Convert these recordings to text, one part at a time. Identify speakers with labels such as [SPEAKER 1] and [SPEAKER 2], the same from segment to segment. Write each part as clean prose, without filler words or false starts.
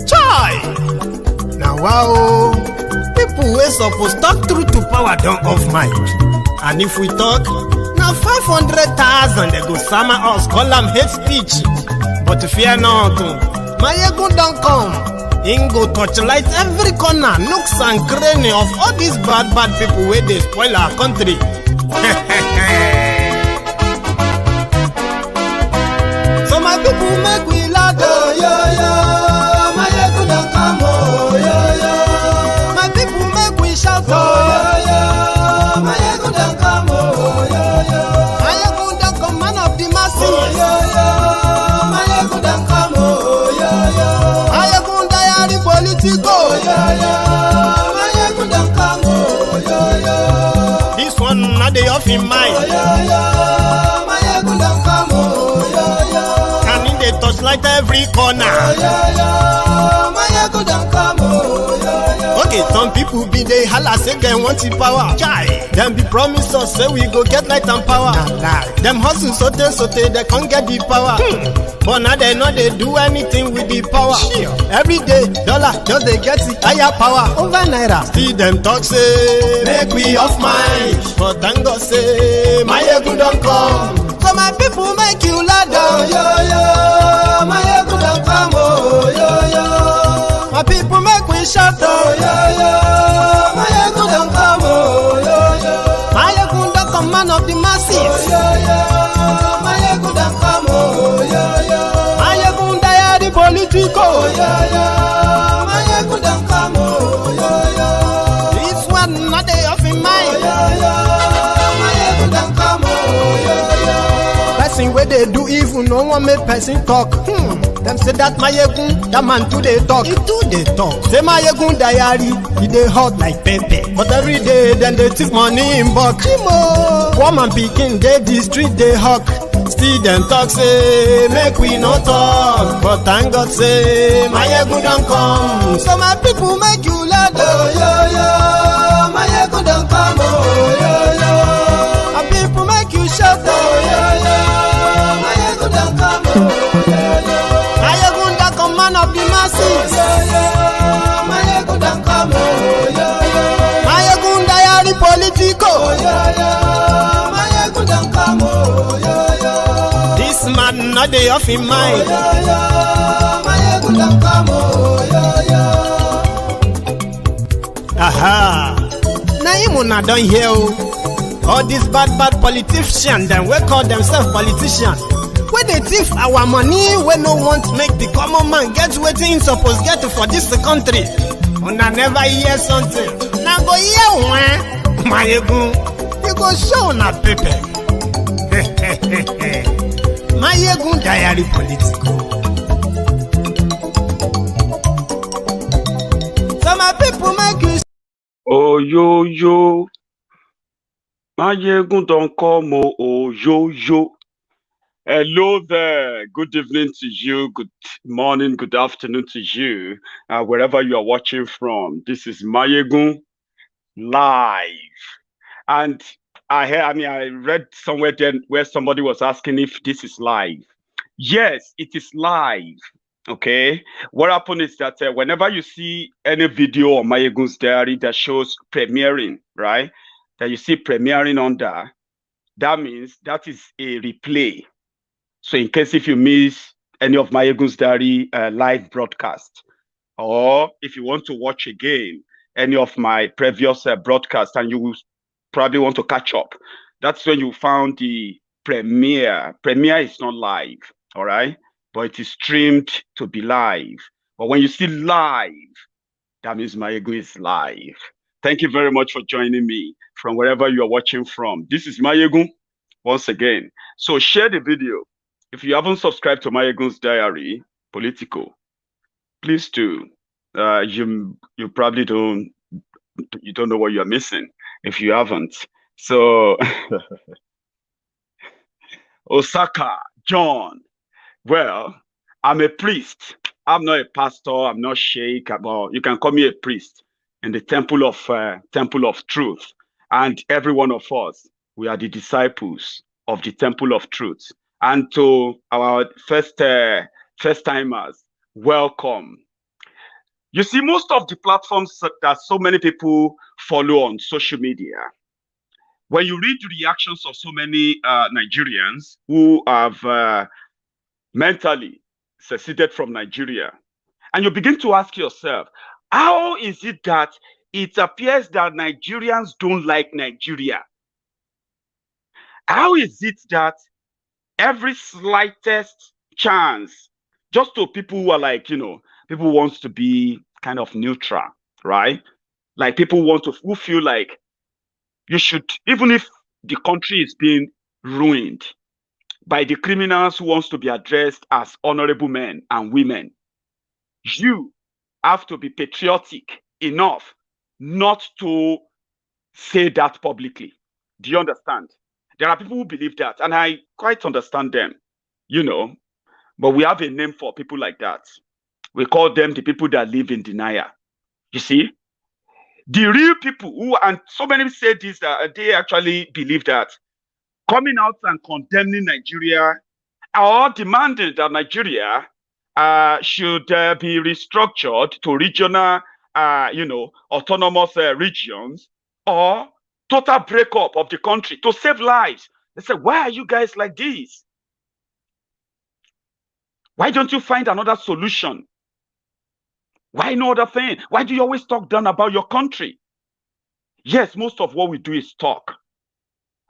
[SPEAKER 1] Chai! Now wow, people wey suppose talk truth to power don't off mic. And if we talk, now 500,000 they go summer us, call them hate speech. But fear not, Maiyegun don't come. Him go torchlight every corner, nooks and cranny of all these bad people where they spoil our country. So my people make we laugh, oh yo yo. Maiyegun don't come, oh yo yo. My people make we shout, oh yo yo. Maiyegun don't come, oh yo yo. Maiyegun don't come, man of the masses, oh yo yo. Maiyegun don't come, oh yo yo. Maiyegun diary politico, oh yo yo. Maiyegun don't come, oh yo yo. This one not the off in mind, oh yo yo. Maiyegun don't come, oh yo yo. Can in the touchlight every corner, oh yo yo. Maiyegun don't come, oh yo yo. Okay, some people be they holla say they want the power. Chai, them be promise us say we go get light and power. Nah. Them hustle sote they can't get the power. But now they know they do anything with the power. Sure. Every day, dollar just they get the higher power over naira. See them talk say make we off mind, but thank God say Maiyegun don't come. So my people make you laugh, oh yo yo. Maiyegun don't come, oh yo yo. My people make we shout, oh yo yo. Maiyegun don't come, oh yo yo. Maiyegun don't come, man of the masses, oh yo yo. Maiyegun don't come, oh yo yo. Maiyegun diary politico, oh yo yo. Maiyegun don't come, oh yo yo. This one not they off in mind, oh yo yo. Maiyegun don't come, oh yo yo. Person where they do evil, no one make person talk. Them say that Maiyegun, that man too they talk. He too they talk. Say Maiyegun diary, he they hot like pepper. But every day then they take money in bulk. Poor man picking, they the street they hawk. Still them talk say make we no talk. But thank God say Maiyegun don't come. So my people make you laugh, oh yo yo. Maiyegun don't come, oh yo yo. My people make you shout, oh yo yo. Maiyegun don't come, oh yo yo. Maiyegun don't come, man of the masses, oh yo yo. Maiyegun don't come, oh yo yo. Maiyegun diary politico, oh yo yo. Maiyegun don't come, oh yo yo. This man not they off in mind, oh yo yo. Maiyegun don't come, oh yo yo. Aha. Now him una don hear all these bad politicians, them we call themselves politicians. Where they thief our money, we no want make the common man get wetin him suppose get for this country. Una never hear something. Now go hear one, Maiyegun, you go show una paper. Maiyegun diary political. So my people make you.
[SPEAKER 2] Oh yo yo. Maiyegun don't come, oh yo yo. Hello there. Good evening to you. Good morning, good afternoon to you. Wherever you are watching from. This is Maiyegun live. And I read somewhere then where somebody was asking if this is live. Yes, it is live. Okay. What happened is that whenever you see any video on Maiyegun's diary that shows premiering, right? That you see premiering under, that means that is a replay. So in case if you miss any of Maiyegun's diary live broadcast, or if you want to watch again any of my previous broadcasts and you will probably want to catch up, that's when you found the premiere. Premiere is not live, all right? But it is streamed to be live. But when you see live, that means Maiyegun is live. Thank you very much for joining me from wherever you are watching from. This is Maiyegun once again. So share the video. If you haven't subscribed to Maiyegun's diary, Politico, please do. You probably don't know what you're missing if you haven't. So Osaka, John. Well, I'm a priest. I'm not a pastor. I'm not sheikh. Well, you can call me a priest in the temple of truth. And every one of us, we are the disciples of the Temple of Truth. And to our first timers, welcome. You see, most of the platforms that so many people follow on social media, when you read the reactions of so many Nigerians who have mentally seceded from Nigeria, and you begin to ask yourself, how is it that it appears that Nigerians don't like Nigeria? How is it that every slightest chance, just to people who are like, people wants to be kind of neutral, right? Like people who feel like you should, even if the country is being ruined by the criminals who wants to be addressed as honorable men and women, you have to be patriotic enough not to say that publicly. Do you understand? There are people who believe that, and I quite understand them, but we have a name for people like that. We call them the people that live in denial. You see? The real people who, and so many say this, that they actually believe that coming out and condemning Nigeria or demanding that Nigeria should be restructured to regional, autonomous regions, or total breakup of the country to save lives. They say, why are you guys like this? Why don't you find another solution? Why no other thing? Why do you always talk down about your country? Yes, most of what we do is talk.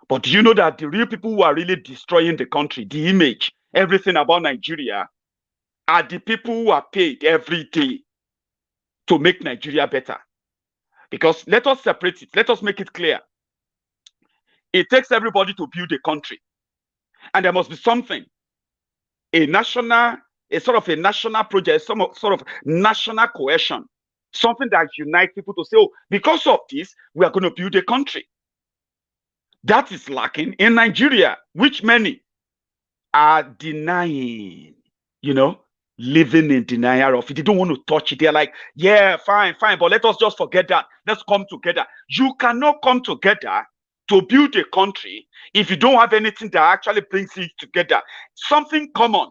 [SPEAKER 2] But do you know that the real people who are really destroying the country, the image, everything about Nigeria, are the people who are paid every day to make Nigeria better? Because let us separate it. Let us make it clear. It takes everybody to build a country. And there must be something, a sort of a national project, some sort of national cohesion, something that unites people to say, oh, because of this, we are going to build a country. That is lacking in Nigeria, which many are denying, living in denial of it. They don't want to touch it. They're like, yeah, fine, but let us just forget that. Let's come together. You cannot come together to build a country if you don't have anything that actually brings it together, something common.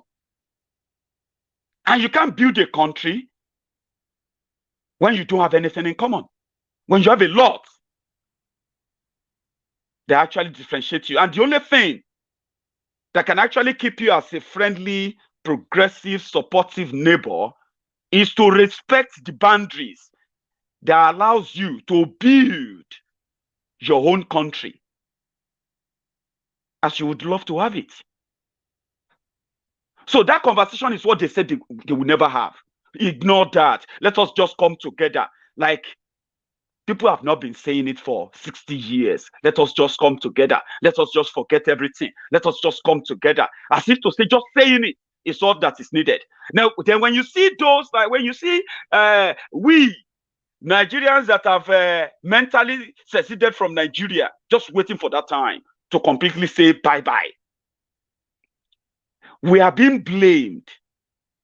[SPEAKER 2] And you can't build a country when you don't have anything in common. When you have a lot that actually differentiates you. And the only thing that can actually keep you as a friendly, progressive, supportive neighbor is to respect the boundaries that allows you to build your own country as you would love to have it. So that conversation is what they said they will never have. Ignore that. Let us just come together. Like, people have not been saying it for 60 years. Let us just come together. Let us just forget everything. Let us just come together. As if to say, just saying it is all that is needed. Now, then when you see those, like when you see we Nigerians that have mentally seceded from Nigeria, just waiting for that time to completely say bye-bye. We are being blamed,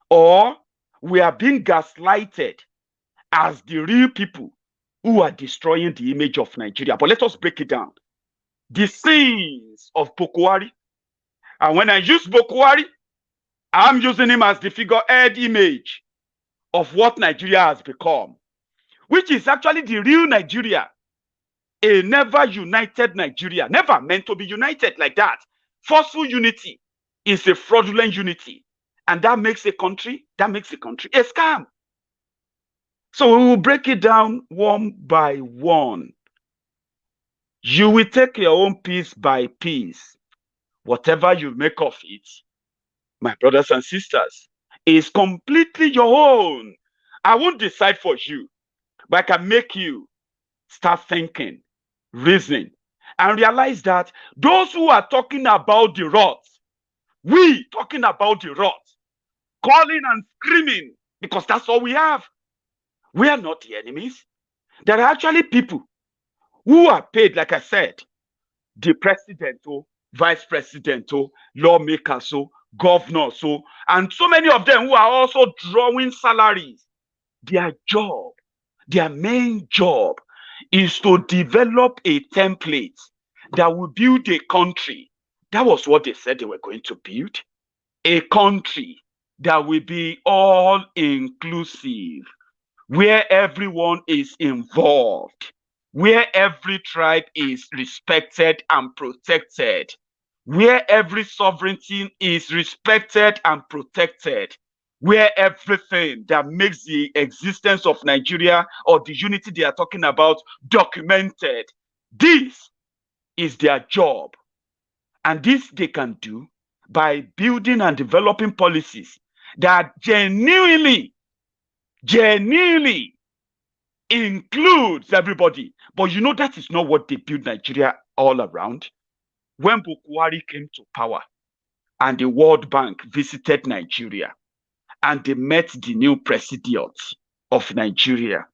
[SPEAKER 2] or we are being gaslighted as the real people who are destroying the image of Nigeria. But let us break it down. The sins of Buhari. And when I use Buhari, I'm using him as the figurehead image of what Nigeria has become, which is actually the real Nigeria, a never united Nigeria, never meant to be united like that. Forceful unity is a fraudulent unity. And that makes a country a scam. So we will break it down one by one. You will take your own piece by piece. Whatever you make of it, my brothers and sisters, is completely your own. I won't decide for you, but I can make you start thinking, reasoning, and realize that those who are talking about the rot, we talking about the rot, calling and screaming, because that's all we have. We are not the enemies. There are actually people who are paid, like I said, the president, vice president, lawmakers, governors, and so many of them who are also drawing salaries. Their job, their main job, is to develop a template that will build a country That was what they said they were going to build. A country that will be all inclusive, where everyone is involved, where every tribe is respected and protected, where every sovereignty is respected and protected, where everything that makes the existence of Nigeria or the unity they are talking about documented. This is their job. And this they can do by building and developing policies that genuinely includes everybody. But you know, that is not what they built Nigeria all around. When Buhari came to power and the World Bank visited Nigeria and they met the new president of Nigeria,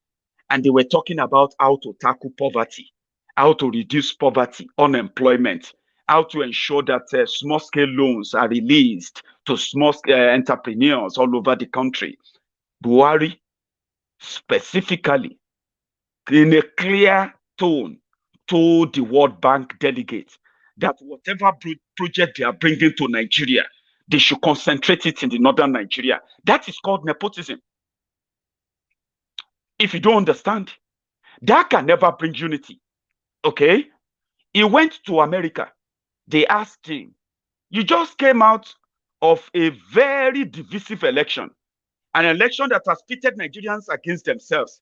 [SPEAKER 2] and they were talking about how to tackle poverty, how to reduce poverty, unemployment, how to ensure that small-scale loans are released to small entrepreneurs all over the country. Buhari specifically, in a clear tone, told the World Bank delegates that whatever project they are bringing to Nigeria, they should concentrate it in the northern Nigeria. That is called nepotism. If you don't understand, that can never bring unity. Okay? He went to America. They asked him, you just came out of a very divisive election, an election that has pitted Nigerians against themselves.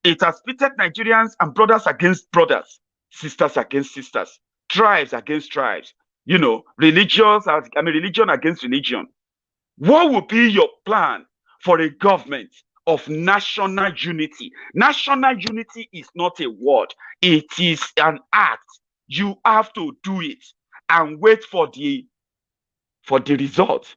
[SPEAKER 2] It has pitted Nigerians and brothers against brothers, sisters against sisters, tribes against tribes, religion against religion. What would be your plan for a government of national unity? National unity is not a word, it is an act. You have to do it and wait for the result.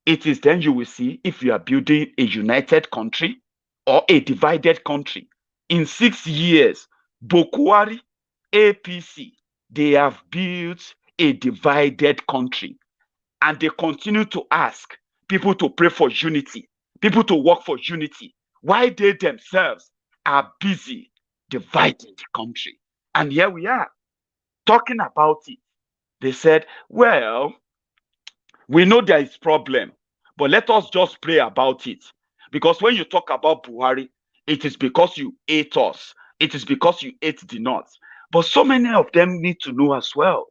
[SPEAKER 2] It is then you will see if you are building a united country or a divided country. In 6 years, Buhari, APC, they have built a divided country. And they continue to ask people to pray for unity, people to work for unity, while they themselves are busy dividing the country. And here we are, talking about it. They said, well, we know there is problem, but let us just pray about it. Because when you talk about Buhari, it is because you hate us. It is because you hate the North. But so many of them need to know as well,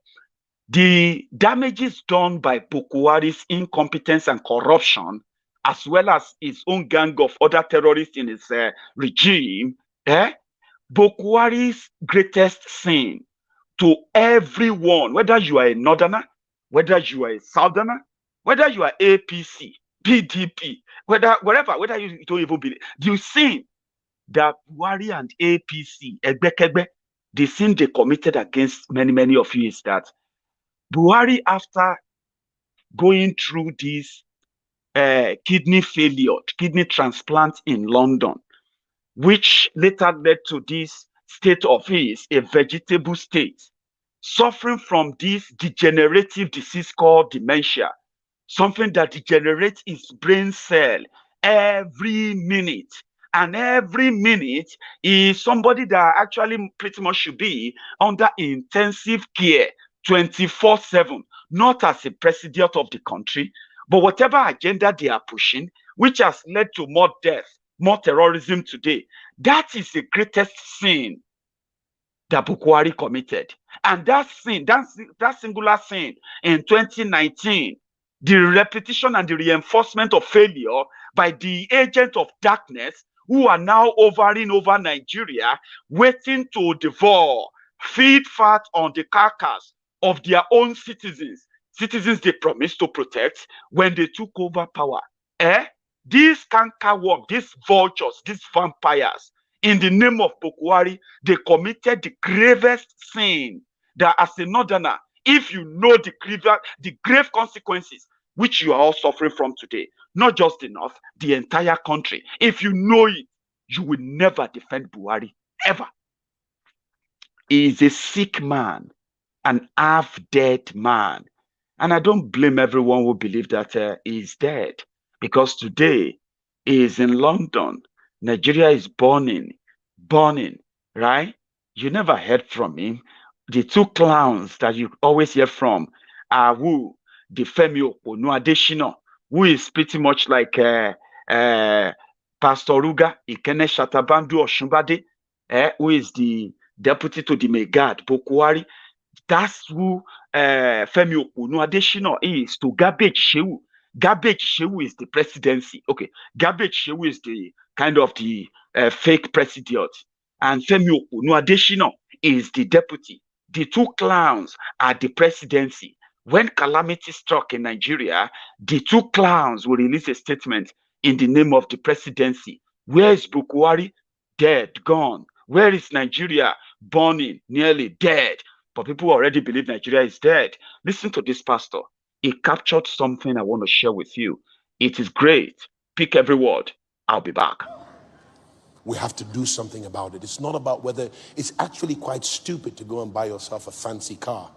[SPEAKER 2] the damages done by Buhari's incompetence and corruption, as well as his own gang of other terrorists in his regime, Buhari's greatest sin to everyone, whether you are a northerner, whether you are a southerner, whether you are APC, PDP, whether you don't even believe, you sin that Buhari and APC, Egbekegbe, the sin they committed against many of you is that Buhari, after going through this kidney failure, kidney transplant in London, which later led to this state of his, a vegetable state, suffering from this degenerative disease called dementia, something that degenerates his brain cell every minute. And every minute is somebody that actually pretty much should be under intensive care 24/7, not as a president of the country, but whatever agenda they are pushing, which has led to more death, more terrorism today. That is the greatest sin that Buhari committed. And that sin, that singular sin in 2019, the repetition and the reinforcement of failure by the agent of darkness who are now hovering over Nigeria, waiting to devour, feed fat on the carcass of their own citizens they promised to protect when they took over power. These cankerworm, these vultures, these vampires, in the name of Buhari, they committed the gravest sin that as a northerner, if you know the grave consequences which you are all suffering from today, not just the North, the entire country, if you know it, you will never defend Buhari, ever. He is a sick man, an half-dead man. And I don't blame everyone who believes that he is dead, because today he is in London. Nigeria is burning, right? You never heard from him. The two clowns that you always hear from are who? The Femi Oponu Adeshina, who is pretty much like Pastor Ruga Ikene Shatabandu Oshunbade, who is the deputy to the Megad Buhari. That's who Femi Oponu Adeshina is to Garbage Shehu. Garbage Shehu is the presidency. Okay, Garbage Shehu is the kind of the fake president, and Femi Oponu Adeshina is the deputy. The two clowns are the presidency. When calamity struck in Nigeria, the two clowns will release a statement in the name of the presidency. Where is Buhari? Dead, gone. Where is Nigeria? Burning, nearly dead. But people already believe Nigeria is dead. Listen to this pastor. He captured something I want to share with you. It is great. Pick every word. I'll be back.
[SPEAKER 3] We have to do something about it. It's not about whether, it's actually quite stupid to go and buy yourself a fancy car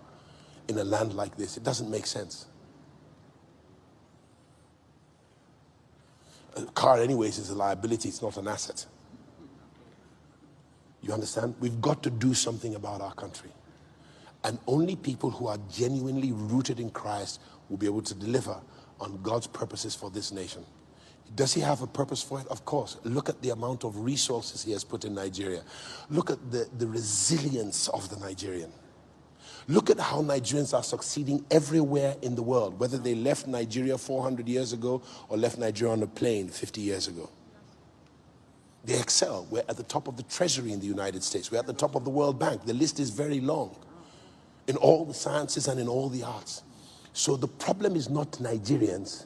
[SPEAKER 3] in a land like this. It doesn't make sense. A car anyways is a liability, it's not an asset. You understand? We've got to do something about our country. And only people who are genuinely rooted in Christ will be able to deliver on God's purposes for this nation. Does he have a purpose for it? Of course. Look at the amount of resources he has put in Nigeria. Look at the resilience of the Nigerian. Look at how Nigerians are succeeding everywhere in the world, whether they left Nigeria 400 years ago or left Nigeria on a plane 50 years ago. They excel. We're at the top of the treasury in the United States. We're at the top of the World Bank. The list is very long in all the sciences and in all the arts. So the problem is not Nigerians.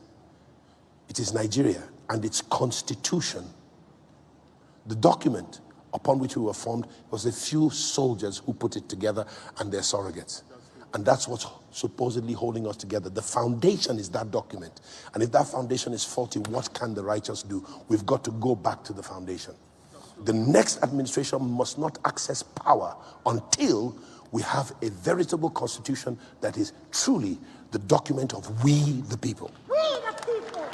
[SPEAKER 3] It is Nigeria and its constitution. The document upon which we were formed was a few soldiers who put it together and their surrogates. And that's what's supposedly holding us together. The foundation is that document. And if that foundation is faulty, what can the righteous do? We've got to go back to the foundation. The next administration must not access power until we have a veritable constitution that is truly the document of we the people.
[SPEAKER 1] We the people.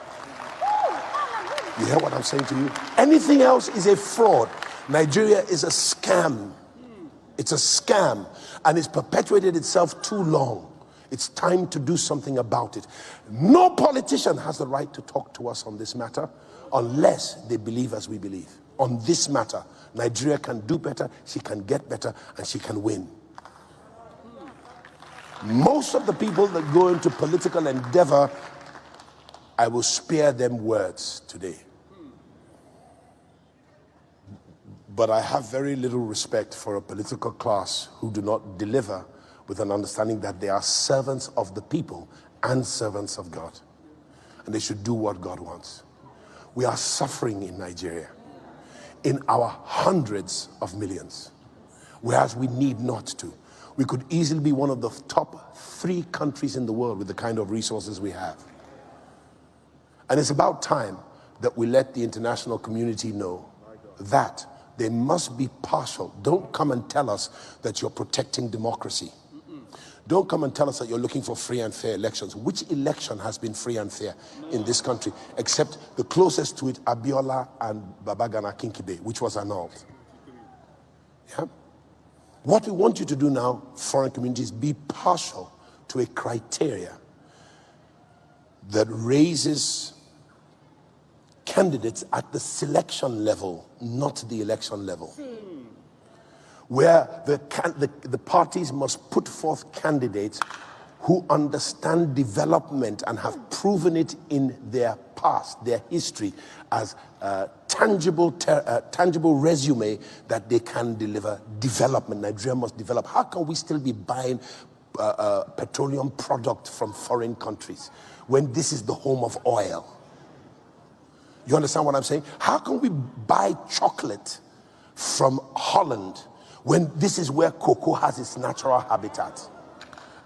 [SPEAKER 3] You hear what I'm saying to you? Anything else is a fraud. Nigeria is a scam. It's a scam, and it's perpetuated itself too long. It's time to do something about it. No politician has the right to talk to us on this matter unless they believe as we believe. On this matter, Nigeria can do better, she can get better, and she can win. Most of the people that go into political endeavor, I will spare them words today. But I have very little respect for a political class who do not deliver with an understanding that they are servants of the people and servants of God. And they should do what God wants. We are suffering in Nigeria in our hundreds of millions, whereas we need not to. We could easily be one of the top 3 countries in the world with the kind of resources we have. And it's about time that we let the international community know that they must be partial. Don't come and tell us that you're protecting democracy. Don't come and tell us that you're looking for free and fair elections. Which election has been free and fair in this country, except the closest to it, Abiola and Babagana Kinkibe, which was annulled? Yeah? What we want you to do now, foreign communities, be partial to a criteria that raises candidates at the selection level, not the election level. Where the parties must put forth candidates who understand development and have proven it in their past, their history, as a tangible resume that they can deliver development. Nigeria must develop. How can we still be buying petroleum product from foreign countries when this is the home of oil? You understand what I'm saying? How can we buy chocolate from Holland when this is where cocoa has its natural habitat?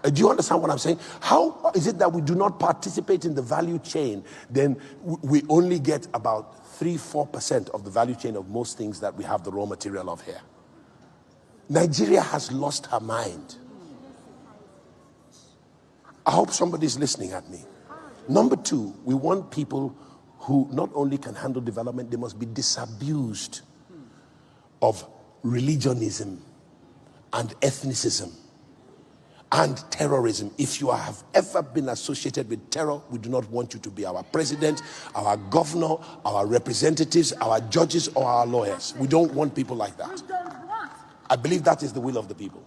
[SPEAKER 3] Do you understand what I'm saying? How is it that we do not participate in the value chain? Then we only get about 3-4% of the value chain of most things that we have the raw material of here. Nigeria has lost her mind. I hope somebody's listening at me. Number 2, we want people who not only can handle development, they must be disabused of religionism and ethnicism and terrorism. If you have ever been associated with terror, we do not want you to be our president, our governor, our representatives, our judges, or our lawyers. We don't want people like that. I believe that is the will of the people.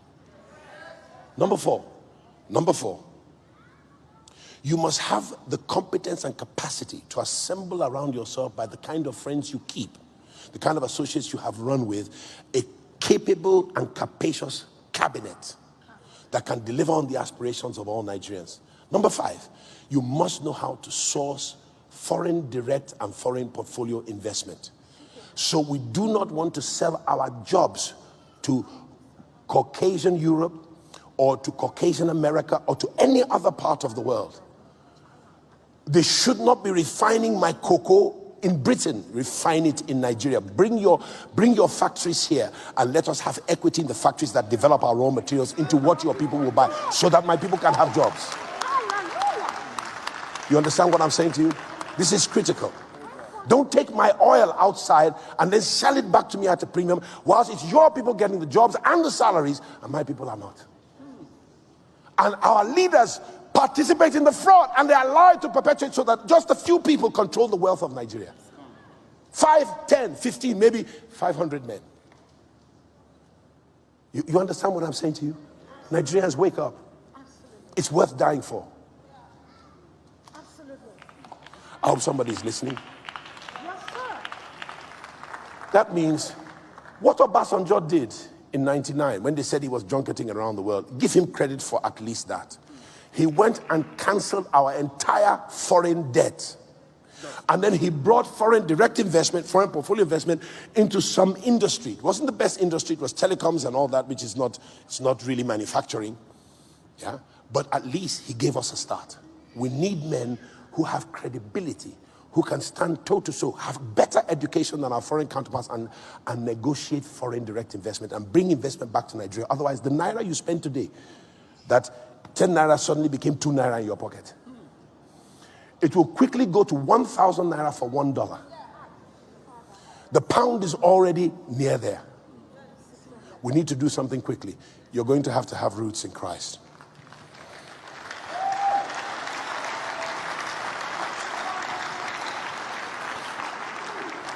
[SPEAKER 3] Number four, you must have the competence and capacity to assemble around yourself, by the kind of friends you keep, the kind of associates you have run with, a capable and capacious cabinet that can deliver on the aspirations of all Nigerians. Number five, you must know how to source foreign direct and foreign portfolio investment. So we do not want to sell our jobs to Caucasian Europe or to Caucasian America or to any other part of the world. They should not be refining my cocoa in Britain, refine it in Nigeria. Bring your factories here and let us have equity in the factories that develop our raw materials into what your people will buy, so that my people can have jobs. You understand what I'm saying to you? This is critical. Don't take my oil outside and then sell it back to me at a premium, whilst it's your people getting the jobs and the salaries and my people are not. And our leaders participate in the fraud, and they are allowed to perpetuate, so that just a few people control the wealth of Nigeria. 5, 10, 15, maybe 500 men. You understand what I'm saying to you? Nigerians, wake up. It's worth dying for. I hope somebody's listening. That means what Obasanjo did in '99 when they said he was junketing around the world, give him credit for at least that. He went and cancelled our entire foreign debt. And then he brought foreign direct investment, foreign portfolio investment into some industry. It wasn't the best industry, it was telecoms and all that, which is not, it's not really manufacturing. Yeah? But at least he gave us a start. We need men who have credibility, who can stand toe-to-toe, have better education than our foreign counterparts, and negotiate foreign direct investment and bring investment back to Nigeria. Otherwise, the naira you spend today, that 10 naira suddenly became 2 naira in your pocket. It will quickly go to 1,000 naira for $1. The pound is already near there. We need to do something quickly. You're going to have roots in Christ.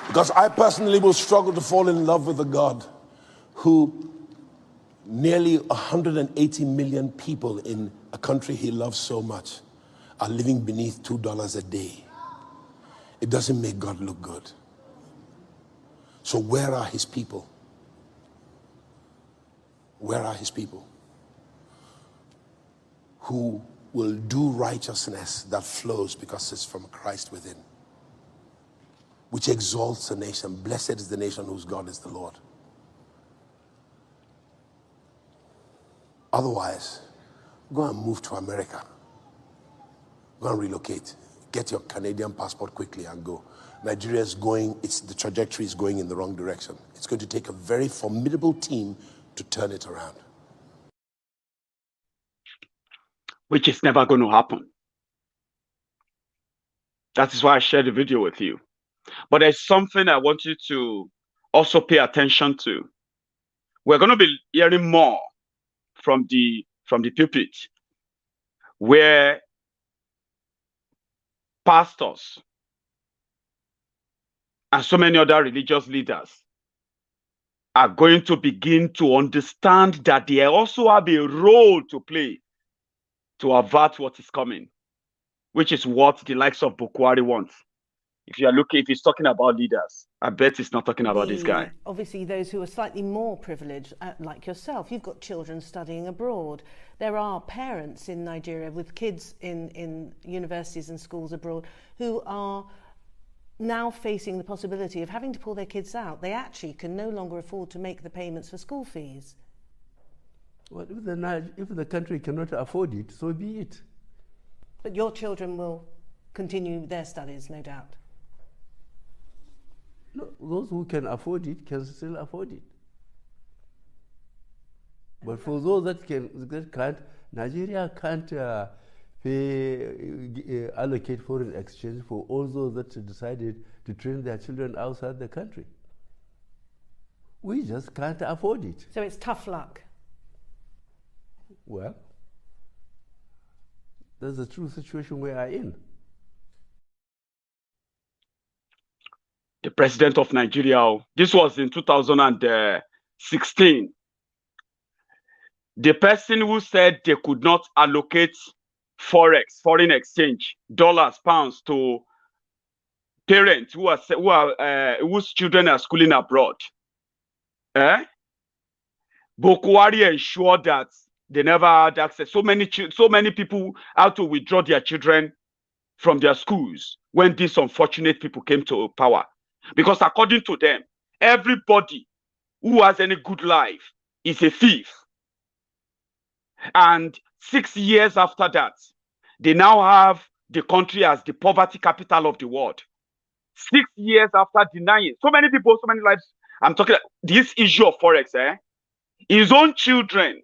[SPEAKER 3] Because I personally will struggle to fall in love with a God who nearly 180 million people in a country he loves so much are living beneath $2 a day. It doesn't make God look good. So where are his people? Where are his people who will do righteousness that flows because it's from Christ within, which exalts a nation? Blessed is the nation whose God is the Lord. Otherwise, go and move to America. Go and relocate. Get your Canadian passport quickly and go. Nigeria is going, the trajectory is going in the wrong direction. It's going to take a very formidable team to turn it around.
[SPEAKER 2] Which is never going to happen. That is why I shared the video with you. But there's something I want you to also pay attention to. We're going to be hearing more from the pulpit, where pastors and so many other religious leaders are going to begin to understand that they also have a role to play to avert what is coming, which is what the likes of Buhari wants. If he's talking about leaders, I bet he's not talking about this guy.
[SPEAKER 4] Obviously, those who are slightly more privileged, like yourself, you've got children studying abroad. There are parents in Nigeria with kids in universities and schools abroad who are now facing the possibility of having to pull their kids out. They actually can no longer afford to make the payments for school fees.
[SPEAKER 5] Well, if the country cannot afford it, so be it.
[SPEAKER 4] But your children will continue their studies, no doubt.
[SPEAKER 5] No, those who can afford it can still afford it. But for those that can't, Nigeria can't allocate foreign exchange for all those that decided to train their children outside the country. We just can't afford it.
[SPEAKER 4] So it's tough luck.
[SPEAKER 5] Well, That's the true situation we are in.
[SPEAKER 2] The president of Nigeria, this was in 2016. The person who said they could not allocate forex, foreign exchange, dollars, pounds to parents whose children are schooling abroad. Buhari ensured that they never had access. So many people had to withdraw their children from their schools when these unfortunate people came to power. Because according to them, everybody who has any good life is a thief. And 6 years after that, they now have the country as the poverty capital of the world. 6 years after denying so many people, so many lives. I'm talking this issue of forex. His own children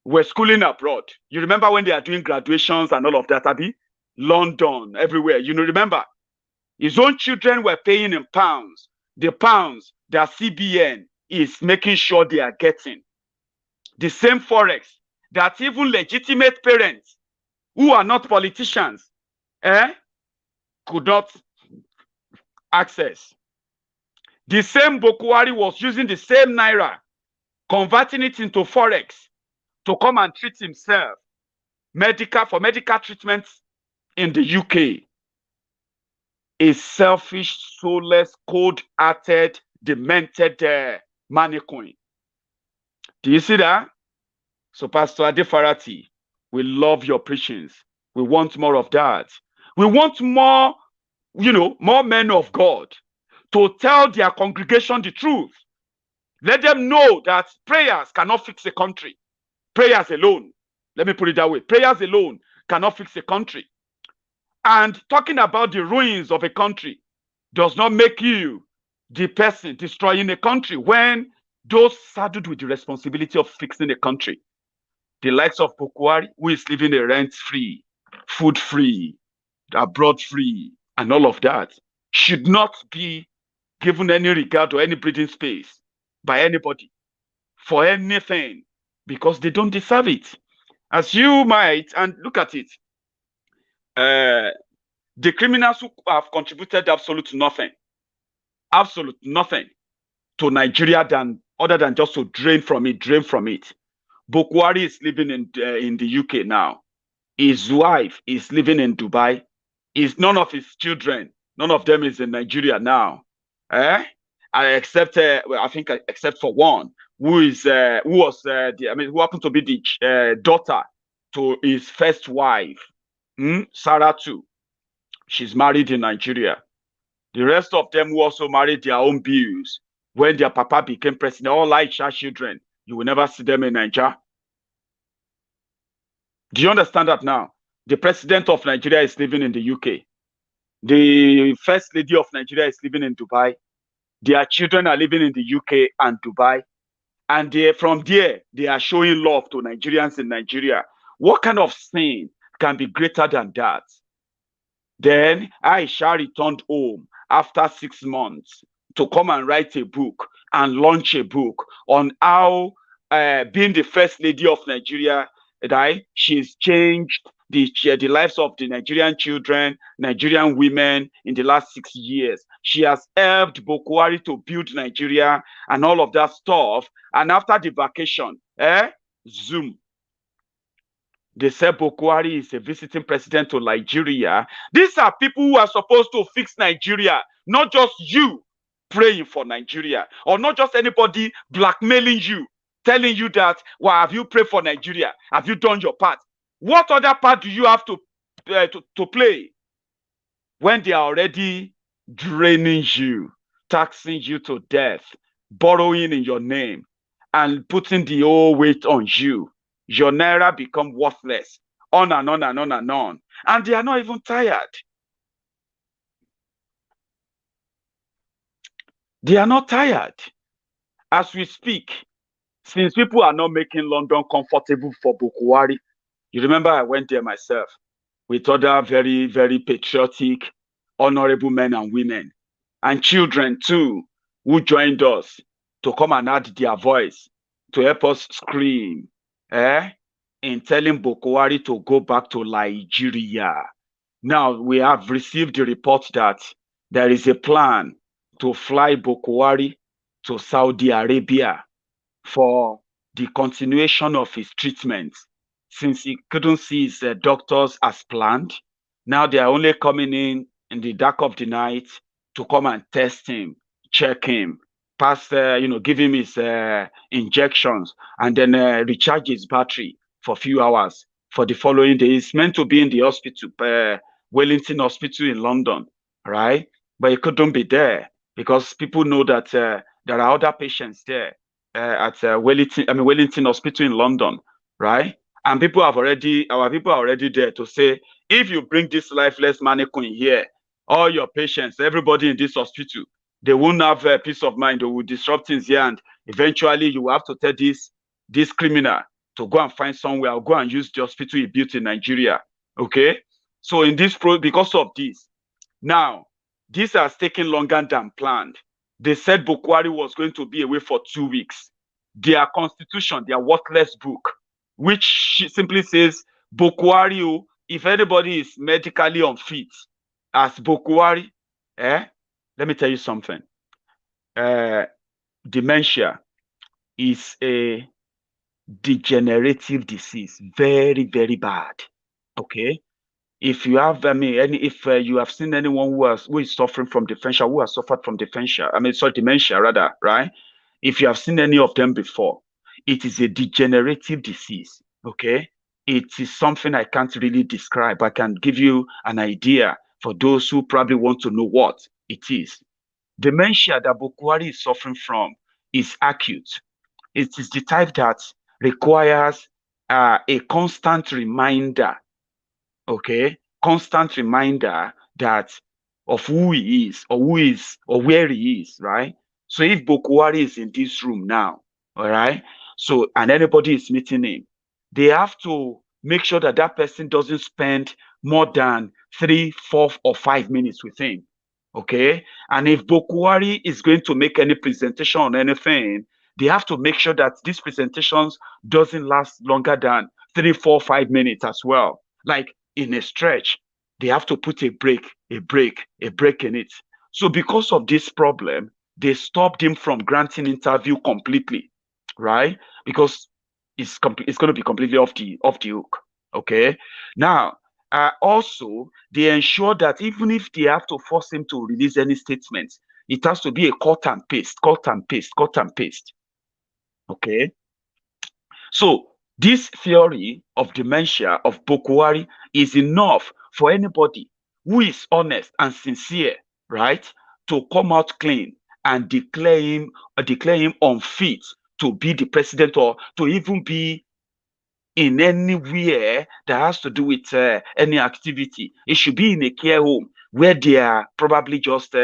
[SPEAKER 2] were schooling abroad. You remember when they are doing graduations and all of that, Abi? London, everywhere. You know, remember? His own children were paying in pounds. The pounds that CBN is making sure they are getting. The same forex that even legitimate parents who are not politicians could not access. The same Buhari was using the same naira, converting it into forex to come and treat himself for medical treatments in the UK. A selfish, soulless, cold-hearted, demented mannequin. Do you see that? So, Pastor Adefarati, we love your preachings. We want more of that. We want more, more men of God to tell their congregation the truth. Let them know that prayers cannot fix a country. Prayers alone. Let me put it that way. Prayers alone cannot fix a country. And talking about the ruins of a country does not make you the person destroying a country when those saddled with the responsibility of fixing a country, the likes of Buhari, who is living a rent-free, food-free, abroad-free, and all of that, should not be given any regard or any breathing space by anybody for anything because they don't deserve it. As you might, and look at it, the criminals who have contributed absolute nothing to Nigeria other than just to drain from it. Buhari is living in the UK now. His wife is living in Dubai. None of his children, none of them is in Nigeria now. Except for one who happened to be the daughter to his first wife, Sarah too. She's married in Nigeria. The rest of them who also married their own bills when their papa became president, all Aisha children, you will never see them in Nigeria. Do you understand that now? The president of Nigeria is living in the UK. The first lady of Nigeria is living in Dubai. Their children are living in the UK and Dubai. And from there, they are showing love to Nigerians in Nigeria. What kind of sin can be greater than that? Then Aisha returned home after 6 months to come and write a book and launch a book on how being the first lady of Nigeria, she's changed the lives of the Nigerian children, Nigerian women in the last 6 years. She has helped Buhari to build Nigeria and all of that stuff. And after the vacation, Zoom. They said Buhari is a visiting president to Nigeria. These are people who are supposed to fix Nigeria, not just you praying for Nigeria, or not just anybody blackmailing you, telling you that, well, have you prayed for Nigeria? Have you done your part? What other part do you have to play when they are already draining you, taxing you to death, borrowing in your name, and putting the whole weight on you? Your naira become worthless, on and on and on and on. And they are not even tired. They are not tired. As we speak, since people are not making London comfortable for Buhari, you remember I went there myself with other very, very patriotic, honorable men and women, and children too, who joined us to come and add their voice to help us scream, in telling Buhari to go back to Nigeria. Now, we have received the report that there is a plan to fly Buhari to Saudi Arabia for the continuation of his treatment, since he couldn't see his doctors as planned. Now they are only coming in the dark of the night to come and test him, check him, give him his injections, and then recharge his battery for a few hours for the following day. He's meant to be in the hospital, Wellington Hospital in London, right? But he couldn't be there because people know that there are other patients there at Wellington Hospital in London, right? And our people are already there to say, if you bring this lifeless mannequin here, all your patients, everybody in this hospital, they won't have peace of mind. They will disrupt things here, and eventually you will have to tell this criminal to go and find somewhere or go and use the hospital he built in Nigeria. Okay, so because of this, now this has taken longer than planned. They said Buhari was going to be away for 2 weeks. Their constitution, their worthless book, which simply says Buhari, if anybody is medically unfit as Buhari, let me tell you something. Dementia is a degenerative disease, very, very bad. Okay, if you have, you have seen anyone who is suffering from dementia, who has suffered from dementia rather, right? If you have seen any of them before, it is a degenerative disease. Okay, it is something I can't really describe. I can give you an idea for those who probably want to know what it is. Dementia that Buhari is suffering from is acute. It is the type that requires a constant reminder, okay, constant reminder that of who he is or where he is, right? So if Buhari is in this room now, all right, so and anybody is meeting him, they have to make sure that that person doesn't spend more than 3, 4, or 5 minutes with him. Okay, and if Buhari is going to make any presentation on anything, they have to make sure that these presentations doesn't last longer than 3, 4, 5 minutes as well. Like in a stretch, they have to put a break in it. So because of this problem, they stopped him from granting interview completely, right? Because it's going to be completely off the hook. Okay, now. Also, they ensure that even if they have to force him to release any statement, it has to be a cut and paste. Okay. So this theory of dementia of Buhari is enough for anybody who is honest and sincere, right, to come out clean and declare him unfit to be the president or to even be in anywhere that has to do with any activity. It should be in a care home where they are probably just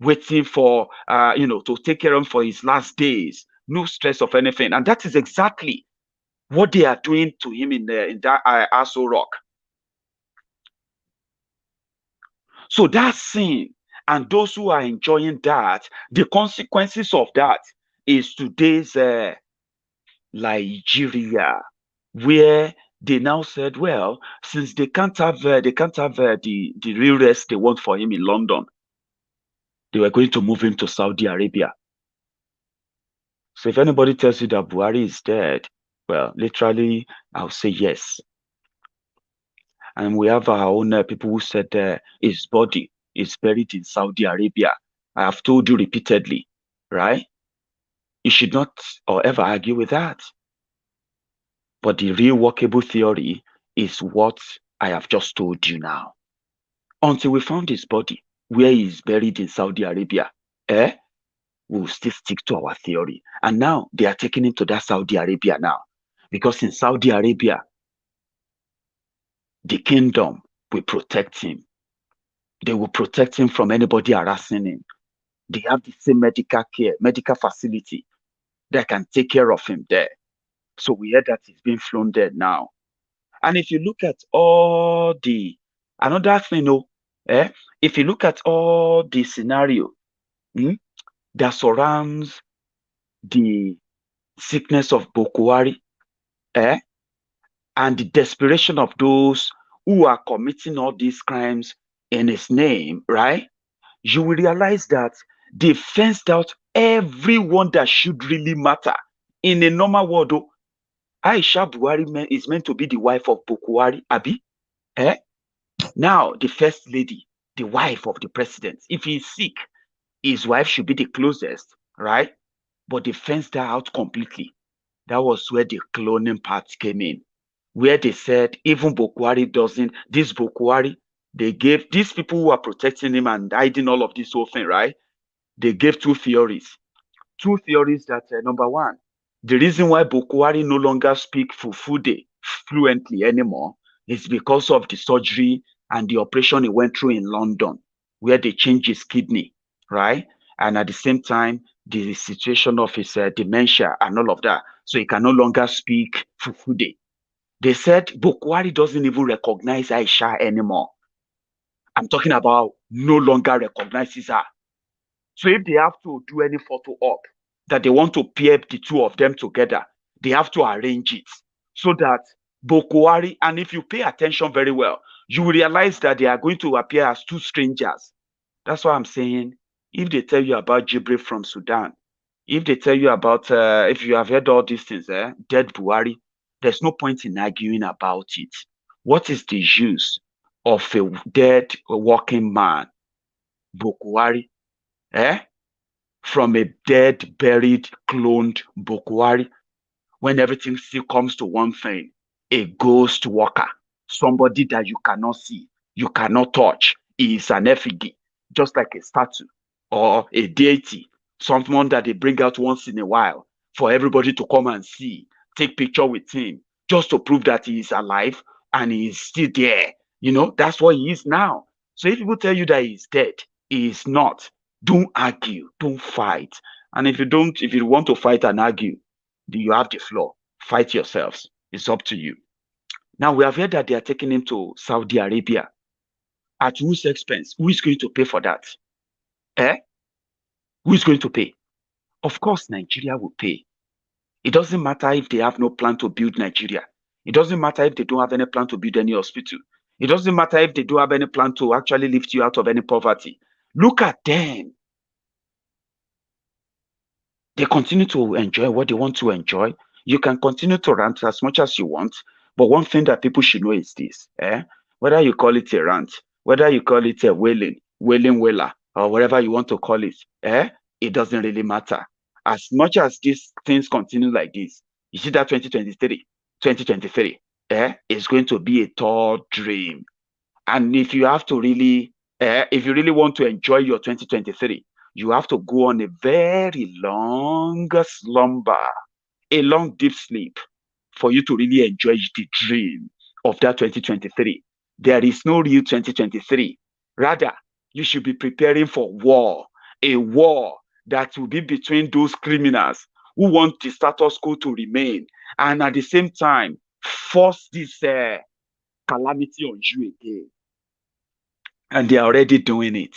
[SPEAKER 2] waiting for, to take care of him for his last days. No stress of anything. And that is exactly what they are doing to him in that Aso Rock. So that scene and those who are enjoying that, the consequences of that is today's Nigeria, where they now said, well, since they can't have the real rest they want for him in London, they were going to move him to Saudi Arabia. So if anybody tells you that Buhari is dead, well, literally, I'll say yes. And we have our own people who said his body is buried in Saudi Arabia. I have told you repeatedly, right? You should not or ever argue with that. But the real workable theory is what I have just told you now. Until we found his body, where he is buried in Saudi Arabia, we'll still stick to our theory. And now they are taking him to that Saudi Arabia now. Because in Saudi Arabia, the kingdom will protect him. They will protect him from anybody harassing him. They have the same medical facility that can take care of him there. So we heard that he's being flown there now. And if you look at all another thing, if you look at all the scenario that surrounds the sickness of Buhari, and the desperation of those who are committing all these crimes in his name, right? You will realize that they fenced out everyone that should really matter. In a normal world, though, Aisha Buhari is meant to be the wife of Buhari, Abi. Eh? Now, the first lady, the wife of the president, if he's sick, his wife should be the closest, right? But they fenced her out completely. That was where the cloning part came in, where they said even Buhari doesn't, this Buhari, they gave these people who are protecting him and hiding all of this whole thing, right? They gave two theories. Two theories that, number one, the reason why Buhari no longer speak Fufude fluently anymore is because of the surgery and the operation he went through in London, where they changed his kidney, right? And at the same time, the situation of his dementia and all of that. So he can no longer speak Fufude. They said Buhari doesn't even recognize Aisha anymore. I'm talking about no longer recognizes her. So if they have to do any photo op that they want to pair the two of them together, they have to arrange it so that Buhari, and if you pay attention very well, you will realize that they are going to appear as two strangers. That's why I'm saying, if they tell you about Jibril from Sudan, if they tell you about, if you have heard all these things, dead Buhari, there's no point in arguing about it. What is the use of a dead working man, Buhari, from a dead, buried, cloned Buhari, when everything still comes to one thing, a ghost worker, somebody that you cannot see, you cannot touch, is an effigy, just like a statue or a deity, someone that they bring out once in a while for everybody to come and see, take picture with him, just to prove that he is alive and he is still there. You know, that's what he is now. So if people tell you that he's dead, he is not. Don't argue, don't fight. And if you want to fight and argue, you have the floor. Fight yourselves. It's up to you. Now, we have heard that they are taking him to Saudi Arabia. At whose expense? Who is going to pay for that? Who is going to pay? Of course, Nigeria will pay. It doesn't matter if they have no plan to build Nigeria. It doesn't matter if they don't have any plan to build any hospital. It doesn't matter if they don't have any plan to actually lift you out of any poverty. Look at them. They continue to enjoy what they want to enjoy. You can continue to rant as much as you want. But one thing that people should know is this. Whether you call it a rant, whether you call it a wailing wailer, or whatever you want to call it, it doesn't really matter. As much as these things continue like this, you see that 2023, is going to be a tall dream. And if you have to really, if you really want to enjoy your 2023, you have to go on a very long slumber, a long deep sleep for you to really enjoy the dream of that 2023. There is no real 2023. Rather, you should be preparing for war, a war that will be between those criminals who want the status quo to remain and at the same time force this calamity on you again. And they are already doing it.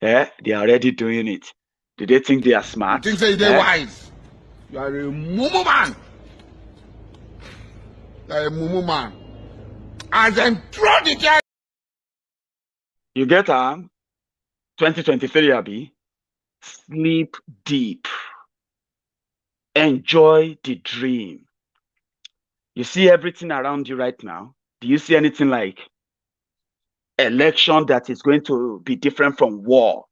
[SPEAKER 2] They are already doing it. Do they think they are smart?
[SPEAKER 6] You think they're wise? You are a mumu man. You are a mumu man. And then throw the guy.
[SPEAKER 2] You get 2023, Abi. Sleep deep. Enjoy the dream. You see everything around you right now? Do you see anything like election that is going to be different from war?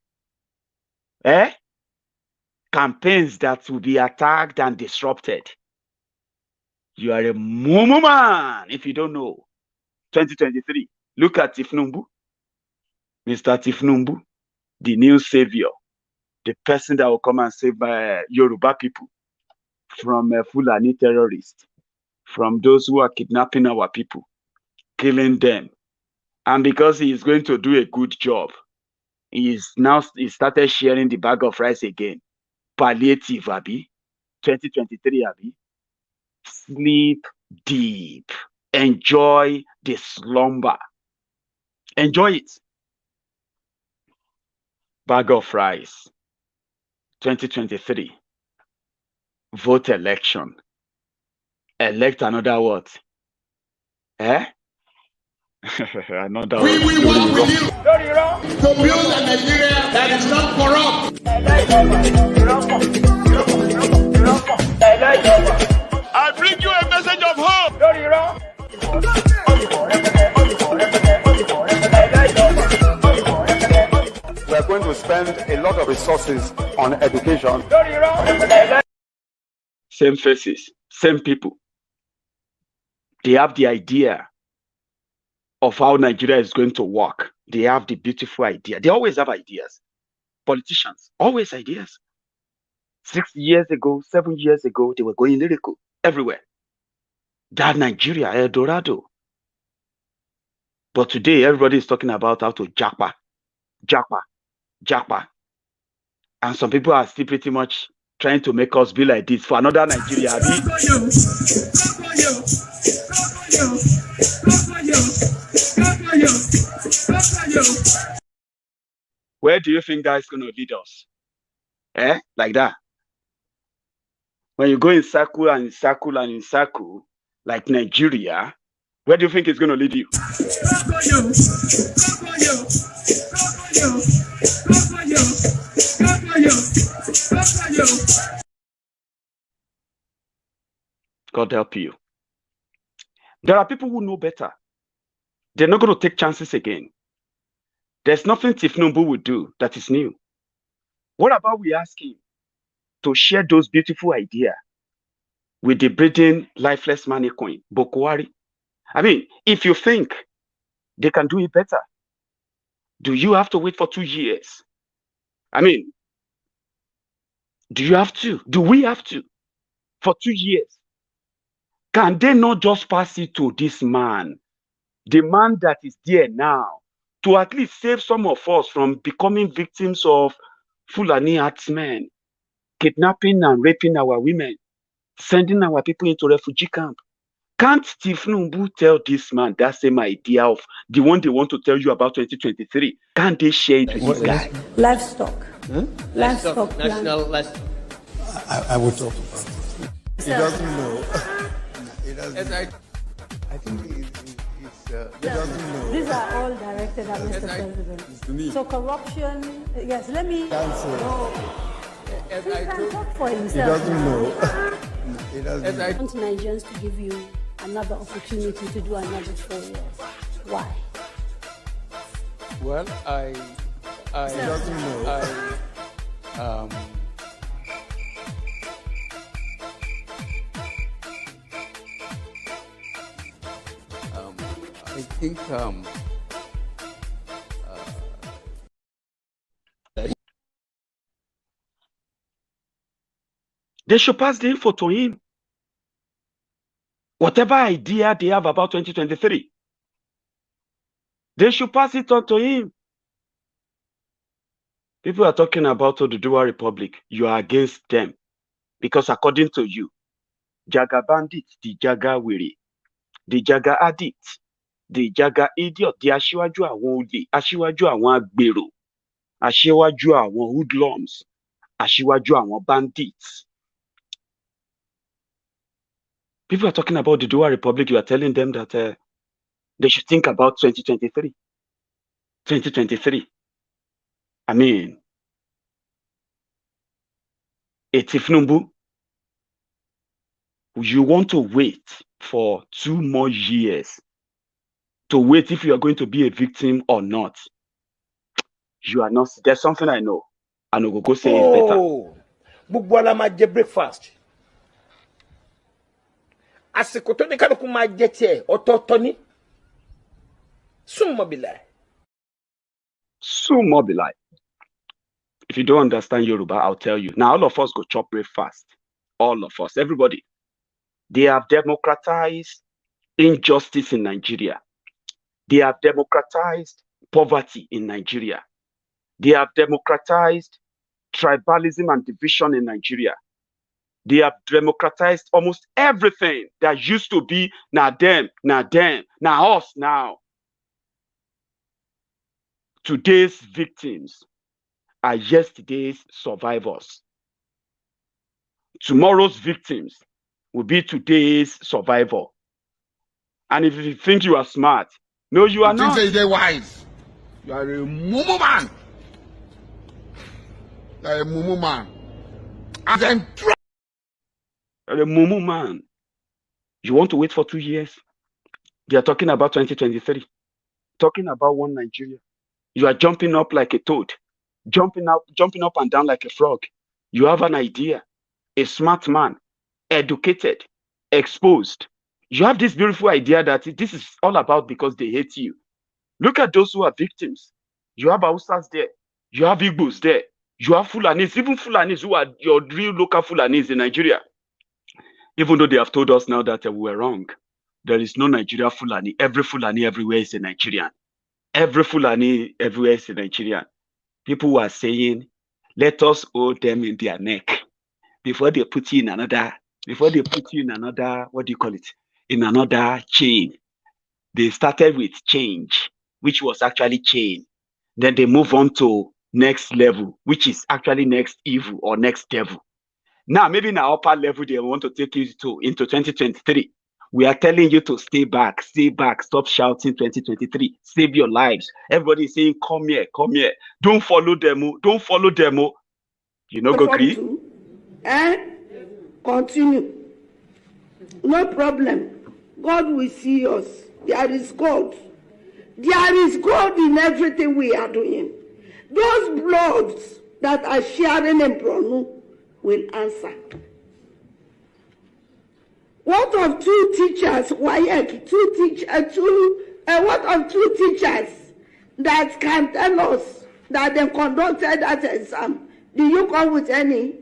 [SPEAKER 2] Campaigns that will be attacked and disrupted. You are a mumu man if you don't know. 2023. Look at Tifnumbu. Mr. Tifnumbu, the new savior, the person that will come and save Yoruba people from Fulani terrorists, from those who are kidnapping our people, killing them. And because he is going to do a good job, he started sharing the bag of rice again. Palliative, Abi. 2023, Abi. Sleep deep. Enjoy the slumber. Enjoy it. Bag of rice. 2023. Vote election. Elect another what? Eh? Another
[SPEAKER 6] We
[SPEAKER 2] one.
[SPEAKER 6] will work with you to build a Nigeria that is not corrupt.
[SPEAKER 2] I bring you a message of hope.
[SPEAKER 7] We are going to spend a lot of resources on education.
[SPEAKER 2] Same faces, same people. They have the idea of how Nigeria is going to work. They have the beautiful idea. They always have ideas. Politicians, always ideas. 6 years ago, 7 years ago, they were going lyrical everywhere. That Nigeria, El Dorado. But today, everybody is talking about how to japa. And some people are still pretty much trying to make us be like this for another Nigeria. Where do you think that is going to lead us? Like that. When you go in circle and in circle and in circle, like Nigeria, where do you think it's going to lead you? God help you. There are people who know better. They're not going to take chances again. There's nothing Tifnumbu would do that is new. What about we ask him to share those beautiful ideas with the breeding lifeless money coin, Buhari? I mean, if you think they can do it better, do you have to wait for 2 years? I mean, do you have to? Do we have to? For 2 years? Can they not just pass it to this man, the man that is there now, to at least save some of us from becoming victims of Fulani herdsmen, kidnapping and raping our women, sending our people into refugee camp? Can't Tifnumbu tell this man that same idea of the one they want to tell you about 2023? Can't they share it with this guy?
[SPEAKER 8] Livestock. Livestock.
[SPEAKER 1] National livestock.
[SPEAKER 9] I will talk about it. He doesn't know. He doesn't. I think he doesn't know.
[SPEAKER 8] These are all directed at Mr. President. So corruption, yes, let me... No. He can talk for himself.
[SPEAKER 9] He doesn't know. He doesn't.
[SPEAKER 8] I want Nigerians to give you another opportunity to do another 4 years. Why?
[SPEAKER 9] Well, he doesn't know. I think
[SPEAKER 2] they should pass the info to him. Whatever idea they have about 2023, they should pass it on to him. People are talking about the Oduduwa Republic. You are against them. Because according to you, Jaga bandit, the Jaga weary, the Jaga addict, the Jaga idiot, the Ashiwaju àwọn olè, Ashiwaju àwọn agbèrò, Ashiwaju àwọn hoodlums, Ashiwaju àwọn bandits. People are talking about the Oduduwa Republic. You are telling them that they should think about 2023. 2023. I mean, Tifnumbu, you want to wait for 2 more years to wait if you are going to be a victim or not. You are not. There's something I know. And we'll go say it's better.
[SPEAKER 10] Gbogbo ala máa jẹ breakfast. Àsìkò tó ní kálukú máa jẹ tiẹ̀ ọ̀tọ̀ọ̀tọ̀ ni. Sumobilai.
[SPEAKER 2] Sumobilai. If you don't understand Yoruba, I'll tell you. Now, all of us go chop breakfast. All of us, everybody. They have democratized injustice in Nigeria. They have democratized poverty in Nigeria. They have democratized tribalism and division in Nigeria. They have democratized almost everything that used to be now them, now us now. Today's victims are yesterday's survivors. Tomorrow's victims will be today's survivor. And if you think you are smart, no, you are not.
[SPEAKER 6] You think wise. You are a mumu man. You are a mumu man. And then
[SPEAKER 2] You're a mumu man. You want to wait for 2 years? They are talking about 2023. Talking about one Nigeria. You are jumping up like a toad. Jumping up and down like a frog. You have an idea. A smart man. Educated. Exposed. You have this beautiful idea that this is all about because they hate you. Look at those who are victims. You have Hausas there. You have Igbos there. You have Fulanis, even Fulanis who are your real local Fulanis in Nigeria. Even though they have told us now that we were wrong. There is no Nigeria Fulani. Every Fulani everywhere is a Nigerian. Every Fulani everywhere is a Nigerian. People who are saying, let us hold them in their neck before they put you in another, what do you call it? In another chain. They started with change, which was actually chain. Then they move on to next level, which is actually next evil or next devil. Now, maybe in our upper level, they want to take you into 2023. We are telling you to stay back, stop shouting 2023, save your lives. Everybody is saying, come here. Don't follow them. You know, go agree?
[SPEAKER 11] Continue. No problem. God will see us. There is God. There is God in everything we are doing. Those bloods that are sharing in Bronu will answer. What of two teachers, what of two teachers that can tell us that they conducted that exam? Do you come with any?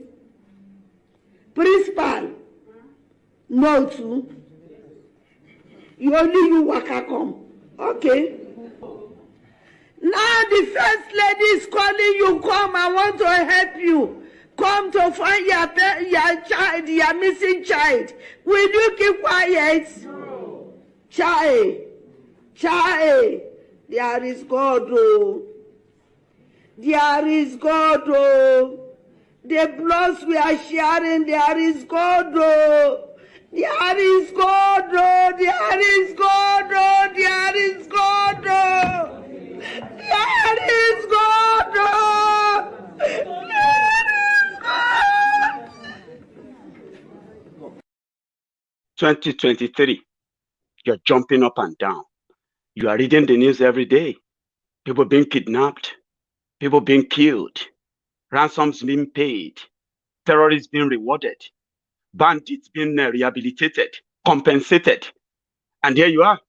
[SPEAKER 11] Principal? No, too. You waka come. Okay. Now the first lady is calling you, come, I want to help you. Come to find your child, your missing child. Will you keep quiet? No. Child. There is God, oh. There is God, oh. The bloods we are sharing, there is God, oh. There is God, oh. There is God, oh. There is God, oh. There is God, oh. There is God.
[SPEAKER 2] 2023, you're jumping up and down. You are reading the news every day. People being kidnapped, people being killed, ransoms being paid, terrorists being rewarded, bandits being rehabilitated, compensated. And here you are.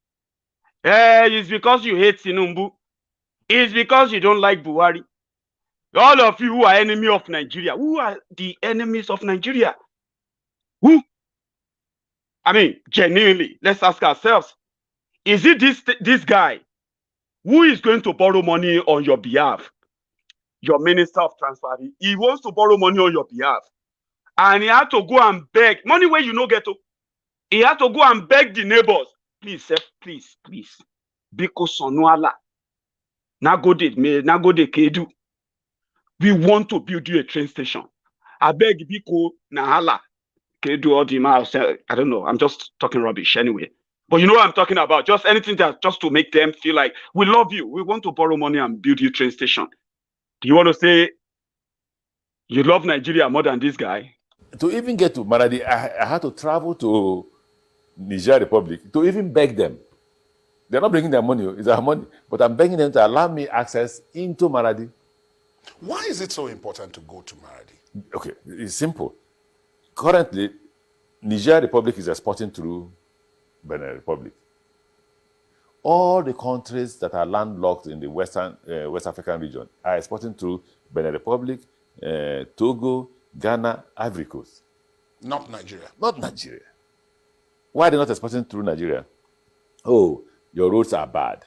[SPEAKER 2] It's because you hate Tinubu. It's because you don't like Buhari. All of you who are enemy of Nigeria, who are the enemies of Nigeria? Who? I mean, genuinely, let's ask ourselves, is it this guy who is going to borrow money on your behalf? Your minister of transfer, he wants to borrow money on your behalf. And he had to go and beg, money where you no get to. He had to go and beg the neighbors. Please. Because Sonuala, Nagode Kedu, we want to build you a train station. I beg Biko Nahala. I don't know. I'm just talking rubbish anyway. But you know what I'm talking about. Just anything that just to make them feel like we love you. We want to borrow money and build you train station. Do you want to say you love Nigeria more than this guy?
[SPEAKER 12] To even get to Maradi, I had to travel to Nigeria Republic to even beg them. They're not bringing their money, it's our money. But I'm begging them to allow me access into Maradi.
[SPEAKER 3] Why is it so important to go to Maradi?
[SPEAKER 12] Okay, it's simple. Currently, Nigeria Republic is exporting through Benin Republic. All the countries that are landlocked in the West African region are exporting through Benin Republic, Togo, Ghana, Ivory Coast.
[SPEAKER 3] Not Nigeria.
[SPEAKER 12] Not Nigeria. Why are they not exporting through Nigeria? Oh, your roads are bad.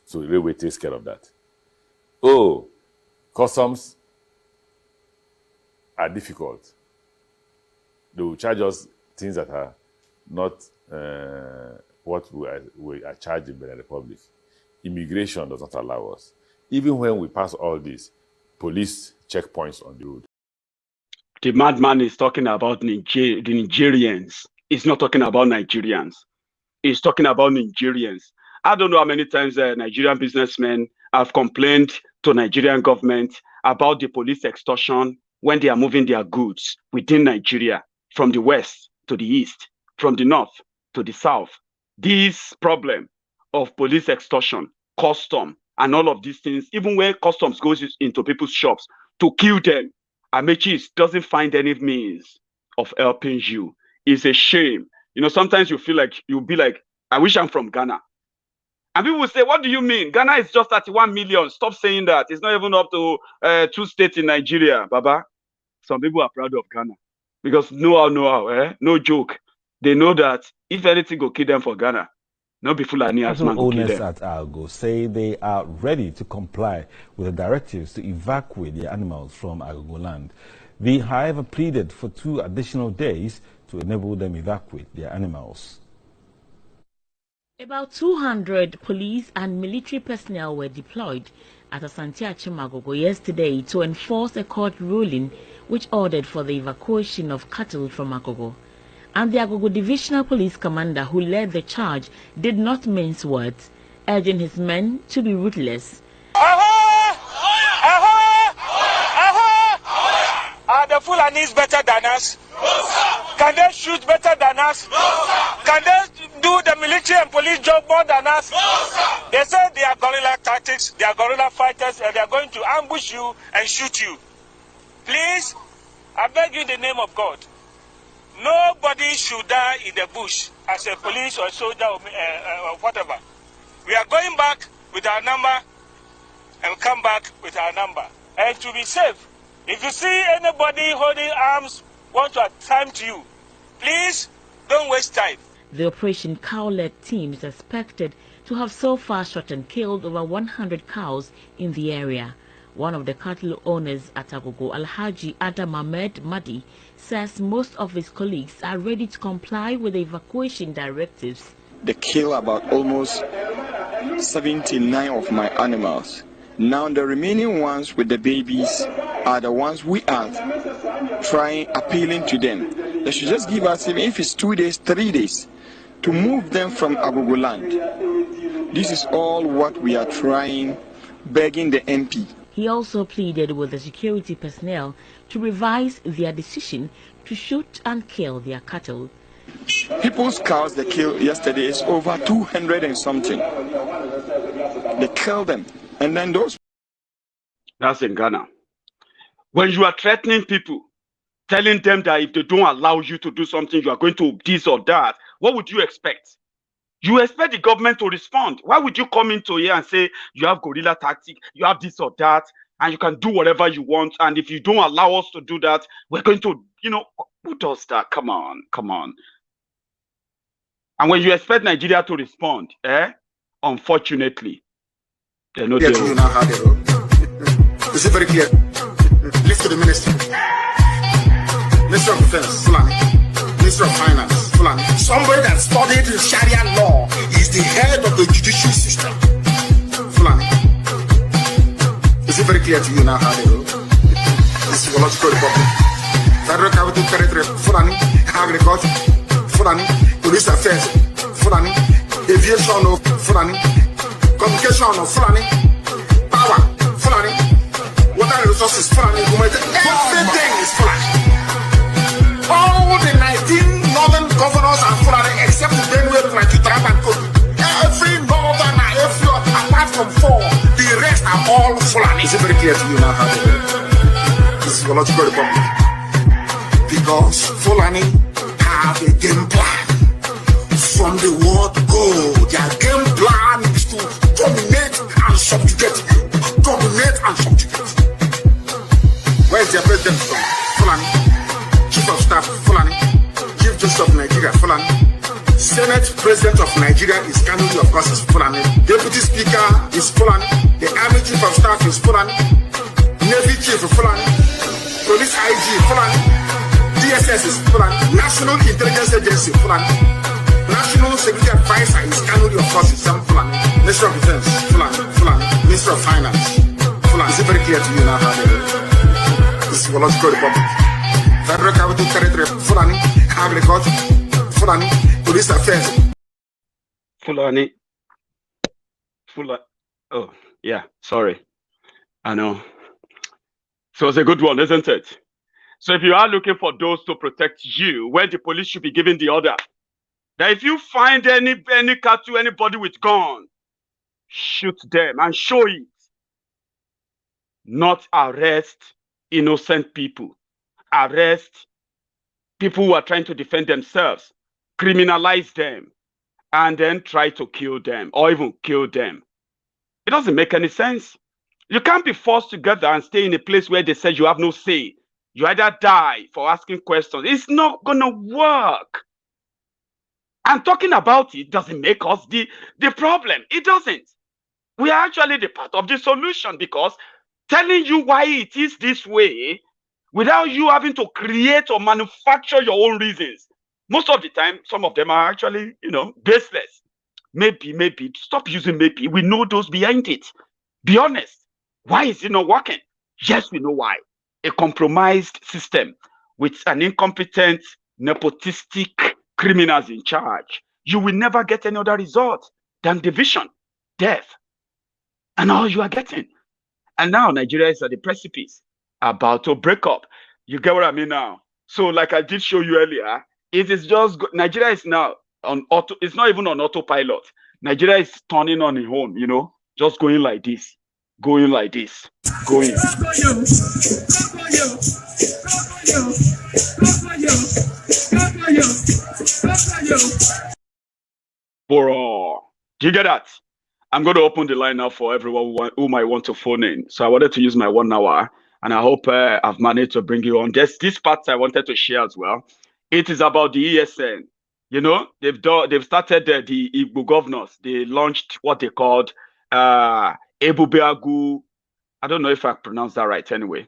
[SPEAKER 12] So the railway takes care of that. Oh, customs are difficult. They will charge us things that are not what we are charged in the Republic. Immigration does not allow us. Even when we pass all this, police checkpoints on the road.
[SPEAKER 2] The madman is talking about the Nigerians. He's not talking about Nigerians. is talking about Nigerians. I don't know how many times Nigerian businessmen have complained to Nigerian government about the police extortion when they are moving their goods within Nigeria, from the west to the east, from the north to the south. This problem of police extortion, custom, and all of these things, even when customs goes into people's shops to kill them, Amechi doesn't find any means of helping you. It's a shame. You know, sometimes you feel like, you'll be like, I wish I'm from Ghana. And people will say, what do you mean? Ghana is just 31 million. Stop saying that. It's not even up to 2 states in Nigeria, Baba. Some people are proud of Ghana. Because no joke. They know that if anything go kill them for Ghana, no be Fulani as man go kill them.
[SPEAKER 13] Owners at Argo say they are ready to comply with the directives to evacuate their animals from Agogo land. They, however, pleaded for 2 additional days to enable them evacuate their animals.
[SPEAKER 14] About 200 police and military personnel were deployed at Asante-Achim Agogo yesterday to enforce a court ruling which ordered for the evacuation of cattle from Agogo. And the Agogo Divisional Police Commander who led the charge did not mince words, urging his men to be ruthless.
[SPEAKER 15] Are the Fulanis better than us? Can they shoot better than us? Can they do the military and police job more than us? They say they are guerrilla tactics, they are guerrilla fighters, and they are going to ambush you and shoot you. Please, I beg you in the name of God, nobody should die in the bush as a police or soldier or whatever. We are going back with our number and come back with our number. And to be safe, if you see anybody holding arms want to attempt you, please don't waste time.
[SPEAKER 14] The Operation Cow-led team is expected to have so far shot and killed over 100 cows in the area. One of the cattle owners at Agogo, Alhaji Adam Ahmed Madi, says most of his colleagues are ready to comply with the evacuation directives.
[SPEAKER 16] They kill about almost 79 of my animals. Now the remaining ones with the babies are the ones we are appealing to them. They should just give us, even if it's 2 days, 3 days, to move them from Agogo land. This is all what we are trying, begging the MP.
[SPEAKER 14] He also pleaded with the security personnel to revise their decision to shoot and kill their cattle.
[SPEAKER 16] People's cows they killed yesterday is over 200 and something. They killed them. And then those...
[SPEAKER 2] That's in Ghana. When you are threatening people, telling them that if they don't allow you to do something, you are going to this or that, what would you expect? You expect the government to respond. Why would you come into here and say you have guerrilla tactic, you have this or that, and you can do whatever you want, and if you don't allow us to do that, we're going to, you know, who does that? Come on, come on. And when you expect Nigeria to respond, unfortunately, they're not there.
[SPEAKER 17] You now have it. Is it very clear? Listen to the minister. Minister of Defense, Fulani. Minister of Finance, Fulani. Somebody that studied Sharia law is the head of the judicial system. Fulani. Is it very clear to you now how they go? This is Ecological Republic. Federal Capital Territory, Fulani. Agriculture, Fulani. Police Affairs, Fulani. Aviation of Fulani. Communication of Fulani. Power, Fulani. Water resources, Fulani. Everything is Fulani. All the 19 northern governors are Fulani except the Benue, Plateau, Taraba, and Kogi. Every northern, apart from 4, the rest are all Fulani. Is it very clear to you now how they do? This is Ecological Republic. Because Fulani have a game plan. From the word go, their game plan is to dominate and subjugate you. Dominate and subjugate. Where is their president from? Fulani. Chief of Staff, Fulani. Chief Justice of Nigeria, Fulani. Senate President of Nigeria is Kanuri, of course, is Fulani. Deputy Speaker is Fulani. The Army Chief of Staff is Fulani. Navy Chief is Fulani. Police IG, Fulani. DSS is Fulani. National Intelligence Agency, Fulani. National Security Advisor is Kanuri, of course, is Sam Fulani. Minister of Defense, Fulani. Fulani. Minister of Finance, Fulani. Is it very clear to you now how they do? This is Ecological Republic. Federal Capital Territory, Fulani. Agriculture, Fulani. Police Affairs.
[SPEAKER 2] Fulani. Oh, yeah, sorry. I know. So it's a good one, isn't it? So if you are looking for those to protect you, where the police should be giving the order, that if you find any cattle, anybody with gun, shoot them and show it. Not arrest innocent people. Arrest people who are trying to defend themselves. Criminalize them. And then try to kill them or even kill them. It doesn't make any sense. You can't be forced together and stay in a place where they say you have no say. You either die for asking questions. It's not going to work. And talking about it doesn't make us the problem. It doesn't. We are actually the part of the solution, because telling you why it is this way without you having to create or manufacture your own reasons. Most of the time, some of them are actually, baseless. Maybe. Stop using maybe. We know those behind it. Be honest. Why is it not working? Yes, we know why. A compromised system with an incompetent, nepotistic criminals in charge. You will never get any other result than division, death, and all you are getting. And now Nigeria is at the precipice, about to break up. You get what I mean now? So like I did show you earlier, it is just, Nigeria is now on auto, it's not even on autopilot. Nigeria is turning on its own, just going like this, going. Bro, do you get that? I'm going to open the line now for everyone who might want to phone in. So I wanted to use my 1 hour, and I hope I've managed to bring you on. There's this part I wanted to share as well. It is about the ESN. They've started the Igbo governors. They launched what they called Ebubeagu. I don't know if I pronounced that right anyway.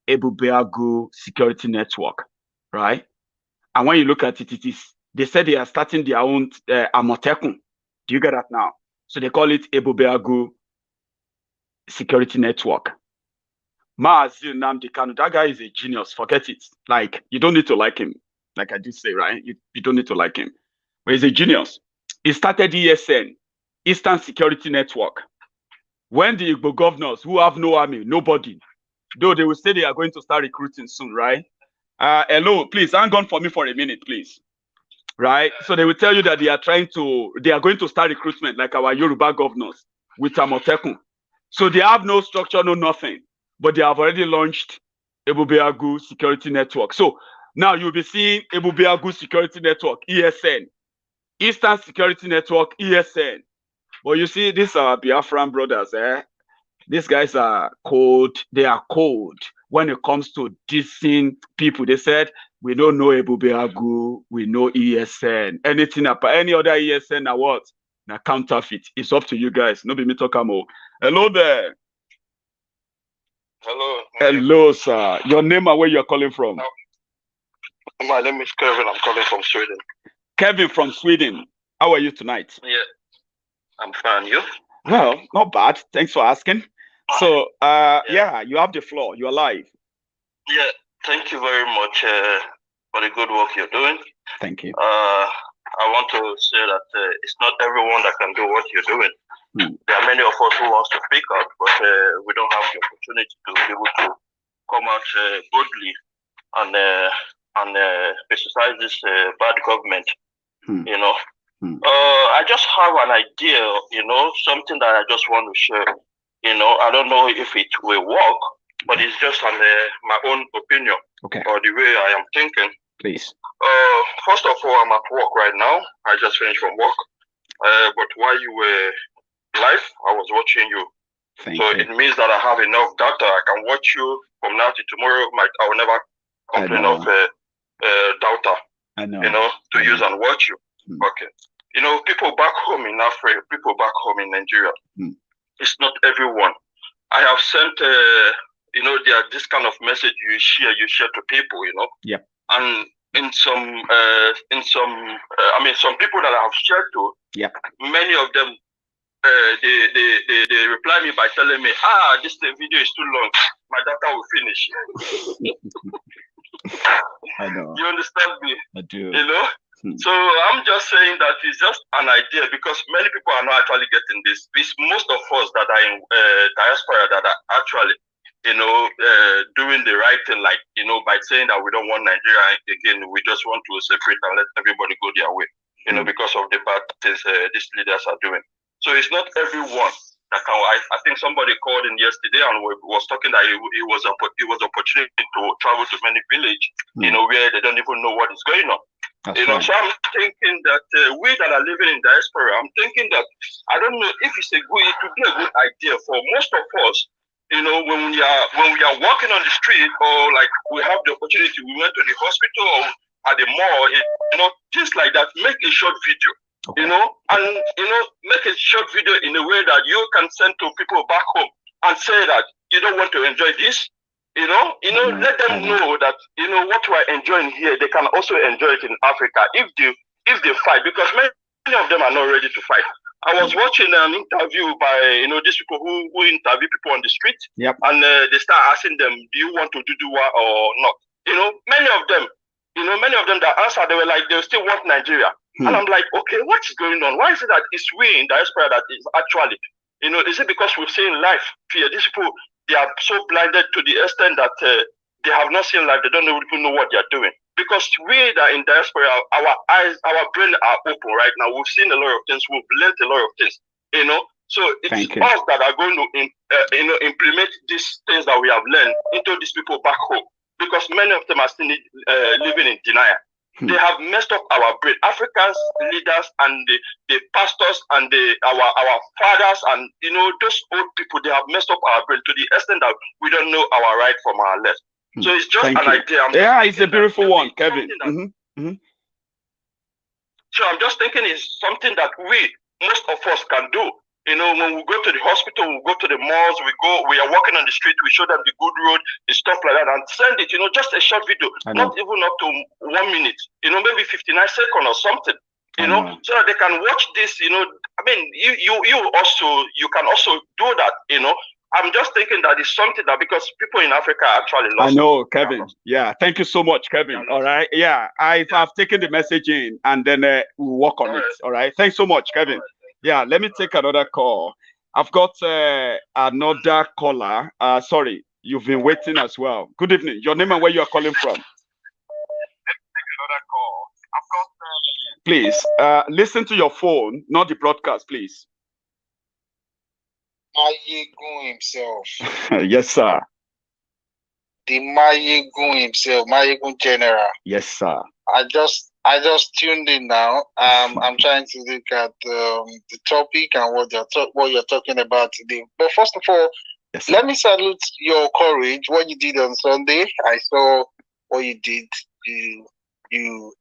[SPEAKER 2] Ebubeagu Security Network, right? And when you look at it, they said they are starting their own Amotekun. Do you get that now? So they call it Ebubeagu Security Network. Maazị Nnamdi Kanu, that guy is a genius. Forget it. Like, you don't need to like him. Like I did say, right? You don't need to like him. But he's a genius. He started ESN, Eastern Security Network. When the Igbo governors who have no army, nobody, though they will say they are going to start recruiting soon, right? Hello, please hang on for me for a minute, please. Right? So they will tell you that they are going to start recruitment like our Yoruba governors with Amotekun. So they have no structure, no nothing, but they have already launched Ebubeagu Security Network. So now you'll be seeing Ebubeagu Security Network, ESN, Eastern Security Network, ESN. Well, you see, these are Biafran brothers, These guys are cold. They are cold when it comes to dissing people. They said, we don't know Ebubeagu, we know ESN. Anything about any other ESN now what? Now counterfeit. It's up to you guys. No be me talk more. Hello there.
[SPEAKER 18] Hello.
[SPEAKER 2] Hello, sir. Your name and where you're calling from?
[SPEAKER 18] My name is Kevin. I'm calling from Sweden.
[SPEAKER 2] Kevin from Sweden. How are you tonight?
[SPEAKER 18] Yeah. I'm fine. You?
[SPEAKER 2] Well, not bad. Thanks for asking. So, yeah, you have the floor. You're live.
[SPEAKER 18] Yeah. Thank you very much for the good work you're doing.
[SPEAKER 2] Thank you.
[SPEAKER 18] I want to say that it's not everyone that can do what you're doing. There are many of us who want to speak out, but we don't have the opportunity to be able to come out boldly and criticize this bad government. I just have an idea, something that I just want to share. I don't know if it will work, but it's just my own opinion, or the way I am thinking.
[SPEAKER 2] Please.
[SPEAKER 18] First of all, I'm at work right now. I just finished from work. But while you were live, I was watching you. It means that I have enough data. I can watch you from now to tomorrow. I will never complain of data.
[SPEAKER 2] I know.
[SPEAKER 18] To use and watch you. Okay. People back home in Africa, people back home in Nigeria, it's not everyone. I have sent, there are this kind of message you share to people,
[SPEAKER 2] Yeah.
[SPEAKER 18] And some people that I have shared to,
[SPEAKER 2] yeah,
[SPEAKER 18] many of them, they reply me by telling me, this video is too long. My data will finish.
[SPEAKER 2] I know.
[SPEAKER 18] You understand me?
[SPEAKER 2] I do.
[SPEAKER 18] So I'm just saying that it's just an idea because many people are not actually getting this. It's most of us that are in diaspora that are actually, doing the right thing, like, by saying that we don't want Nigeria again, we just want to separate and let everybody go their way, because of the bad things these leaders are doing. So it's not everyone that can. I think somebody called in yesterday and was talking that it was opportunity to travel to many villages, where they don't even know what is going on.
[SPEAKER 2] That's right.
[SPEAKER 18] So I'm thinking that we that are living in diaspora, I'm thinking that I don't know if it would be a good idea for most of us, when we are walking on the street, or like we have the opportunity, we went to the hospital or at the mall, things like that, make a short video. And make a short video in a way that you can send to people back home and say that you don't want to enjoy this. Let them know that what we're enjoying here, they can also enjoy it in Africa if they fight, because many of them are not ready to fight. I was watching an interview by these people who interview people on the street, and they start asking them, do you want to do or not? Many of them that answer, they were like, they still want Nigeria. And I'm like, okay, what's going on? Why is it that it's we in diaspora that is actually, is it because we've seen life fear? These people, they are so blinded to the extent that they have not seen life. They don't even know what they are doing. Because we that in diaspora, our eyes, our brain are open right now. We've seen a lot of things. We've learned a lot of things, So it's us that are going to, implement these things that we have learned into these people back home. Because many of them are still living in denial. They have messed up our brain. Africans leaders and the pastors and our fathers and those old people, they have messed up our brain to the extent that we don't know our right from our left. So it's just an idea.
[SPEAKER 2] It's a beautiful one, Kevin.
[SPEAKER 18] So I'm just thinking it's something that most of us can do. When we go to the hospital, we go to the malls, we are walking on the street, we show them the good road, the stuff like that, and send it, just a short video, not even up to 1 minute, maybe 59 seconds or something, so that they can watch this, I mean, you can also do that, I'm just thinking that it's something that, because people in Africa actually lost.
[SPEAKER 2] I know, Kevin. Yeah, thank you so much, Kevin. All right. Yeah, I've taken the message in, and then we'll work on it. All right. Thanks so much, Kevin. Yeah, let me take another call. I've got another caller. Sorry, you've been waiting as well. Good evening. Your name and where you are calling from. Let me take another call. I've got. Please, listen to your phone, not the broadcast, please.
[SPEAKER 19] Maiyegun himself.
[SPEAKER 2] Yes, sir.
[SPEAKER 19] The Maiyegun himself, Maiyegun General.
[SPEAKER 2] Yes, sir.
[SPEAKER 19] I just tuned in now. I'm trying to look at the topic and what you're talking about today. But first of all, let me salute your courage. What you did on Sunday, I saw what you did. You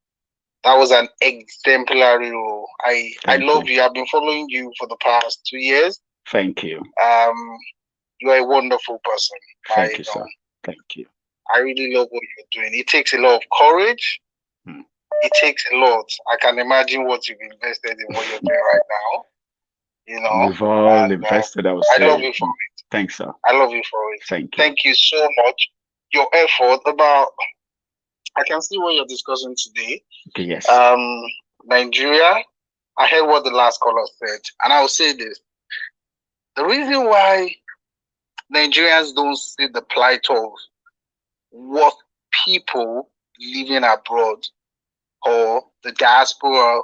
[SPEAKER 19] that was an exemplary role. I love you. I've been following you for the past 2 years.
[SPEAKER 2] Thank you.
[SPEAKER 19] You are a wonderful person.
[SPEAKER 2] Thank you, sir. Thank you.
[SPEAKER 19] I really love what you're doing. It takes a lot of courage. It takes a lot. I can imagine what you've invested in what you're doing right now.
[SPEAKER 2] We've all invested ourselves.
[SPEAKER 19] I love you for it.
[SPEAKER 2] Thanks, sir.
[SPEAKER 19] I love you for it.
[SPEAKER 2] Thank you.
[SPEAKER 19] Thank you so much. Your effort I can see what you're discussing today.
[SPEAKER 2] Okay, yes.
[SPEAKER 19] Nigeria, I heard what the last caller said, and I will say this. The reason why Nigerians don't see the plight of what people living abroad or the diaspora,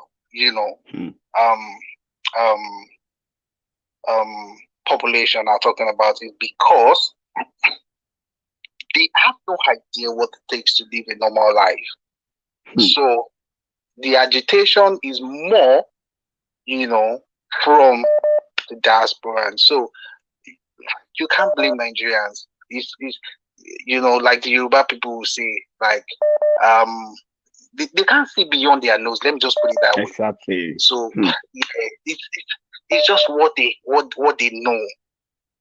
[SPEAKER 19] population are talking about is because they have no idea what it takes to live a normal life. So the agitation is more, from the diaspora. And so you can't blame Nigerians. It's like the Yoruba people will say, like, they can't see beyond their nose. Let me just put it that way.
[SPEAKER 2] Exactly.
[SPEAKER 19] So it's just what they know.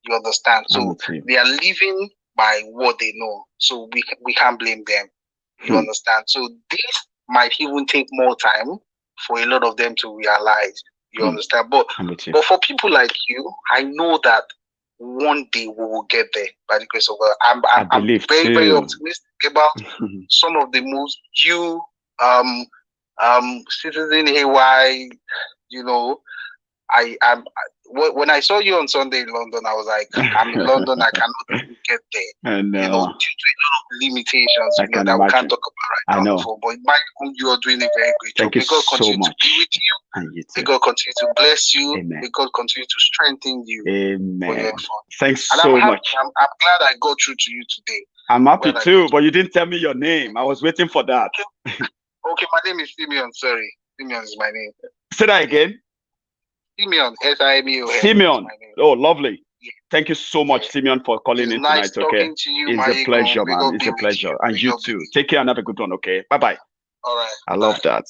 [SPEAKER 19] You understand? So they are living by what they know. So we can't blame them. You understand? So this might even take more time for a lot of them to realize. You understand? But for people like you, I know that one day we will get there by the grace of God. I'm very, very optimistic about some of the moves you Citizen AY, you know, when I saw you on Sunday in London, I was like, I'm in London, I cannot get there.
[SPEAKER 2] And
[SPEAKER 19] you know, due to a lot of limitations,
[SPEAKER 2] I
[SPEAKER 19] you know,
[SPEAKER 2] can
[SPEAKER 19] that we
[SPEAKER 2] imagine.
[SPEAKER 19] can't talk about right now. Before, but Maiyegun, you are doing a very great job.
[SPEAKER 2] Thank you
[SPEAKER 19] May God
[SPEAKER 2] so
[SPEAKER 19] continue
[SPEAKER 2] much.
[SPEAKER 19] to be with you.
[SPEAKER 2] And you
[SPEAKER 19] May
[SPEAKER 2] too.
[SPEAKER 19] God continue to bless you.
[SPEAKER 2] Amen.
[SPEAKER 19] May God continue to strengthen you. For your
[SPEAKER 2] Amen.
[SPEAKER 19] effort.
[SPEAKER 2] Thanks
[SPEAKER 19] And
[SPEAKER 2] so
[SPEAKER 19] I'm happy.
[SPEAKER 2] much.
[SPEAKER 19] I'm glad I got through to you today.
[SPEAKER 2] I'm happy too, but you didn't tell me your name. I was waiting for that.
[SPEAKER 19] Okay, my name is Simeon. Sorry, Simeon is my name.
[SPEAKER 2] Say that again.
[SPEAKER 19] Simeon, S-I-M-E-O-N.
[SPEAKER 2] Simeon. Oh, lovely. Yeah. Thank you so much, Simeon, for calling in
[SPEAKER 19] nice
[SPEAKER 2] tonight. Okay,
[SPEAKER 19] to you,
[SPEAKER 2] it's a pleasure, man. It's a pleasure, and you too. Take care and have a good one. Okay, bye bye.
[SPEAKER 19] All right.
[SPEAKER 2] I love that.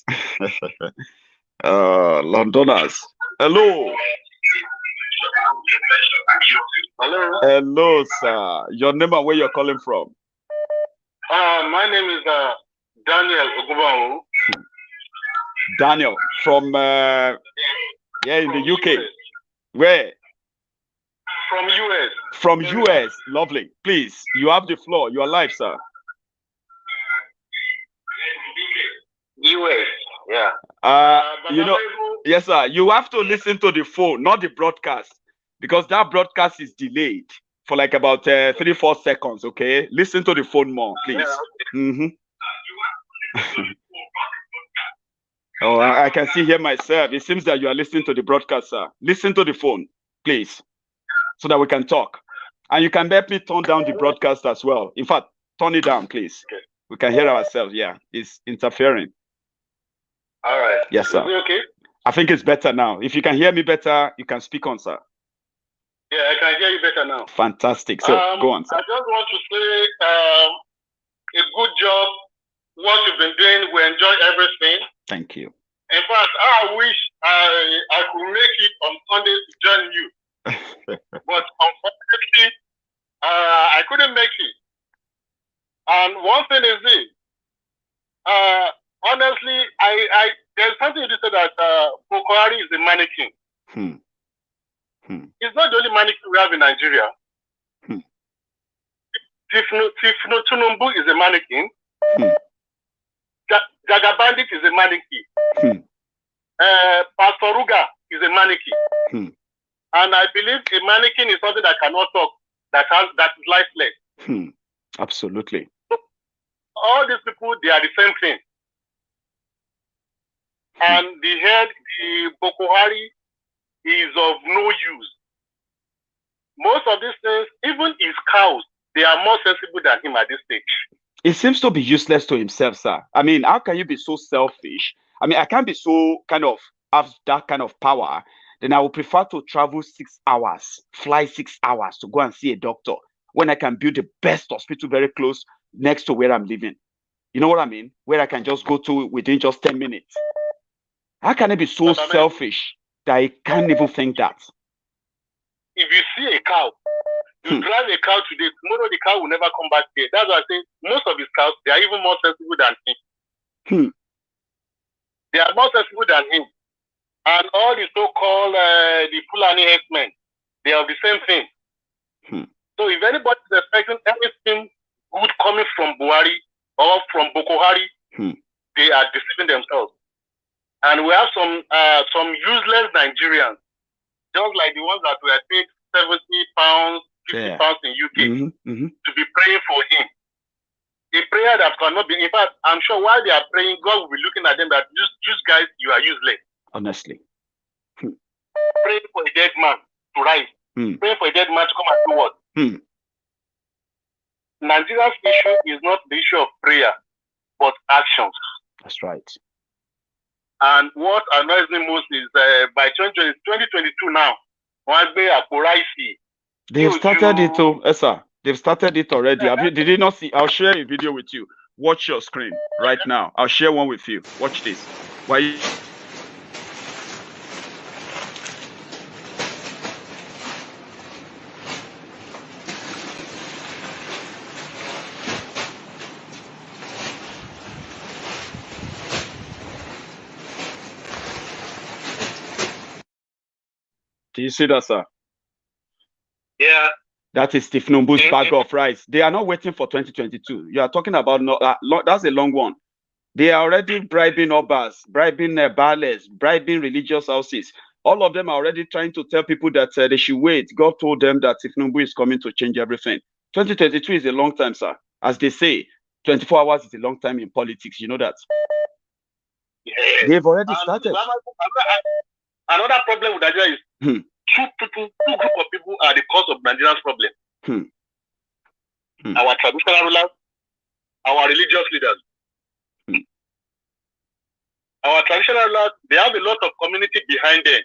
[SPEAKER 2] Londoners. Hello.
[SPEAKER 20] Hello.
[SPEAKER 2] Hello, sir. Your name and where you're calling from?
[SPEAKER 20] My name is Daniel Ogunbawo.
[SPEAKER 2] Daniel from in the UK. Where?
[SPEAKER 20] From US.
[SPEAKER 2] From US. Lovely. Please, you have the floor. You are live, sir.
[SPEAKER 20] US. Yeah.
[SPEAKER 2] You know, yes, sir. You have to listen to the phone, not the broadcast, because that broadcast is delayed for like about 3-4 seconds. Okay, listen to the phone more, please. Yeah, okay. Oh, I can see here myself. It seems that you are listening to the broadcast, sir. Listen to the phone, please, so that we can talk. And you can help me turn down the broadcast as well. In fact, turn it down, please. Okay. We can hear ourselves. Yeah, it's interfering.
[SPEAKER 20] All right.
[SPEAKER 2] Yes, sir.
[SPEAKER 20] Is it okay?
[SPEAKER 2] I think it's better now. If you can hear me better, you can speak on, sir.
[SPEAKER 20] Yeah, I can hear you better now.
[SPEAKER 2] Fantastic. So go on, sir.
[SPEAKER 20] I just want to say a good job. What you've been doing, we enjoy everything.
[SPEAKER 2] Thank you.
[SPEAKER 20] In fact, I wish I could make it on Sunday to join you. But unfortunately, I couldn't make it. And one thing is this. Honestly, there's something you said that Buhari is a mannequin. It's not the only mannequin we have in Nigeria. Tinubu is a mannequin. Jaga Bandit is a mannequin. Pastor Ruga is a mannequin. And I believe a mannequin is something that cannot talk, that is lifeless.
[SPEAKER 2] Absolutely.
[SPEAKER 20] So, all these people, they are the same thing. And the head, the Buhari, is of no use. Most of these things, even his cows, they are more sensible than him at this stage.
[SPEAKER 2] It seems to be useless to himself, sir. I mean, how can you be so selfish? I mean, I can't be so have that kind of power. Then I would prefer to travel 6 hours, fly 6 hours to go and see a doctor when I can build the best hospital very close next to where I'm living. You know what I mean? Where I can just go to within just 10 minutes. How can I be so selfish that I can't even think that?
[SPEAKER 20] If you see a cow, you drive a cow today, tomorrow the cow will never come back here. That's why I say most of his cows, they are even more sensible than him. They are more sensible than him. And all the so-called the Fulani herdsmen, they are the same thing. So if anybody is expecting anything good coming from Buhari or from Buhari, they are deceiving themselves. And we have some useless Nigerians, just like the ones that were paid 70 pounds, 50 pounds in UK to be praying for him. A prayer that cannot be, in fact, I'm sure while they are praying, God will be looking at them that you guys, you are useless.
[SPEAKER 2] Honestly.
[SPEAKER 20] Praying for a dead man to rise. Praying for a dead man to come and do what? Nigeria's issue is not the issue of prayer, but actions.
[SPEAKER 2] That's right.
[SPEAKER 20] And what annoys me most is by 2022 now,
[SPEAKER 2] they've started it too, sir. They've started it already. Did you not see? I'll share a video with you. Watch your screen right now. I'll share one with you. Watch this. Why? Do you see that, sir?
[SPEAKER 20] Yeah.
[SPEAKER 2] That is Tinubu's bag of rice. They are not waiting for 2022. You are talking about that's a long one. They are already bribing obas, bribing bales, bribing religious houses. All of them are already trying to tell people that they should wait. God told them that Tinubu is coming to change everything. 2023 is a long time, sir. As they say, 24 hours is a long time in politics. You know that.
[SPEAKER 20] Yeah.
[SPEAKER 2] They've already started.
[SPEAKER 20] Another problem with Nigeria is two group of people are the cause of Nigeria's problem. Our traditional rulers, our religious leaders. Our traditional rulers, they have a lot of community behind them.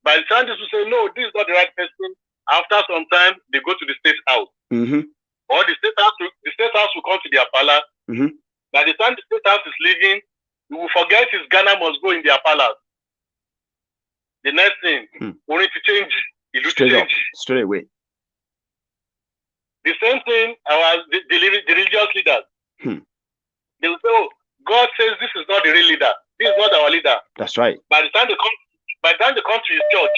[SPEAKER 20] By the time they say, no, this is not the right person, after some time, they go to the state house. Or the state house will come to their palace. By the time the state house is leaving, you will forget his Ghana must go in their palace. The next thing, we need to change.
[SPEAKER 2] Straight away.
[SPEAKER 20] The same thing, the religious leaders. They will say, oh, God says this is not the real leader. This is not our leader.
[SPEAKER 2] That's right.
[SPEAKER 20] By the time they come to his church,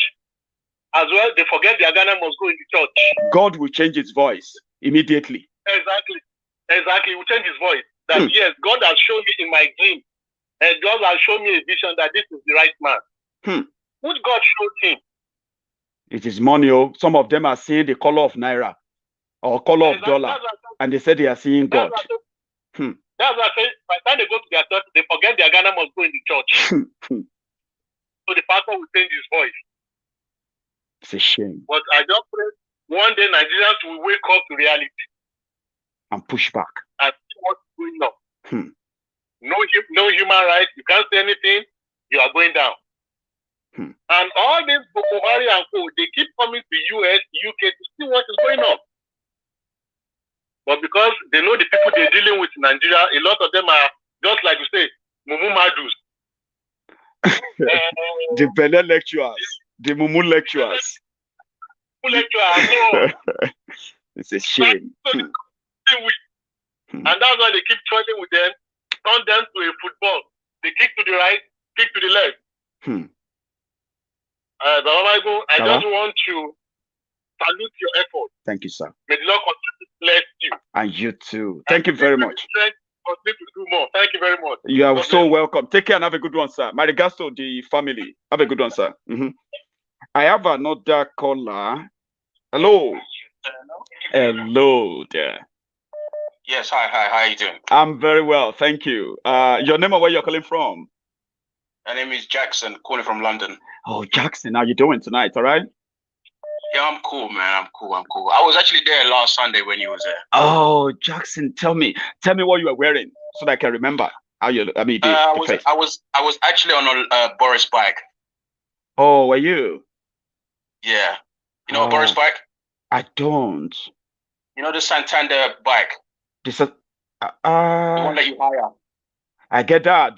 [SPEAKER 20] as well, they forget their Ghana must go in the church.
[SPEAKER 2] God will change his voice immediately.
[SPEAKER 20] Exactly. He will change his voice. That yes, God has shown me in my dream, and God has shown me a vision that this is the right man. Which God showed him?
[SPEAKER 2] It is money. Oh. Some of them are seeing the color of naira or color of dollar, and they say they are seeing God.
[SPEAKER 20] That's why I say, by the time they go to their church, they forget their Ghana must go in the church. So the pastor will change his voice.
[SPEAKER 2] It's a shame.
[SPEAKER 20] But I just pray one day Nigerians will wake up to reality
[SPEAKER 2] and push back
[SPEAKER 20] and see what's going on. No human rights. You can't say anything. You are going down. And all these Buhari and co, they keep coming to US, UK to see what is going on. But because they know the people they're dealing with in Nigeria, a lot of them are just like you say, Mumu Madus.
[SPEAKER 2] The Benin lecturers, the Mumu lecturers. It's a shame.
[SPEAKER 20] And that's why they keep training with them, turn them to a football. They kick to the right, kick to the left. I just want to salute your effort.
[SPEAKER 2] Thank you, sir.
[SPEAKER 20] May the Lord continue to bless you.
[SPEAKER 2] And you too. Thank you very much.
[SPEAKER 20] Continue to do more. Thank you very much.
[SPEAKER 2] You are so welcome. Take care and have a good one, sir. My regards to the family. Have a good one, sir. I have another caller. Hello. Hello there.
[SPEAKER 21] Yes, hi. How are you doing?
[SPEAKER 2] I'm very well, thank you. Your name and where you're calling from?
[SPEAKER 21] My name is Jackson, calling from London.
[SPEAKER 2] Oh, Jackson, how you doing tonight? All right?
[SPEAKER 21] Yeah, I'm cool, man. I'm cool. I was actually there last Sunday when you was there.
[SPEAKER 2] Oh, Jackson, tell me what you were wearing so that I can remember how you. I mean,
[SPEAKER 21] I was actually on a Boris bike.
[SPEAKER 2] Oh, were you?
[SPEAKER 21] Yeah. You know a Boris bike?
[SPEAKER 2] I don't.
[SPEAKER 21] You know the Santander bike?
[SPEAKER 2] The
[SPEAKER 21] one that you hire.
[SPEAKER 2] I get that.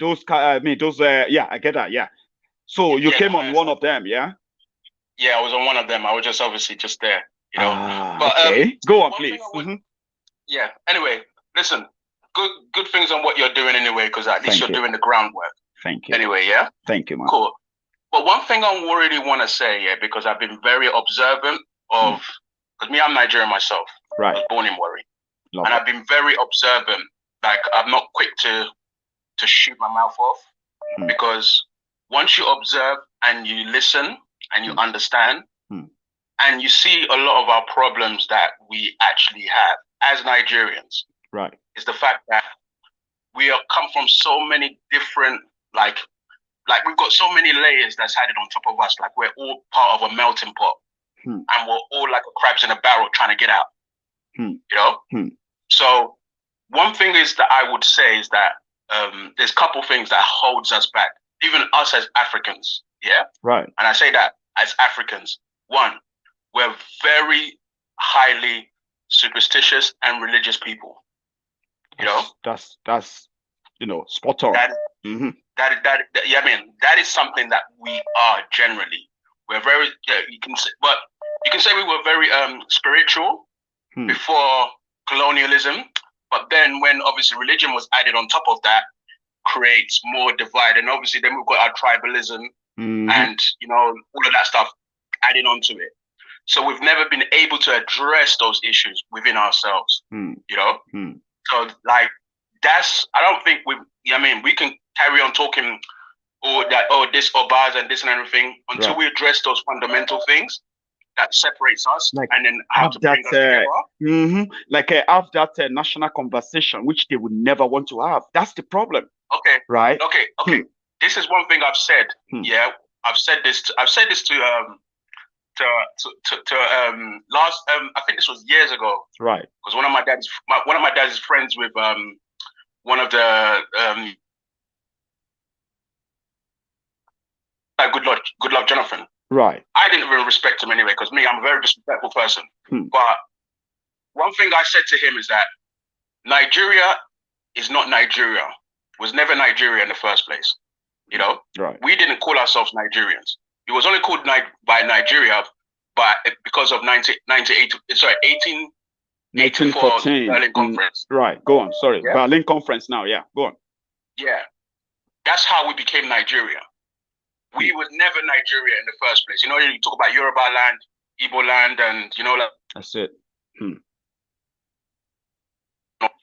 [SPEAKER 2] Yeah, I get that. Yeah. So you came on one of them, yeah?
[SPEAKER 21] Yeah, I was on one of them. I was just obviously just there, you know.
[SPEAKER 2] But okay, go on, please.
[SPEAKER 21] Yeah. Anyway, listen. Good things on what you're doing anyway, because at least you're doing the groundwork.
[SPEAKER 2] Thank you.
[SPEAKER 21] Anyway, yeah.
[SPEAKER 2] Thank you, man.
[SPEAKER 21] Cool. But one thing I really want to say, yeah, because I've been very observant of, because me, I'm Nigerian myself.
[SPEAKER 2] Right.
[SPEAKER 21] I was born in Warri. And I've been very observant. Like, I'm not quick to shoot my mouth off, because once you observe and you listen and you understand and you see a lot of our problems that we actually have as Nigerians,
[SPEAKER 2] right,
[SPEAKER 21] is the fact that we have come from so many different, like we've got so many layers that's added on top of us. Like we're all part of a melting pot and we're all like crabs in a barrel trying to get out, you know? So one thing is that I would say is that there's a couple things that holds us back, even us as Africans, yeah?
[SPEAKER 2] Right.
[SPEAKER 21] And I say that as Africans. One, we're very highly superstitious and religious people. You know?
[SPEAKER 2] That's spot on.
[SPEAKER 21] That is something that we are generally. We're very, you can say we were very spiritual before colonialism. But then when obviously religion was added on top of that, creates more divide. And obviously then we've got our tribalism and, you know, all of that stuff added onto it. So we've never been able to address those issues within ourselves, you know? So like I don't think we can carry on talking this Obas and this and everything until we address those fundamental things that separates us, and then how to bring us together.
[SPEAKER 2] Have that national conversation, which they would never want to have. That's the problem.
[SPEAKER 21] Okay.
[SPEAKER 2] Right.
[SPEAKER 21] Okay. This is one thing I've said. Yeah, I've said this to last. I think this was years ago.
[SPEAKER 2] Right.
[SPEAKER 21] Because one of my dad's is friends with one of the Good luck, Jonathan.
[SPEAKER 2] Right.
[SPEAKER 21] I didn't really respect him anyway, because I'm a very disrespectful person. But one thing I said to him is that Nigeria is not Nigeria. It was never Nigeria in the first place. You know?
[SPEAKER 2] Right.
[SPEAKER 21] We didn't call ourselves Nigerians. It was only called by Nigeria because of 1814 Berlin Conference.
[SPEAKER 2] Right. Go on. Sorry. Yeah? Berlin Conference now. Yeah. Go on.
[SPEAKER 21] Yeah. That's how we became Nigeria. We were never Nigeria in the first place. You know, you talk about Yoruba land, Igbo land, and
[SPEAKER 2] that's it.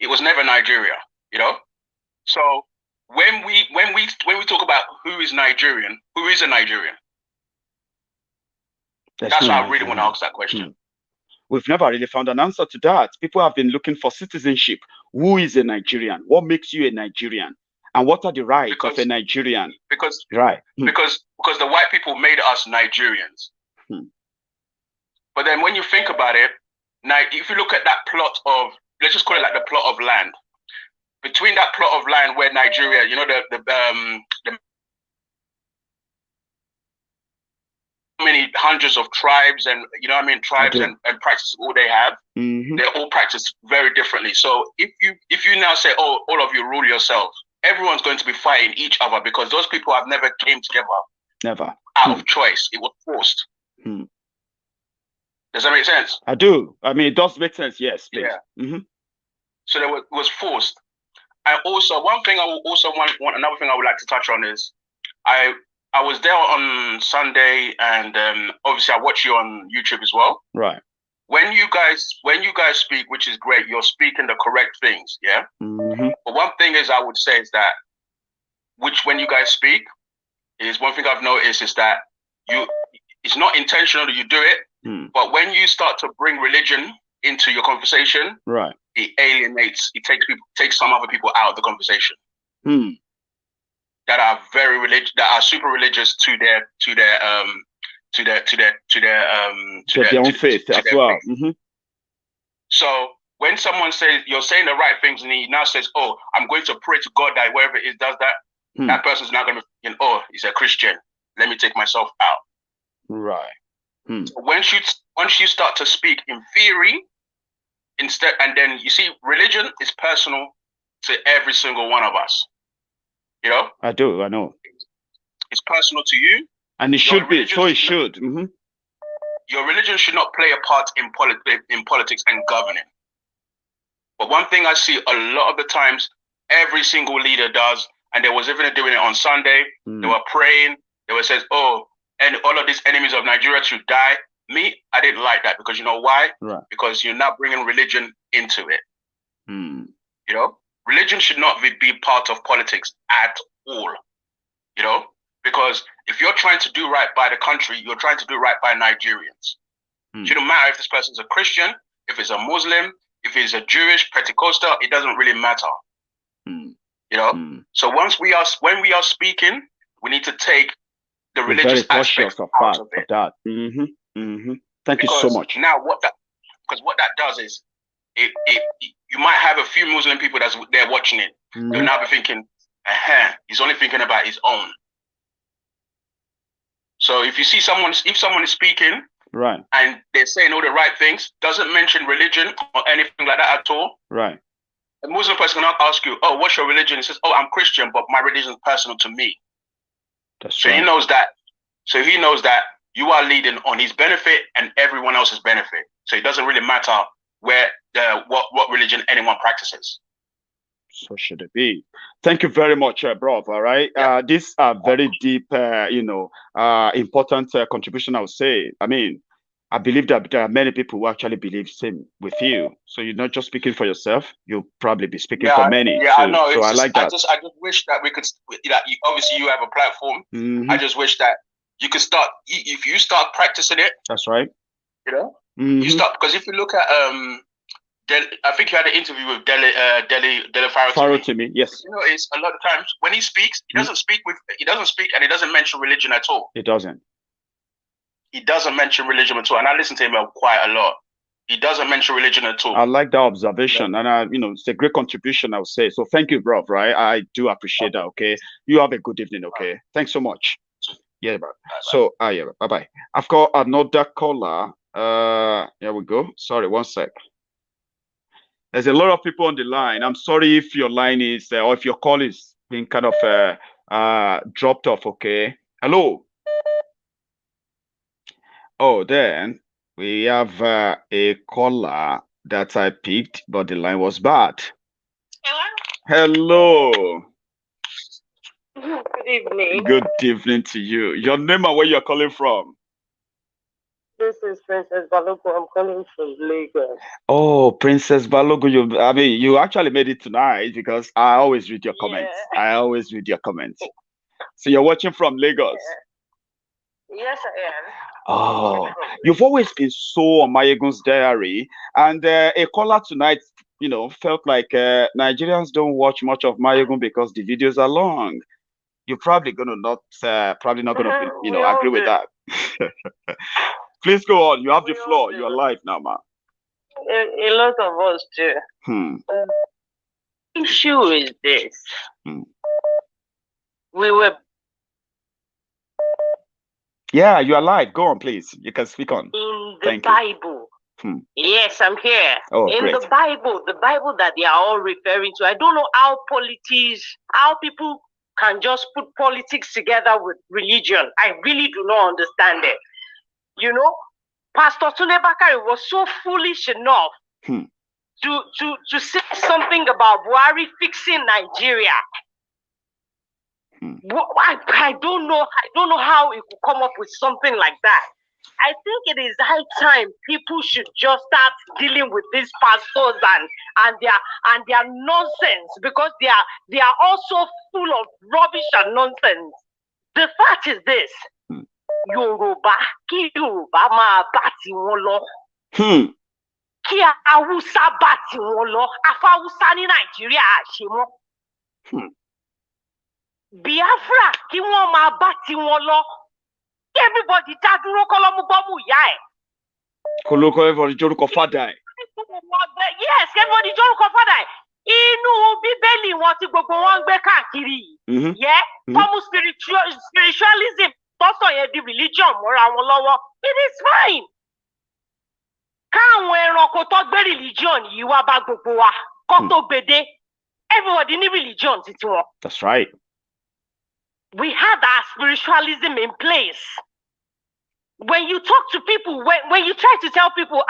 [SPEAKER 21] It was never Nigeria. You know, so when we talk about who is Nigerian, who is a Nigerian? That's why I really want to ask that question.
[SPEAKER 2] We've never really found an answer to that. People have been looking for citizenship. Who is a Nigerian? What makes you a Nigerian? And what are the rights of a Nigerian?
[SPEAKER 21] Because
[SPEAKER 2] the
[SPEAKER 21] white people made us Nigerians. But then when you think about it, now if you look at that plot of, let's just call it like the plot of land, between that plot of land where Nigeria, the many hundreds of tribes and tribes and practice all they have, they're all practiced very differently. So if you now say, oh, all of you rule yourselves, everyone's going to be fighting each other because those people have never came together.
[SPEAKER 2] Never.
[SPEAKER 21] Out of choice. It was forced. Does that make sense?
[SPEAKER 2] I do. I mean, it does make sense. Yes, please.
[SPEAKER 21] Yeah. So it was forced. And also, another thing I would like to touch on is, I was there on Sunday, and obviously I watch you on YouTube as well.
[SPEAKER 2] Right.
[SPEAKER 21] When you guys speak, which is great, you're speaking the correct things, yeah? But one thing is I would say is that, when you guys speak, is one thing I've noticed is that it's not intentional that you do it, but when you start to bring religion into your conversation,
[SPEAKER 2] right,
[SPEAKER 21] it alienates, it takes some other people out of the conversation. That are very religious, that are super religious to their own
[SPEAKER 2] faith as well.
[SPEAKER 21] So when someone says you're saying the right things and he now says, oh, I'm going to pray to God that wherever it does that, that person's not going to be thinking, oh, he's a Christian, let me take myself out.
[SPEAKER 2] Right.
[SPEAKER 21] So once you start to speak in theory instead, and then you see, religion is personal to every single one of us. You know?
[SPEAKER 2] I do. I know.
[SPEAKER 21] It's personal to you.
[SPEAKER 2] And it should be. So it should.
[SPEAKER 21] Your religion should not play a part in politics and governing. But one thing I see a lot of the times, every single leader does, and there was even doing it on Sunday. They were praying. They were says, oh, and all of these enemies of Nigeria should die. Me, I didn't like that, because you know why?
[SPEAKER 2] Right.
[SPEAKER 21] Because you're not bringing religion into it. You know? Religion should not be part of politics at all, you know, because if you're trying to do right by the country, you're trying to do right by Nigerians. It shouldn't matter if this person's a Christian, if it's a Muslim, if it's a Jewish, Pentecostal, it doesn't really matter. You know, so when we are speaking, we need to take the religious aspect out of it.
[SPEAKER 2] Thank you so much.
[SPEAKER 21] Now, what that does is, you might have a few Muslim people they're watching it. They'll now be thinking, he's only thinking about his own. So if you see someone is speaking,
[SPEAKER 2] right,
[SPEAKER 21] and they're saying all the right things, doesn't mention religion or anything like that at all,
[SPEAKER 2] right,
[SPEAKER 21] a Muslim person can ask you, oh, what's your religion? He says, oh, I'm Christian, but my religion is personal to me.
[SPEAKER 2] That's
[SPEAKER 21] right. He knows that. So he knows that you are leading on his benefit and everyone else's benefit. So it doesn't really matter what religion anyone practices.
[SPEAKER 2] So should it be. Thank you very much, bro. All right. These are very deep, important contribution, I would say. I mean, I believe that there are many people who actually believe same with you. So you're not just speaking for yourself. You'll probably be speaking for many.
[SPEAKER 21] Yeah,
[SPEAKER 2] too.
[SPEAKER 21] I know.
[SPEAKER 2] So I like that.
[SPEAKER 21] I just wish that we could. Obviously, you have a platform. I just wish that you could start. If you start practicing it.
[SPEAKER 2] That's right.
[SPEAKER 21] You know, you start, because if you look at I think you had an interview with Dele
[SPEAKER 2] Farotimi. Yes.
[SPEAKER 21] You know, it's a lot of times when he speaks, he doesn't speak and he doesn't mention religion at all.
[SPEAKER 2] He doesn't.
[SPEAKER 21] He doesn't mention religion at all, and I listen to him quite a lot. He doesn't mention religion at all.
[SPEAKER 2] I like that observation, and it's a great contribution, I would say. So thank you, bro. Right, I do appreciate that. Okay, you have a good evening. Okay, thanks so much. Yeah, bro. So, yeah, bye bye. I've got another caller. Here we go. Sorry, one sec. There's a lot of people on the line. I'm sorry if your line is or if your call is being kind of dropped off. Okay. Hello. Oh, then we have a caller that I picked, but the line was bad. Hello.
[SPEAKER 4] Good evening.
[SPEAKER 2] Good evening to you. Your name and where you're calling from?
[SPEAKER 4] This is Princess Balogo. I'm calling from Lagos.
[SPEAKER 2] Oh, Princess Balogo, you actually made it tonight because I always read your comments. I always read your comments. So you're watching from Lagos?
[SPEAKER 4] Yes, I am.
[SPEAKER 2] Oh, you've always been so on Maiyegun's diary, and a caller tonight, felt like Nigerians don't watch much of Maiyegun because the videos are long. You're probably not gonna, agree with that. Please go on. You have the floor. You're live now, man.
[SPEAKER 4] A lot of us too. Issue is this. We were.
[SPEAKER 2] Yeah, you are live. Go on, please. You can speak on.
[SPEAKER 4] In the Bible. Yes, I'm here.
[SPEAKER 2] Oh,
[SPEAKER 4] in
[SPEAKER 2] great.
[SPEAKER 4] the Bible that they are all referring to. I don't know how people can just put politics together with religion. I really do not understand it. Pastor Tunde Bakari was so foolish enough to say something about Buhari fixing Nigeria. I don't know how it could come up with something like that. I think it is high time people should just start dealing with these pastors and their nonsense, because they are also full of rubbish and nonsense. The fact is this: Yoruba, ki Yoruba ma bá ti wọn lọ. Kí Hausa bá ti wọn lọ. Afáwúsá ní Nàìjíríà ṣe mọ́. Biafra kí wọ́n máa bá ti wọn lọ. Everybody dá dúró kọ́lọ́mú gbọ́mú ìyá ẹ̀.
[SPEAKER 2] Everybody jórúkọ fada ẹ̀.
[SPEAKER 4] Yes, everybody jórúkọ fada ẹ̀. Inú Bíbélì wọn tí gbogbo wọn ń gbé káàkiri. Fọ́mù spiritualism tọ́sọ̀ yẹn di religion mọ́ra wọn lọ́wọ́. It is fine. Káwọn ẹranko tó gbé religion yìí wá bá gbogbo wa kó tó gbèdé. Everybody ní religion títí wọn.
[SPEAKER 2] That's right.
[SPEAKER 4] We had our spiritualism in place. When you talk to people, when you try to tell people,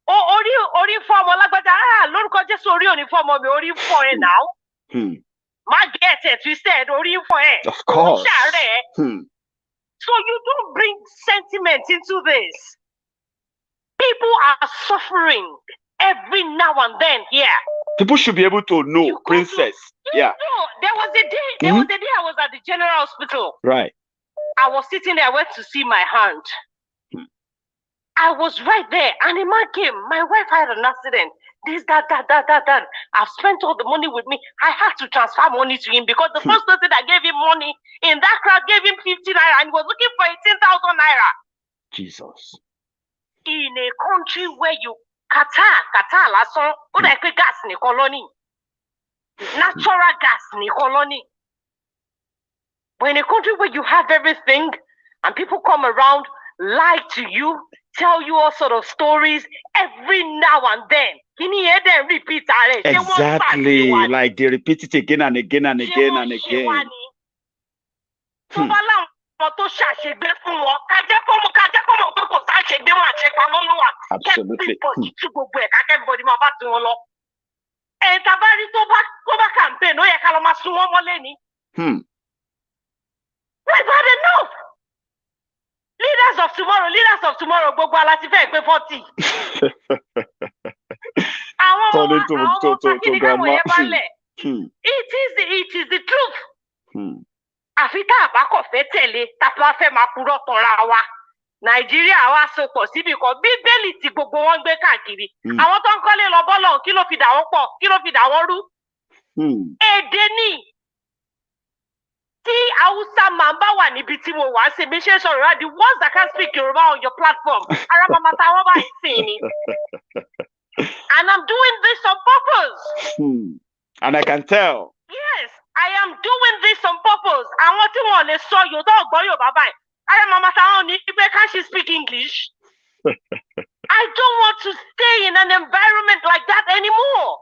[SPEAKER 4] orí fọ́ ọmọ lágbájá, lórúkọ Jésù orí ò ní fọ́ ọmọ mi, orí fọ́ ẹ now. Má get it twisted, orí fọ́ ẹ.
[SPEAKER 2] Of course.
[SPEAKER 4] So you don't bring sentiment into this. People are suffering every now and then here.
[SPEAKER 2] People should be able to know, Princess.
[SPEAKER 4] There was a day I was at the General Hospital.
[SPEAKER 2] Right.
[SPEAKER 4] I was sitting there, I went to see my hand. I was right there, and a man came. My wife had an accident. This, that. I've spent all the money with me. I had to transfer money to him because the first person that gave him money in that crowd gave him 50 naira, and he was looking for 18,000 naira.
[SPEAKER 2] Jesus.
[SPEAKER 4] In a country where you Qatar lásán, ó dà pé gas ní colony. Natural gas ní colony. But in a country where you have everything and people come around, lie to you, tell you all sort of stories every now and then. Repeat
[SPEAKER 2] exactly, like they repeat it again and again and again and again. Absolutely.
[SPEAKER 4] We've had enough. Leaders of tomorrow, gbogbo alati fẹ́ pé 40.
[SPEAKER 2] Turning to grandma.
[SPEAKER 4] It is the truth. Àfi tá a bá kọ̀ fẹ́ tẹ̀lé, tá a bá fẹ́ máa purọ́ tanra wa. Nàìjíríà wá sopọ̀ síbi kan. Bíbélì tí gbogbo wọn gbé káàkiri. Àwọn tó ń kọ́lé lọ bọ́lọ̀ kí ló fi dà wọ́n pọ̀? Kí ló fi dà wọ́n rú? Èdè ni. Tí Hausa máa ń bá wà níbi tí mo wà ṣe mi ṣe sọ̀rọ̀ rẹ̀, the ones that can speak Yoruba on your platform, ara mama ta wọ́n báyìí sí ni. And I'm doing this on purpose.
[SPEAKER 2] And I can tell.
[SPEAKER 4] Yes, I am doing this on purpose. Àwọn tí wọ́n lè sọ Yorùbá ọ̀gbọ́n Yorùbá báyìí, ara mama ta wọ́n ní pé can she speak English? I don't want to stay in an environment like that anymore.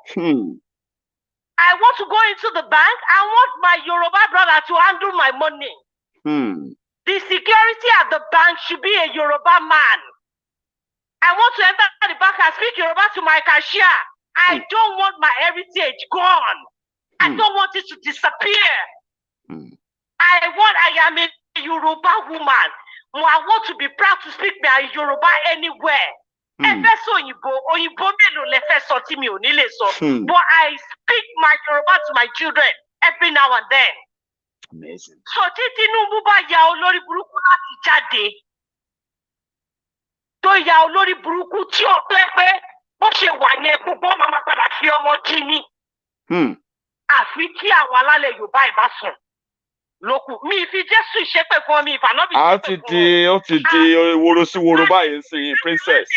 [SPEAKER 4] I want to go into the bank. I want my Yoruba brother to handle my money. The security at the bank should be a Yoruba man. I want to enter the bank and speak Yoruba to my cashier. I don't want my heritage gone. I don't want it to disappear. I am a Yoruba woman. I want to be proud to speak my Yoruba anywhere. But I speak my Yoruba to my children every now and then.
[SPEAKER 2] Amazing.
[SPEAKER 4] So Tinubu bá ya olórí burúkú láti jáde. Tó ya olórí burúkú tí ó pé bó ṣe wà ní gbogbo mama padà fi ọmọ jí ni. Àfi kí àwọn alálẹ̀ Yorùbá ìbá sùn. Lókù mi fi Jésù ṣépè fún mi ìfànàbí.
[SPEAKER 2] Ó ti di woro sí woro báyìí sí princess.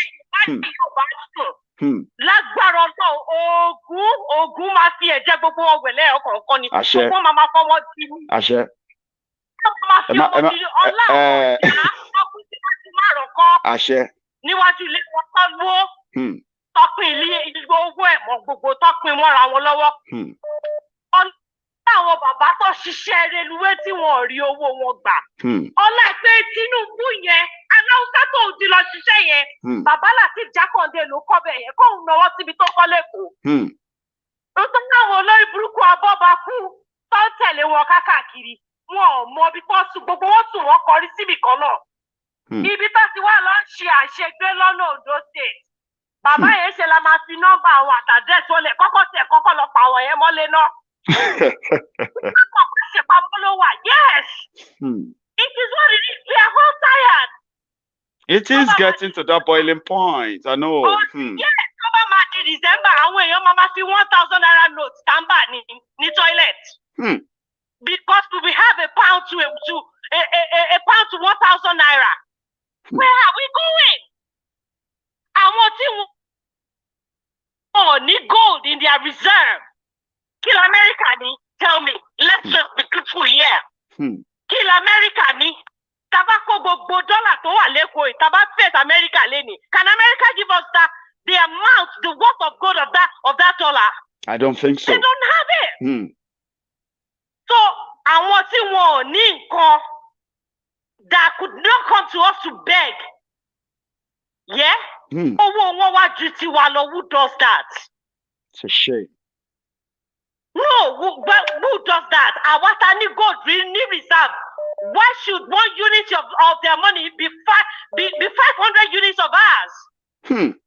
[SPEAKER 4] Lágbára Ọlọ́run ogun máa fi ẹ̀jẹ̀ gbogbo ọ̀wẹ̀lẹ̀ ọkọ̀ọ̀kan ni.
[SPEAKER 2] Àṣẹ.
[SPEAKER 4] Gbogbo máa fọwọ́ di mí.
[SPEAKER 2] Àṣẹ. Àṣẹ.
[SPEAKER 4] Níwájú ilé wọn kọ́ ló tọpin ilé owó ẹ̀mọ́ gbogbo tọpin mọ́ra wọn lọ́wọ́. Àwọn bàbá tó ṣiṣẹ́ reluwé tí wọn ò rí owó wọn gbà. Ọlá pé Tinubu yẹn aláwùsá tó ti lọ ṣiṣẹ́ yẹn bàbá láti Jákàndé ló kọ́ bẹ̀ yẹn kóun náwó síbi tó kọ́ lẹ́kọ̀ọ́. Nítorí àwọn olórí burúkú abọ́ba kú tó ń tẹ̀lé wọn káàkiri wọn ò mọ ibi tó sùn gbogbo wọn sùn wọn kọrí síbì kan náà. Ibi tó ti wá lọ ń ṣe àṣegbé lọ́nà Ondo State. Bàbá yẹn ṣe la máa fi nọ́mbà àwọn àtàdẹ́sì wọlé kọ́kọ́ lọ pa àwọn yẹn mọ́lé náà. Yes. It is what it is. We are all tired.
[SPEAKER 2] It is getting to that boiling point. I know.
[SPEAKER 4] Yes. Over March, December, àwọn èèyàn máa fi 1,000 naira note tamba ní toilet. Because we have a pound to a pound to 1,000 naira. Where are we going? Àwọn tí wọ́n ní gold in their reserve. Kill America ni, tell me, let's just be truthful here. Kill America ni, tabako gbogbo dollar tó wà lẹ́kọ̀ọ́ yìí, taba face America lẹ́ni. Can America give us the amount, the worth of gold of that dollar?
[SPEAKER 2] I don't think so.
[SPEAKER 4] They don't have it. So, àwọn tí wọn ò ní nǹkan that could not come to us to beg. Yeah? Owó wọn wá ju tiwa lọ, who does that?
[SPEAKER 2] It's a shame.
[SPEAKER 4] No, who does that? Awatani gold need reserve. Why should 1 unit of their money be 500 units of ours?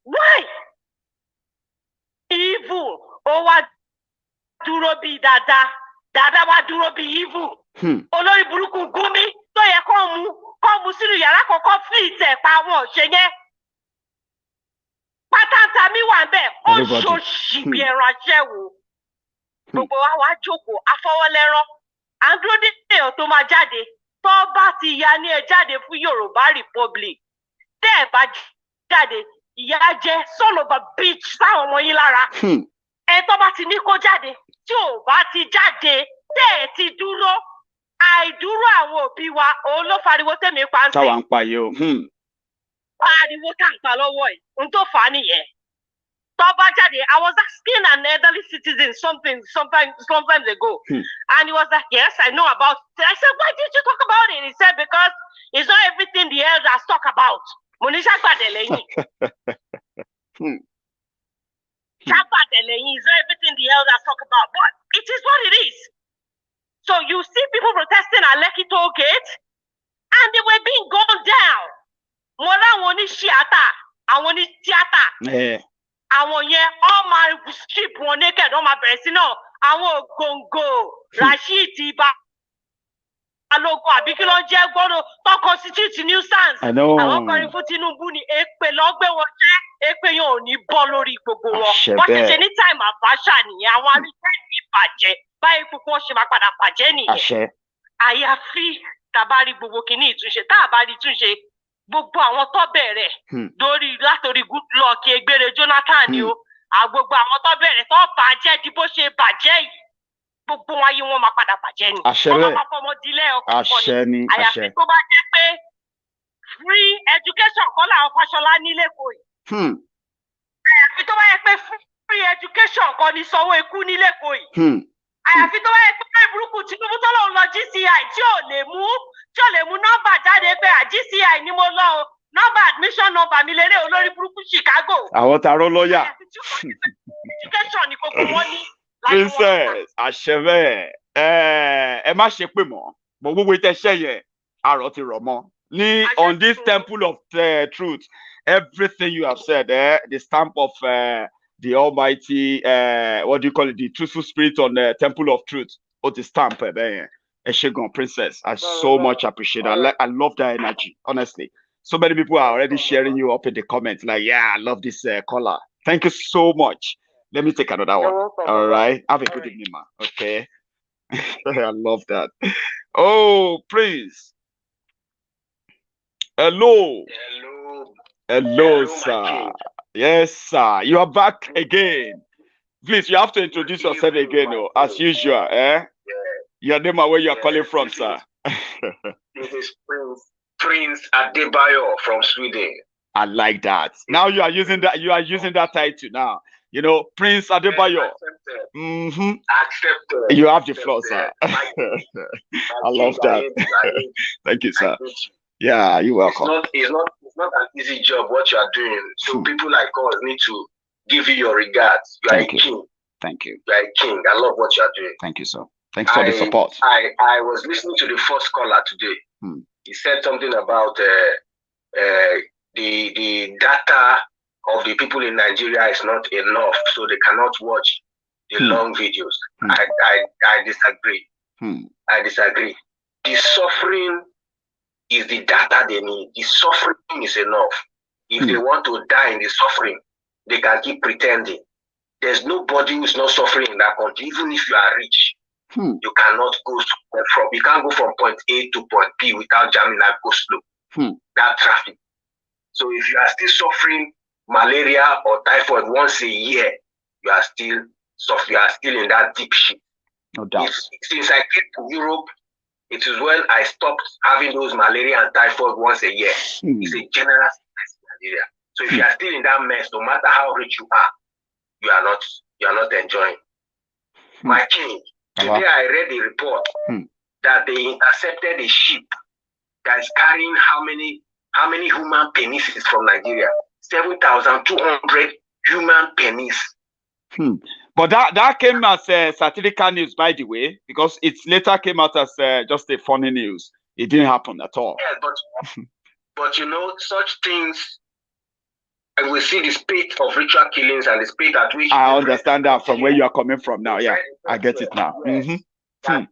[SPEAKER 4] Why? Evil. Owa dúró bí dada wa dúró bí evil. Olórí burúkú Gumi tó yẹ kó mú sínú yàrá kọ̀ọ̀kan fi ìtẹ̀ pa wọn ṣe yẹn. Pátátá mi wà bẹ́ẹ̀ ó ṣòṣì bí ẹran aṣẹ́wó. Gbogbo wa wá jókòó afọwọ́lẹ́rán à ń dúró dé èèyàn tó máa jáde tó bá ti ya ní ẹ jáde fún Yorùbá Republic tẹ́ ẹ bá jáde ìyà jẹ son of a bitch sáwọn ọmọ yín lára ẹ tó bá ti ní kó jáde tí ò bá ti jáde tẹ́ ẹ ti dúró àìdúró àwọn òbí wa òun ló fariwo tẹ̀mí pa ń sè.
[SPEAKER 2] táwa ń pa yìí o.
[SPEAKER 4] Pariwo tá à ń pa lọ́wọ́ ẹ̀ ohun tó fà á nìyẹn. I was asking an elderly citizen sometimes ago, and he was like, "Yes, I know about it." I said, "Why did you talk about it?" He said, "Because it's not everything the elders talk about." Monisha Badeleyin. Is not everything the elders talk about, but it is what it is. So you see people protesting at Lekki toll gate, and they were being gunned down. mo láwọn oníṣíátà àwọn onítíátà àwọn yẹn all my strip wọn naked wọn máa bẹ̀rẹ̀ sí náà àwọn ògòǹgò Rasheed Balogun àbí kí ló ń jẹ́ gbọ́dọ̀ tó constitute nuisance àwọn kọrin fún Tinubu ni èpè lọ́gbẹ́ wọn jẹ́ èpè yẹn ò ní bọ́ lórí gbogbo wọn wọ́n ti ṣe ní time Abacha nìyẹn àwọn arìnrìn ní ìbàjẹ́ báyìí púpọ̀ ṣe máa padà bàjẹ́ nìyẹn àyàfi tàbárí gbogbo kìíní ìtúnṣe tá a bá rí túnṣe gbogbo àwọn tó bẹ̀rẹ̀ látòrí Goodluck Egbere Jonathan ni o gbogbo àwọn tó bẹ̀rẹ̀ tó bàjẹ́ di bó ṣe bàjẹ́ yìí gbogbo wọn ayé wọn máa padà bàjẹ́ ni wọ́n máa fọmọ dílé ọkùnrin ni àyàfi tó bá jẹ́ pé free education kọ́ làwọn Fáṣọlá ní lẹ́kọ̀ọ́ yìí àyàfi tó bá yẹ pé free education kọ́ ni sanwó ikú ní lẹ́kọ̀ọ́ yìí àyàfi tó bá yẹ pé burúkú Tinubu tó lòun lọ GCI tí ò lè mú nọ́mbà jáde pé GCI ni mo lọ o nọ́mbà admission number mi lérè olórí burúkú Chicago.
[SPEAKER 2] àwọn tààrọ lọ́ọ̀yà.
[SPEAKER 4] education ni gbogbo wọn ní.
[SPEAKER 2] Princess àṣẹbẹ ẹ má ṣe pè mọ́ mo gbogbo ìtẹ̀ṣẹ́ yẹn àrò ti rọ̀ mọ́ ní on this temple of truth everything you have said the stamp of the Almighty what do you call it, the truthful spirit on the temple of truth ó ti stamp ẹ bẹ́ẹ̀ yẹn ẹ ṣé gan Princess I so much appreciate it. I love that energy honestly. So many people are already sharing you up in the comments like, yeah, I love this caller. Thank you so much. Let me take another one. All right. Have a good evening, ma. Okay. I love that. Oh, Prince. Hello. Hello, sir. Yes, sir. You are back again. Please, you have to introduce yourself again, as usual. Your name and where you are calling from, sir.
[SPEAKER 5] This is Prince Adebayo from Sweden.
[SPEAKER 2] I like that. Now you are using that. You are using that title now. You know, Prince Adebayo.
[SPEAKER 5] Accepted.
[SPEAKER 2] You have the floor, sir. I love that. Thank you, sir. Yeah, you're welcome.
[SPEAKER 5] It's not an easy job what you are doing. So people like us need to give you your regards. You are a king.
[SPEAKER 2] Thank you.
[SPEAKER 5] You are a king. I love what you are doing.
[SPEAKER 2] Thank you, sir. Thanks for the support.
[SPEAKER 5] I was listening to the first caller today. He said something about the data of the people in Nigeria is not enough, so they cannot watch the long videos. I disagree. I disagree. The suffering is the data they need. The suffering is enough. If they want to die in the suffering, they can keep pretending. There's nobody who's not suffering in that country, even if you are rich. You cannot you can't go from point A to point B without jamming that go slow. That traffic. So if you are still suffering malaria or typhoid once a year, you are still in that deep shit.
[SPEAKER 2] No doubt.
[SPEAKER 5] Since I came to Europe, it is when I stopped having those malaria and typhoid once a year. It's a general sickness in Nigeria. So if you are still in that mess, no matter how rich you are not enjoying. My king. Today I read a report that they intercepted a ship that is carrying how many human penises from Nigeria? 7,200 human penis.
[SPEAKER 2] But that came as satirical news, by the way, because it later came out as just a funny news. It didn't happen at all.
[SPEAKER 5] Yeah, but you know, such things, and we see the spate of ritual killings and the spate at which
[SPEAKER 2] I understand that from where you are coming from now. Yeah, I get it now.
[SPEAKER 5] That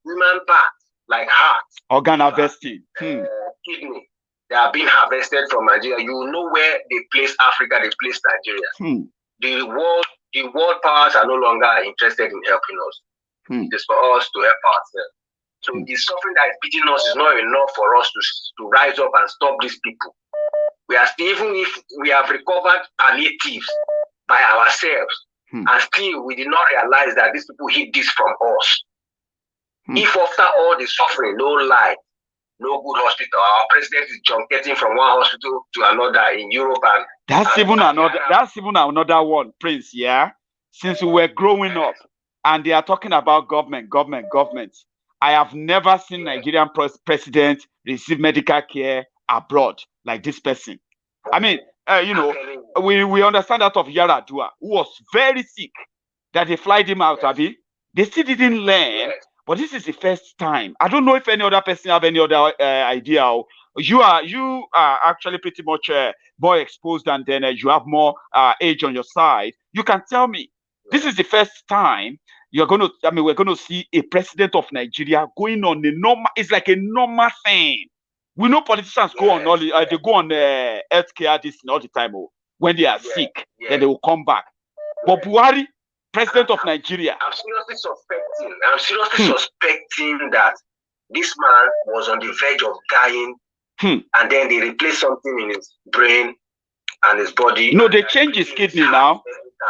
[SPEAKER 5] human parts, like heart,
[SPEAKER 2] organ harvesting,
[SPEAKER 5] kidney, they are being harvested from Nigeria. You know where they place Africa, they place Nigeria. The world powers are no longer interested in helping us. It's for us to help ourselves. So the suffering that is beating us is not enough for us to rise up and stop these people. We are still, even if we have recovered palliatives by ourselves, and still we did not realize that these people hid this from us. If after all the suffering, no light, no good hospital, our president is junketing from one hospital to another in Europe, and
[SPEAKER 2] that's even another one, Prince. Yeah, since we were growing up, and they are talking about government. I have never seen Nigerian president receive medical care abroad like this person. I mean, you know, we understand that of Yaradua, who was very sick, that they flied him out, Abi. They still didn't learn, but this is the first time. I don't know if any other person have any other idea you are actually pretty much more exposed, and then you have more age on your side. You can tell me, this is the first time we're going to see a president of Nigeria going on a normal. It's like a normal thing. We know politicians go on they go on healthcare this all the time. When they are sick, then they will come back. But Buhari, president of Nigeria,
[SPEAKER 5] I'm seriously suspecting that this man was on the verge of dying, and then they replaced something in his brain and his body.
[SPEAKER 2] No, they changed his kidney now.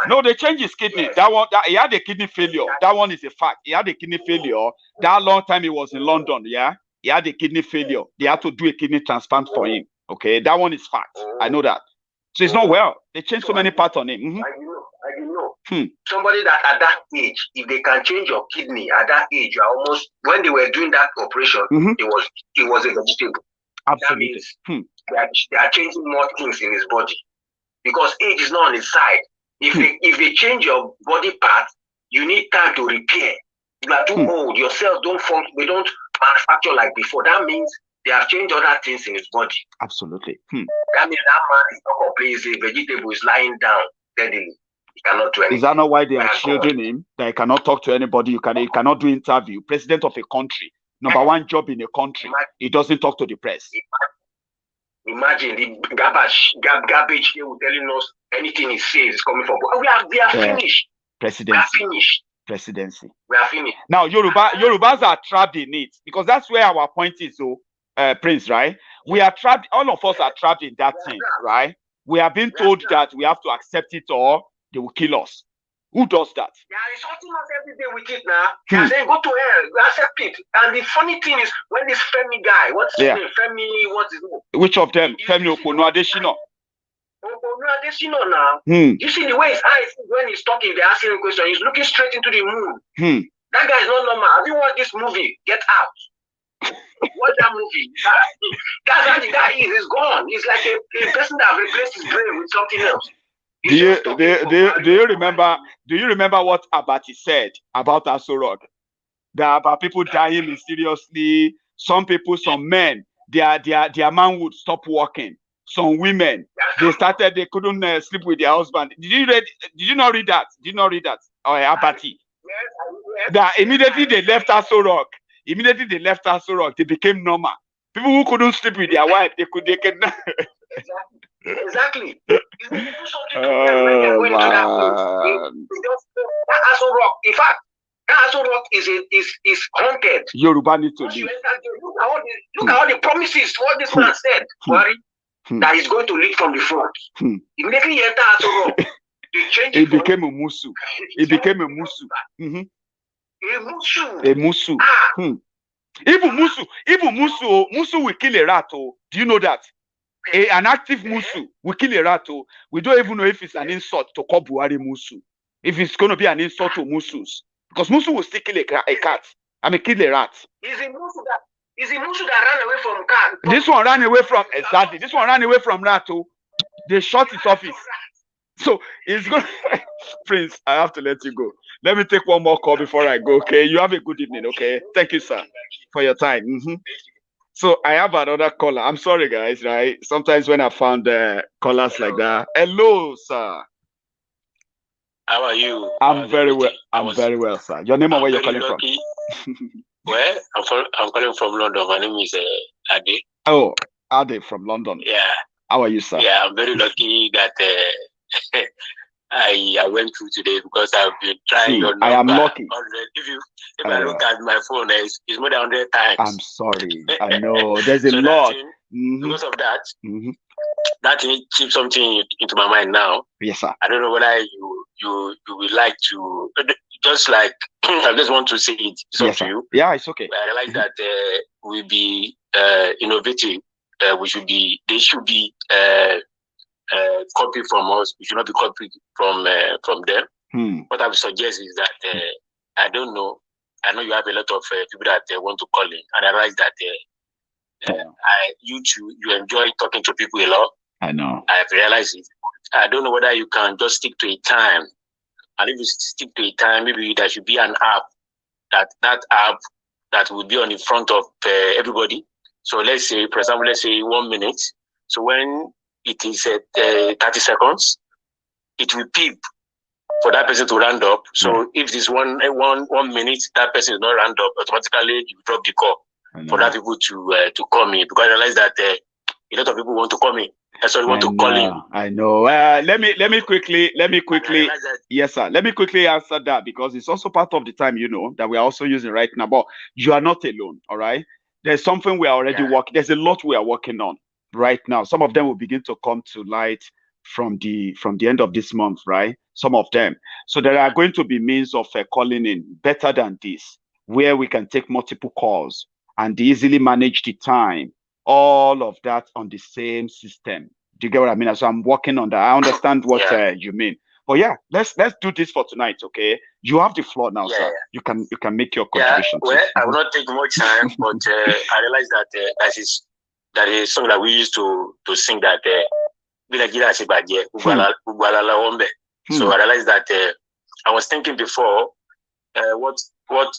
[SPEAKER 2] No, they changed his kidney. That he had a kidney failure. That one is a fact. He had a kidney failure. That long time he was in London. Yeah, he had a kidney failure. They had to do a kidney transplant for him. Okay, that one is fact. I know that. So it's not well. They changed so many parts on him.
[SPEAKER 5] I know. Somebody that at that age, if they can change your kidney at that age, you are almost, when they were doing that operation, it was a vegetable.
[SPEAKER 2] Absolutely.
[SPEAKER 5] That means they are changing more things in his body, because age is not on his side. If they change your body part, you need time to repair. You are too old. Your cells don't function. They don't manufacture like before. That means they have changed other things in his body.
[SPEAKER 2] Absolutely.
[SPEAKER 5] That means that man is not complete. He's a vegetable. Is lying down steadily. He cannot do anything.
[SPEAKER 2] Is that not why they are shielding him? That he cannot talk to anybody. He cannot do interview. President of a country, number one job in a country. He doesn't talk to the press.
[SPEAKER 5] Imagine the garbage here telling us anything he says is coming from. We are finished.
[SPEAKER 2] Presidency.
[SPEAKER 5] We are finished.
[SPEAKER 2] Presidency.
[SPEAKER 5] We are finished.
[SPEAKER 2] Now Yorubas are trapped in it, because that's where our point is. So, Prince, right? We are trapped. All of us are trapped in that thing, right? We are being told that we have to accept it or they will kill us. Who does that?
[SPEAKER 5] They are insulting us every day with it now. They are saying, go to hell, we accept it. And the funny thing is, when this Femi guy, what's his name? What's his name?
[SPEAKER 2] Which of them? Femi Okono-Adesina.
[SPEAKER 5] Okono-Adesina now. You see the way his eyes, when he's talking, they're asking him a question, he's looking straight into the moon. That guy is not normal. Have you watched this movie? Get Out. Watch that movie. That's how the guy is. He's gone. He's like a person that replaced his brain with something else.
[SPEAKER 2] Do you remember what Abati said about Aso Rock? That about people dying mysteriously. Some people, some men, their man would stop working. Some women, they couldn't sleep with their husband. Did you not read that? Did you not read that? Oh, Abati. Yes. That immediately they left Aso Rock. They became normal. People who couldn't sleep with their wife, they could.
[SPEAKER 5] Exactly. If you do something to them when they're going to that place, that Aso Rock, in fact, that Aso Rock is haunted.
[SPEAKER 2] Yoruba need to leave.
[SPEAKER 5] Look at all the promises, what this man said, Buhari, that he's going to lead from the front. Immediately he entered Aso Rock, they changed it.
[SPEAKER 2] It became a musu. A musu. Even musu will kill a rat. Do you know that? An active musu will kill a rat. We don't even know if it's an insult to call Buhari musu. If it's going to be an insult to musus, because musu will still kill a cat. Kill a rat.
[SPEAKER 5] Is the musu that ran away from cat?
[SPEAKER 2] This one ran away from This one ran away from rat. They shot its office. So it's going. Prince, I have to let you go. Let me take one more call before I go. Okay, you have a good evening. Okay, thank you, sir, for your time. So I have another caller. I'm sorry, guys. Right? Sometimes when I found callers like that. Hello, sir.
[SPEAKER 7] How are you?
[SPEAKER 2] I'm very well. I'm very well, sir. Your name and where you're calling from?
[SPEAKER 7] Well, I'm calling from London. My name is Ade.
[SPEAKER 2] Oh, Ade from London.
[SPEAKER 7] Yeah.
[SPEAKER 2] How are you, sir?
[SPEAKER 7] Yeah, I'm very lucky that I went through today, because I've been trying your number.
[SPEAKER 2] I am lucky.
[SPEAKER 7] If I look at my phone, it's more than 100 times.
[SPEAKER 2] I'm sorry. I know. There's a lot.
[SPEAKER 7] Because of that, that chips something into my mind now.
[SPEAKER 2] Yes, sir.
[SPEAKER 7] I don't know whether you would like to, just like, I just want to say it. It's up to you.
[SPEAKER 2] Yeah, it's okay.
[SPEAKER 7] I realize that we'll be innovative. They should be copy from us. We should not be copied from them. What I would suggest is that I don't know. I know you have a lot of people that want to call in, and I realize that you enjoy talking to people a lot.
[SPEAKER 2] I know.
[SPEAKER 7] I have realized it. I don't know whether you can just stick to a time, and if you stick to a time, maybe there should be an app that app that will be on the front of everybody. So let's say, for example, let's say 1 minute. So when it is at 30 seconds, it will beep for that person to round up. So if this one minute, that person is not round up, automatically you drop the call for that people to call me, because I realize that a lot of people want to call me. That's why they want to call in.
[SPEAKER 2] I know. Let me quickly. Yes, sir. Let me quickly answer that, because it's also part of the time, that we are also using right now. But you are not alone. All right. There's something we are already working. There's a lot we are working on right now. Some of them will begin to come to light from the end of this month, right? Some of them. So there are going to be means of calling in better than this, where we can take multiple calls and easily manage the time. All of that on the same system. Do you get what I mean? So I'm working on that. I understand what you mean. But yeah, let's do this for tonight, okay? You have the floor now, sir. You can make your contribution.
[SPEAKER 7] Well, I will not take much time, but I realize that that is something that we used to sing that So I realized that I was thinking before what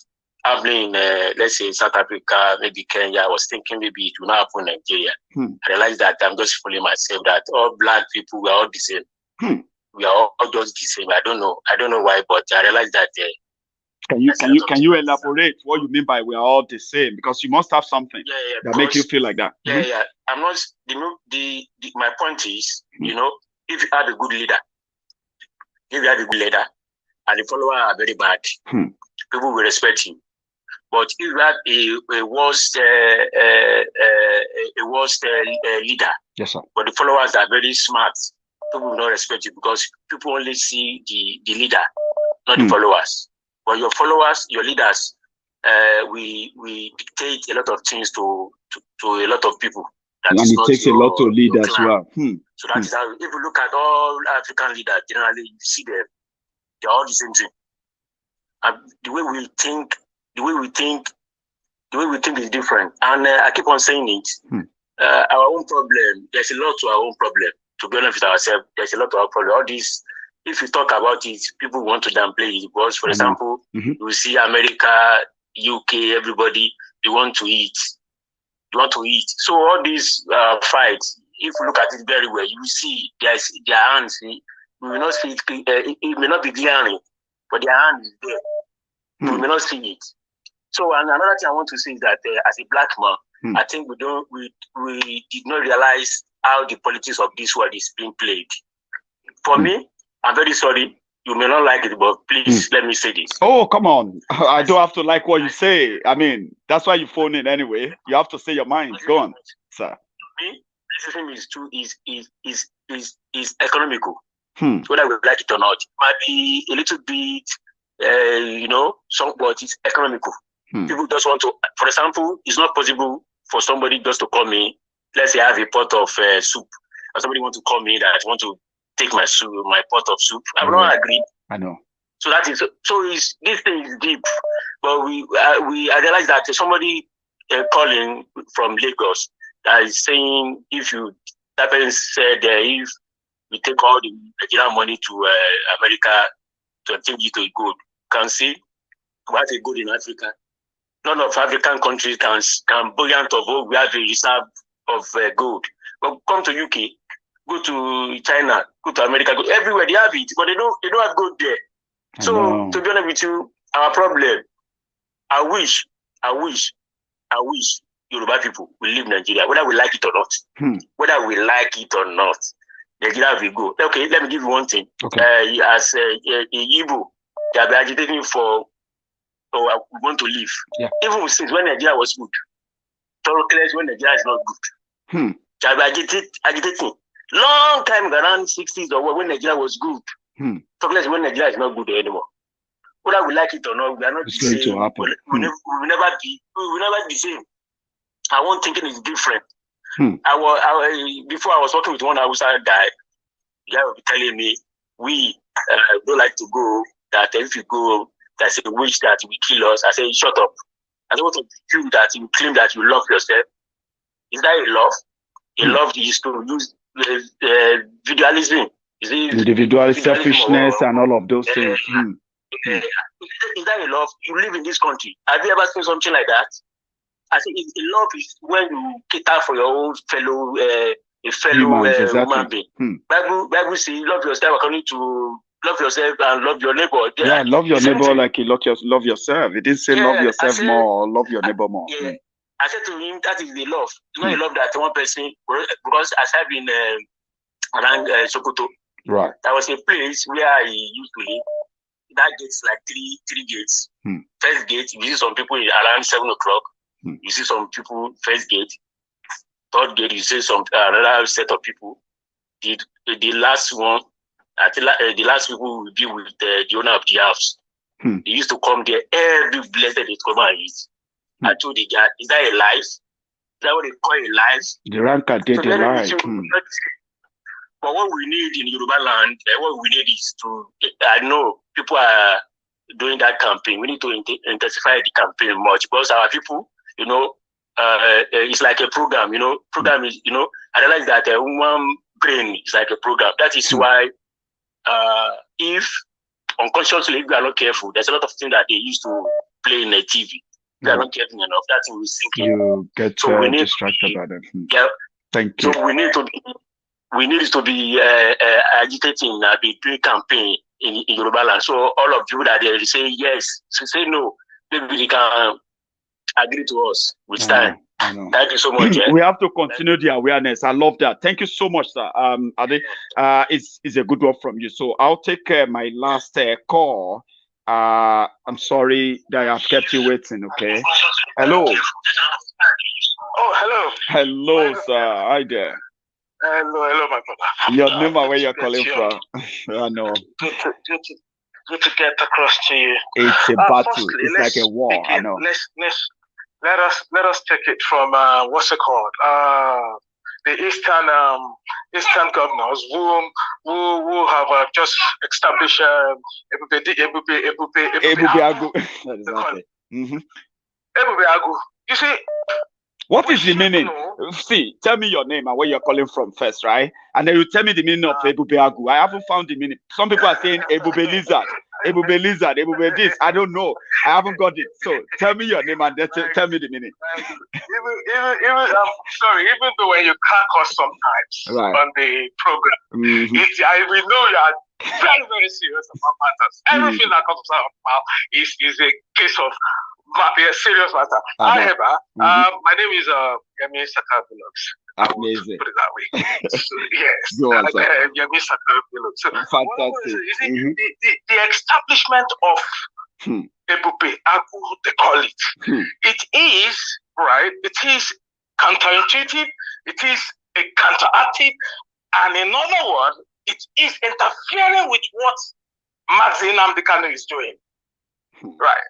[SPEAKER 7] happening in let's say South Africa, maybe Kenya. I was thinking maybe it will not happen in Nigeria. I realized that I'm just fooling myself that all black people, we are all the same. We are all just the same. I don't know why, but I realized that
[SPEAKER 2] can you elaborate what you mean by we are all the same? Because you must have something that makes you feel like that.
[SPEAKER 7] I'm not my point is, if you have a good leader, and the followers are very bad, people will respect you. But if you have a worst leader,
[SPEAKER 2] yes, sir,
[SPEAKER 7] but the followers are very smart, people will not respect you, because people only see the leader, not the followers. But your followers, your leaders, we dictate a lot of things to a lot of people.
[SPEAKER 2] And it takes a lot to lead as well.
[SPEAKER 7] So that is how, if you look at all African leaders, generally you see them, they're all the same thing. And the way we think is different. And I keep on saying it. Our own problem, there's a lot to our own problem. To be honest with ourselves, there's a lot to our problem. All this, if you talk about it, people want to downplay it. Because, for example, you see America, UK, everybody, they want to eat. So all these fights, if you look at it very well, you will see their hands. We will not see it. It may not be glaring, but their hand is there. We may not see it. So, and another thing I want to say is that as a black man, I think we did not realize how the politics of this world is being played. For me, I'm very sorry. You may not like it, but please let me say this.
[SPEAKER 2] Oh, come on. I don't have to like what you say. I mean, that's why you phone in anyway. You have to say your mind. Go on, sir.
[SPEAKER 7] Me, racism is economical. Whether we like it or not. It might be a little bit, but it's economical. People just want to, for example, it's not possible for somebody just to call me. Let's say I have a pot of soup, or somebody want to call me that want to take my pot of soup. I will not agree.
[SPEAKER 2] I know.
[SPEAKER 7] So that is this thing is deep, but I realize that somebody calling from Lagos that is saying that person said if we take all the Nigerian money to America to change it to gold, can see we have a gold in Africa. None of African countries can buoyant of we have a reserve of gold. But come to UK, go to China, go to America, go everywhere they have it, but they don't have gold there. So to be honest with you, our problem, I wish Yoruba people will leave Nigeria, whether we like it or not. Whether we like it or not, Nigeria will go. Okay, let me give you one thing.
[SPEAKER 2] Okay.
[SPEAKER 7] As a Igbo, they have been agitating for we want to leave.
[SPEAKER 2] Yeah.
[SPEAKER 7] Even since when Nigeria was good. Talkless when Nigeria is not good. They have been agitating. Long time, around 60s or when Nigeria was good. Talkless when Nigeria is not good anymore. Whether we like it or not, we are not the same.
[SPEAKER 2] Going to happen.
[SPEAKER 7] We will never be the same. Our own thinking is different. Before I was working with one Hausa guy, the guy was telling me, we don't like to go, that if you go, there's a wish that will kill us. I said, shut up. I said, what of you that you claim that you love yourself? Is that a love? A love is to use individualism.
[SPEAKER 2] Individual selfishness and all of those things.
[SPEAKER 7] Is that a love? You live in this country. Have you ever seen something like that? I think love is when you cater for your own fellow human being. Bible says, love yourself according to love yourself and love your neighbor.
[SPEAKER 2] Yeah, love your neighbor like you love yourself. It didn't say love yourself more or love your neighbor more.
[SPEAKER 7] Yeah. I said to him, that is the love. It's not a love that one person, because as I've been around Sokoto,
[SPEAKER 2] right.
[SPEAKER 7] There was a place where I used to live. That gate's like three gates. First gate, you see some people around 7 o'clock. You see some people, first gate. Third gate, you see some another set of people. The last one, I think the last people will be with the owner of the house. They used to come there every blessed day to come and eat. I told the guy, is that a life? Is that what they call a life?
[SPEAKER 2] The ranker did a life.
[SPEAKER 7] But what we need in Yoruba land, what we need is to, I know people are doing that campaign. We need to intensify the campaign much because our people, it's like a program, program is, I realize that one brain is like a program. That is why if unconsciously, if we are not careful, there's a lot of things that they used to play in the TV. If we are not careful enough, that thing will sink in.
[SPEAKER 2] You get distracted by them.
[SPEAKER 7] Yeah.
[SPEAKER 2] Thank you.
[SPEAKER 7] So we need to be agitating, be doing campaign in Yoruba land. So all of you that they say yes, so say no, maybe they can agree to us with time. Thank you so much.
[SPEAKER 2] We have to continue the awareness. I love that. Thank you so much, sir. Ade, it's a good one from you. So I'll take my last call. I'm sorry that I've kept you waiting. Okay. Hello.
[SPEAKER 20] Oh, hello.
[SPEAKER 2] Hello, sir. Hi there.
[SPEAKER 20] Hello, my brother.
[SPEAKER 2] Your name and where you're calling from? I know.
[SPEAKER 20] Good to get across to you.
[SPEAKER 2] It's a battle.
[SPEAKER 20] Firstly,
[SPEAKER 2] it's like a war. I know.
[SPEAKER 20] Let us take it from what's it called? The eastern governors who have just established
[SPEAKER 2] Ebubeagu.
[SPEAKER 20] Ebubeagu. You see.
[SPEAKER 2] What is the meaning? See, tell me your name and where you're calling from first, right? And then you tell me the meaning of Ebubeagu. I haven't found the meaning. Some people are saying Ebube lizard, Ebube this. I don't know. I haven't got it. So tell me your name and then tell me the meaning.
[SPEAKER 20] I'm sorry, even though when you crack us sometimes on the program, we know you are very, very serious about matters. Everything that comes out of mouth is a case of a serious matter. However, my name is Yemi Sakabilox.
[SPEAKER 2] Amazing.
[SPEAKER 20] Put it that way. So, yes.
[SPEAKER 2] Go on,
[SPEAKER 20] Yemi Sakabilox. So,
[SPEAKER 2] fantastic.
[SPEAKER 20] The establishment of Ebubeagu, they call it. It is, right, it is counterintuitive, it is a counteractive, and in other words, it is interfering with what Mazi Nnamdi Kanu is doing. Right.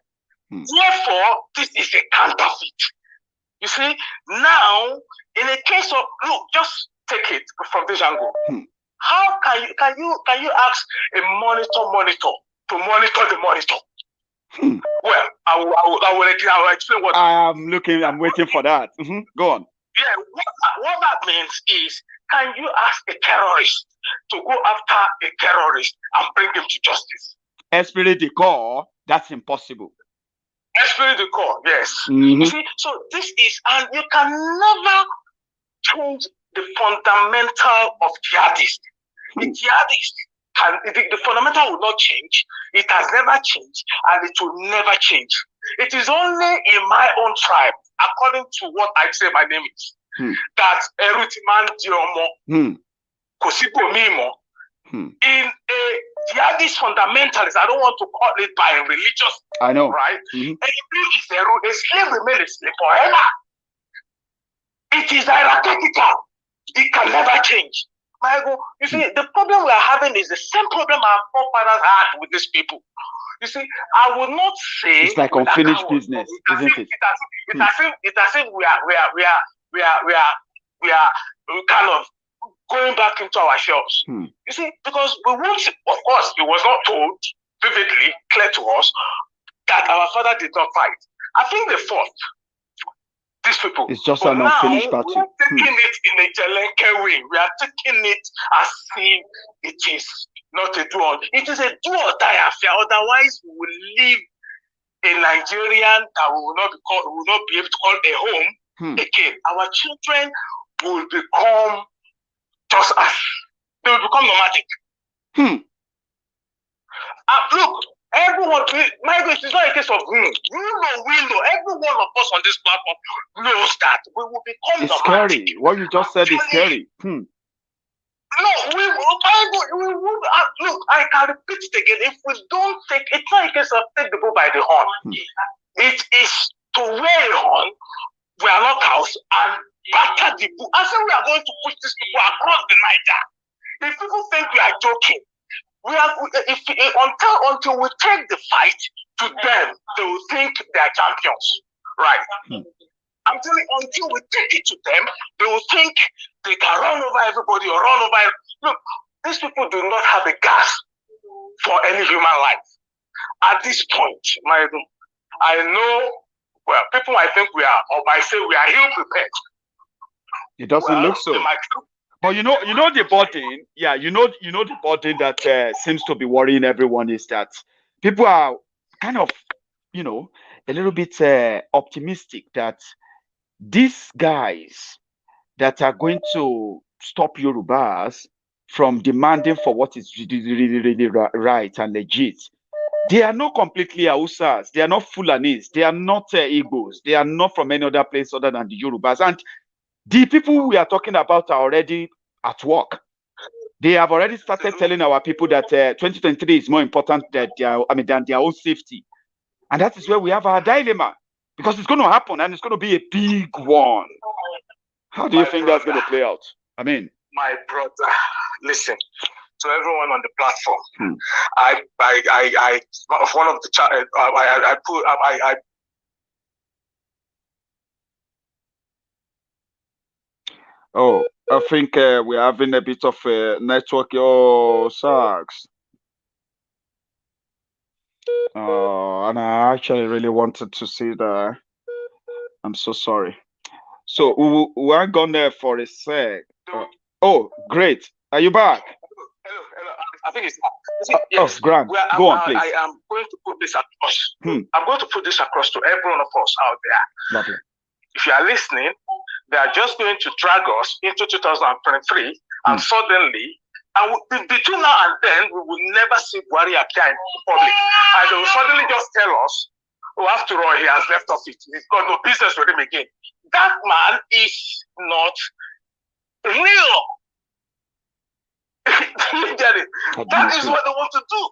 [SPEAKER 20] Therefore, this is a counterfeit. You see, now, in a case of, look, just take it from this angle. How can you ask a monitor to monitor the monitor? Well, I will explain what
[SPEAKER 2] I'm waiting for that. Go on.
[SPEAKER 20] Yeah, what that means is, can you ask a terrorist to go after a terrorist and bring him to justice?
[SPEAKER 2] Esprit de corps, that's impossible.
[SPEAKER 20] Esprit de corps, yes. You see, so this is, and you can never change the fundamental of jihadist. The jihadist, the fundamental will not change. It has never changed, and it will never change. It is only in my own tribe, according to what I say my name is, that Erutiman Diomo, Kosipo Mimo, in a jihadist fundamentalist, I don't want to call it by religious, right? A slave remains a slave forever. It is hierarchical. It can never change. Maiyegun, you see, the problem we are having is the same problem our forefathers had with these people. You see, I would not say
[SPEAKER 2] it's like unfinished business, isn't it?
[SPEAKER 20] It's as if we are kind of going back into ourselves. You see, because we won't, of course, it was not told vividly, clear to us, that our father did not fight. I think they fought. These people.
[SPEAKER 2] It's just an unfinished battle.
[SPEAKER 20] We are taking it in a Jelenke way. We are taking it as if it is not a do-or. It is a do-or-die affair. Otherwise, we will leave
[SPEAKER 21] a Nigerian that we will not be able to call a home again. Our children will become just us. They will become nomadic. Look, everyone, Maiyegun, it's not a case of we know. Every one of us on this platform knows that we will become
[SPEAKER 2] it's
[SPEAKER 21] nomadic.
[SPEAKER 2] scary. What you just said is scary.
[SPEAKER 21] No, we would look, I can repeat it again. If we don't take, it's not a case of take the bull by the horn. It is to wear a horn, we are not cows, and batter the bull. I said we are going to push these people across the Niger. If people think we are joking, until we take the fight to them, they will think they are champions. Right. I'm telling you, until we take it to them, they will think they can run over everybody or run over. Look, these people do not have a gas for any human life. At this point, I know, well, people might think we are, or might say we are ill prepared.
[SPEAKER 2] It doesn't look so. But you know the burden, you know the burden that seems to be worrying everyone is that people are kind of, a little bit optimistic that these guys that are going to stop Yorubas from demanding for what is really right and legit, they are not completely Hausas, they are not Fulanis, they are not Igbos, they are not from any other place other than the Yorubas. And the people we are talking about are already at work. They have already started telling our people that 2023 is more important than their own safety. And that is where we have our dilemma. Because it's going to happen and it's going to be a big one. How do you think that's going to play out?
[SPEAKER 21] My brother, listen, to everyone on the platform, one of the
[SPEAKER 2] Oh, I think we're having a bit of a network. Oh, sucks. And I actually really wanted to see that. I'm so sorry. So we're gone there for a sec. Oh, great. Are you back?
[SPEAKER 21] Hello. I think it's
[SPEAKER 2] yes. Oh, Grant, go on, please.
[SPEAKER 21] I am going to put this across. I'm going to put this across to every one of us out there.
[SPEAKER 2] Lovely.
[SPEAKER 21] If you are listening, they are just going to drag us into 2023, and suddenly, and between now and then, we will never see Buhari appear in public. And they will suddenly just tell us, oh, after all, he has left office. He's got no business with him again. That man is not real. You get it? That is what they want to do.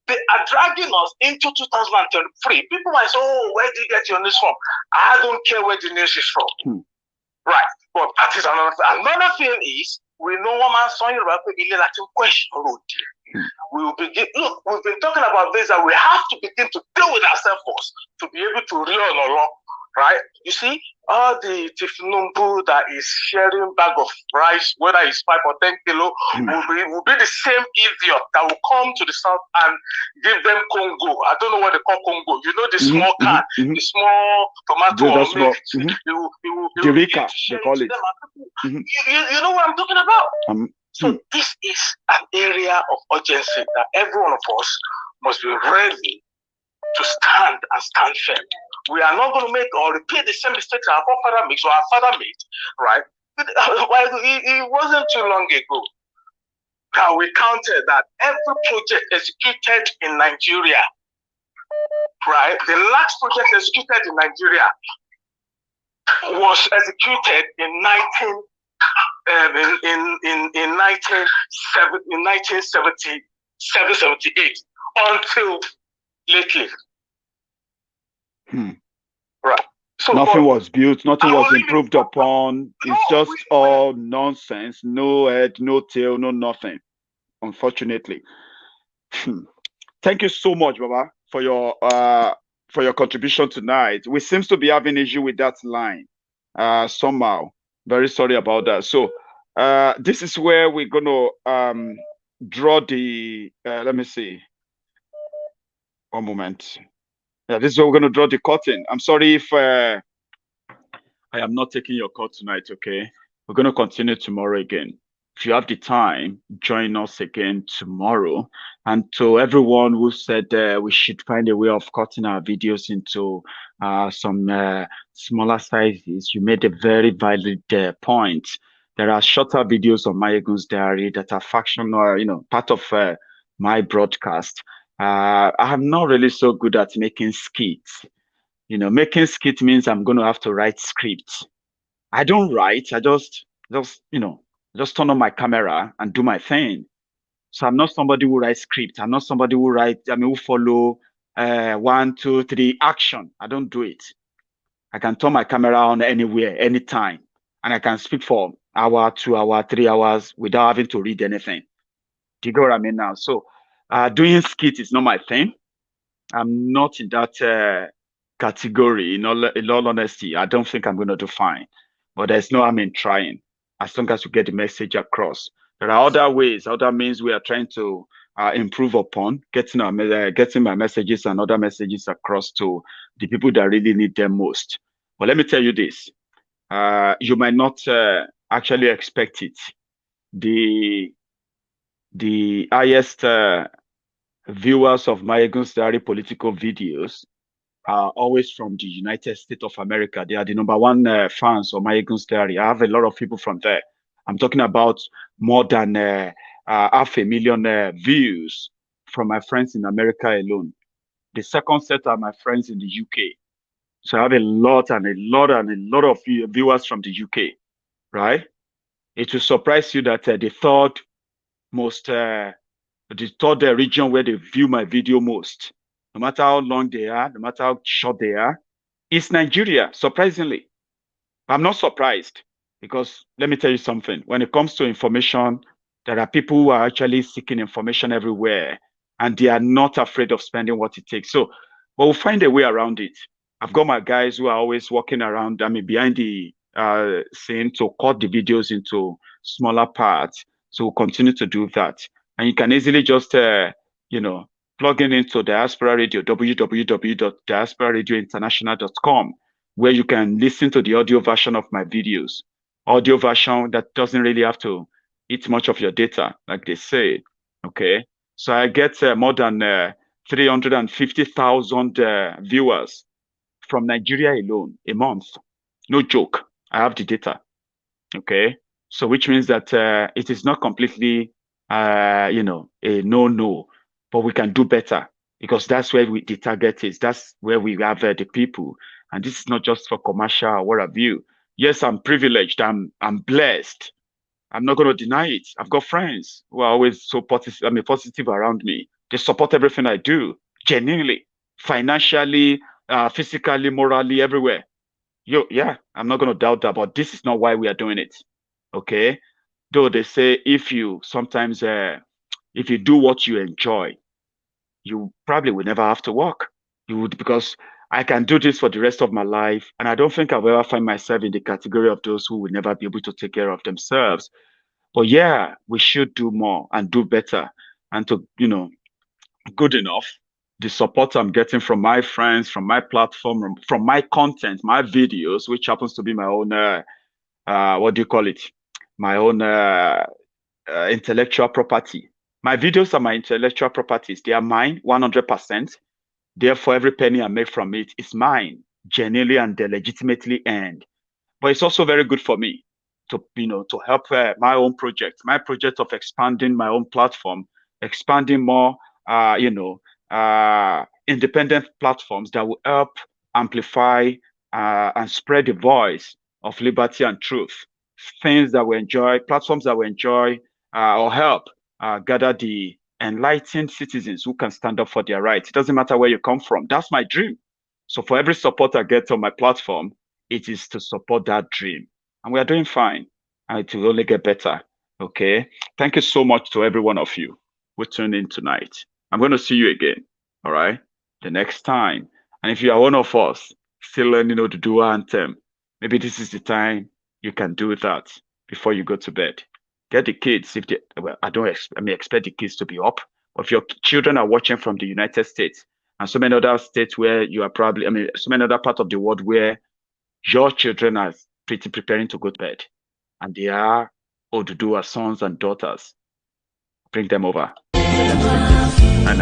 [SPEAKER 21] They are dragging us into 2023. People might say, oh, where did you get your news from? I don't care where the news is from. Right. But that is another thing. Another thing is, we know one man saying about the question road. We will begin. Look, we've been talking about this, and we have to begin to deal with ourselves first to be able to reel on along. Right? You see, all the Tifnumbu that is sharing bag of rice, whether it's 5 or 10 kilo, will be the same idiot that will come to the south and give them Congo. I don't know what they call Congo. You know the small can, the small tomato or milk.
[SPEAKER 2] The Rika, they call it.
[SPEAKER 21] You know what I'm talking about? So this is an area of urgency that every one of us must be ready to stand and stand firm. We are not going to make or repeat the same mistakes our forefather makes or our father made, right? It wasn't too long ago that we counted that every project executed in Nigeria, right? The last project executed in Nigeria was executed in 1978 until lately. Right. So
[SPEAKER 2] nothing was built, nothing was improved upon. It's just all nonsense. No head, no tail, no nothing. Unfortunately. Thank you so much, Baba, for your contribution tonight. We seem to be having issue with that line somehow. Very sorry about that. So this is where we're gonna draw the let me see. One moment. Yeah, this is where we're going to draw the curtain. I'm sorry if I am not taking your call tonight, okay? We're going to continue tomorrow again. If you have the time, join us again tomorrow. And to everyone who said we should find a way of cutting our videos into some smaller sizes, you made a very valid point. There are shorter videos on Maiyegun's diary that are factional, part of my broadcast. I'm not really so good at making skits. Making skit means I'm going to have to write scripts. I don't write. I just turn on my camera and do my thing. So I'm not somebody who writes script. I'm not somebody who follow 1, 2, 3 action. I don't do it. I can turn my camera on anywhere, anytime, and I can speak for hour, 2 hours, 3 hours without having to read anything. Do you get what I mean now? So doing skit is not my thing. I'm not in that category. In all honesty, I don't think I'm going to do fine. But there's no harm in trying, as long as we get the message across. There are other ways, other means we are trying to improve upon, getting my messages and other messages across to the people that really need them most. But let me tell you this, you might not actually expect it. The highest viewers of Maiyegun's diary political videos are always from the United States of America. They are the #1 fans of Maiyegun's diary. I have a lot of people from there. I'm talking about more than 500,000 views from my friends in America alone. The second set are my friends in the UK. So I have a lot of viewers from the UK, right? It will surprise you that the third region where they view my video most, no matter how long they are, no matter how short they are, is Nigeria, surprisingly. I'm not surprised, because let me tell you something. When it comes to information, there are people who are actually seeking information everywhere, and they are not afraid of spending what it takes. So we'll find a way around it. I've got my guys who are always walking around, behind the scene to cut the videos into smaller parts. So we'll continue to do that. And you can easily just, plug into Diaspora Radio, www.diasporaradiointernational.com, where you can listen to the audio version of my videos. Audio version that doesn't really have to eat much of your data, like they say. Okay. So I get more than 350,000 viewers from Nigeria alone a month. No joke. I have the data. Okay. So which means that it is not completely, a no, but we can do better, because that's where the target is. That's where we have the people. And this is not just for commercial or what have you. Yes, I'm privileged. I'm blessed. I'm not going to deny it. I've got friends who are always so positive around me. They support everything I do, genuinely, financially, physically, morally, everywhere. Yeah, I'm not going to doubt that, but this is not why we are doing it. Okay. Though they say if you do what you enjoy, you probably will never have to work. You would, because I can do this for the rest of my life. And I don't think I'll ever find myself in the category of those who will never be able to take care of themselves. But yeah, we should do more and do better. And to, good enough, the support I'm getting from my friends, from my platform, from my content, my videos, which happens to be my own, my own intellectual property. My videos are my intellectual properties. They are mine, 100%. Therefore, every penny I make from it is mine, genuinely and legitimately earned. But it's also very good for me to help my own project, of expanding my own platform, expanding more, independent platforms that will help amplify and spread the voice of liberty and truth. Things that we enjoy, platforms that we enjoy, or help gather the enlightened citizens who can stand up for their rights. It doesn't matter where you come from. That's my dream. So for every support I get on my platform, it is to support that dream. And we are doing fine. And it will only get better. Okay. Thank you so much to every one of you who tuned in tonight. I'm going to see you again. All right. The next time. And if you are one of us still learning how to do anthem, maybe this is the time you can do that before you go to bed. Get the kids, I expect the kids to be up. But if your children are watching from the United States and so many other states where you are probably, so many other parts of the world where your children are preparing to go to bed, and they are Oduduwa sons and daughters. Bring them over. And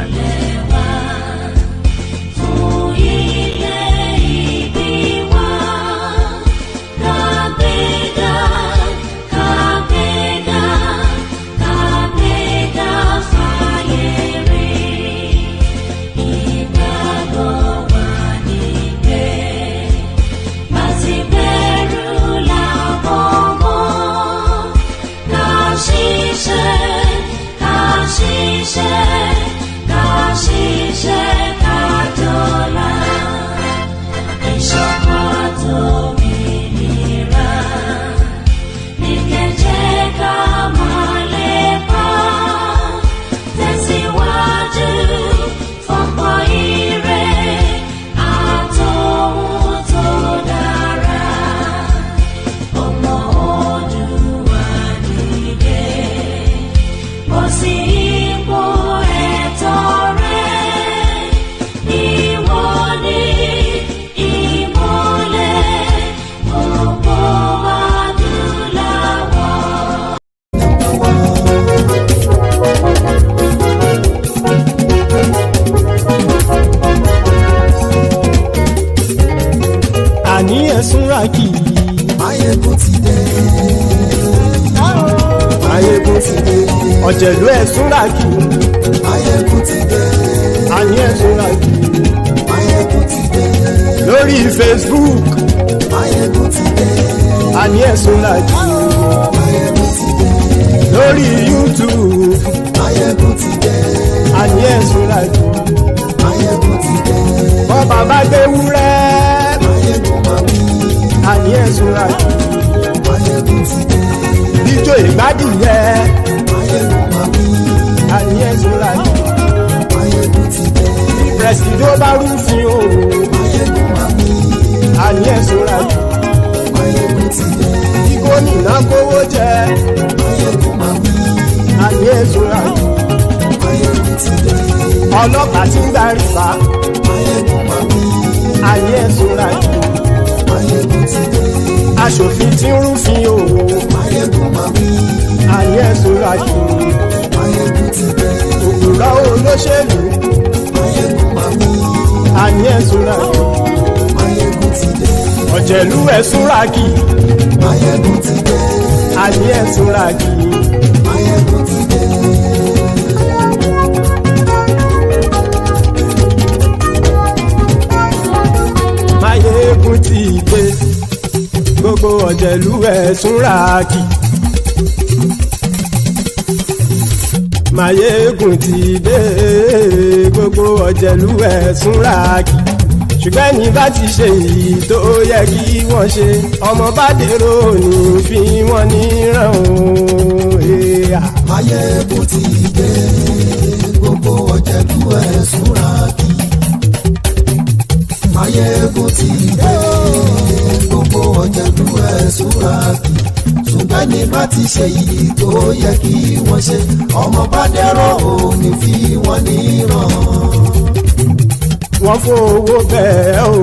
[SPEAKER 1] Maiyegun ti dé. Maiyegun ti dé. Ọ̀jẹ̀lú Ẹ̀súnràkì. Maiyegun ti dé. Àní Ẹ̀súnràkì. Maiyegun ti dé. Lórí Facebook. Maiyegun ti dé. Àní Ẹ̀súnràkì. Maiyegun ti dé. Lórí YouTube. Maiyegun ti dé. Àní Ẹ̀súnràkì. Maiyegun ti dé. Bọ́ba bá gbé wúrẹ́. Maiyegun máa wí. Àní Ẹ̀súnràkì. Maiyegun ti dé. Bíjó ìgbádìyẹ. Maiyegun máa wí. Àní Ẹ̀súnràkì. Maiyegun ti dé. Pẹ̀sìdó bá rúfin o. Maiyegun máa wí. Àní Ẹ̀súnràkì. Maiyegun ti dé. Bí gómìnà kówó jẹ. Maiyegun máa wí. Àní Ẹ̀súnràkì. Maiyegun ti dé. Ọlọ́pàá tí ń darí bá. Maiyegun máa wí. Àní Ẹ̀súnràkì. Maiyegun ti dé. Aṣòfin tí ń rúfin o. Maiyegun máa wí. Àní Ẹ̀súnràkì. Maiyegun ti dé. Òpùrọ́ olóṣèlú. Maiyegun máa wí. Àní Ẹ̀súnràkì. Maiyegun ti dé. Ọ̀jẹ̀lú Ẹ̀súnràkì. Maiyegun ti dé. Àní Ẹ̀súnràkì. Maiyegun ti dé. Maiyegun ti dé. Gbogbo ọ̀jẹ̀lú Ẹ̀súnràkì. Maiyegun ti dé. Gbogbo ọ̀jẹ̀lú Ẹ̀súnràkì. Ṣùgbọ́n ní bá ti ṣe èyí tó yẹ kí wọ́n ṣe, ọmọ bá dèrò ní fi wọ́n níran o. Maiyegun ti dé. Gbogbo ọ̀jẹ̀lú Ẹ̀súnràkì. Maiyegun ti dé. Gbogbo ọ̀jẹ̀lú Ẹ̀súnràkì. Ṣùgbọ́n ní bá ti ṣe èyí tó yẹ kí wọ́n ṣe, ọmọ bá dèrò ní fi wọ́n níran. Wọ́n fowó bẹ́ẹ̀ o.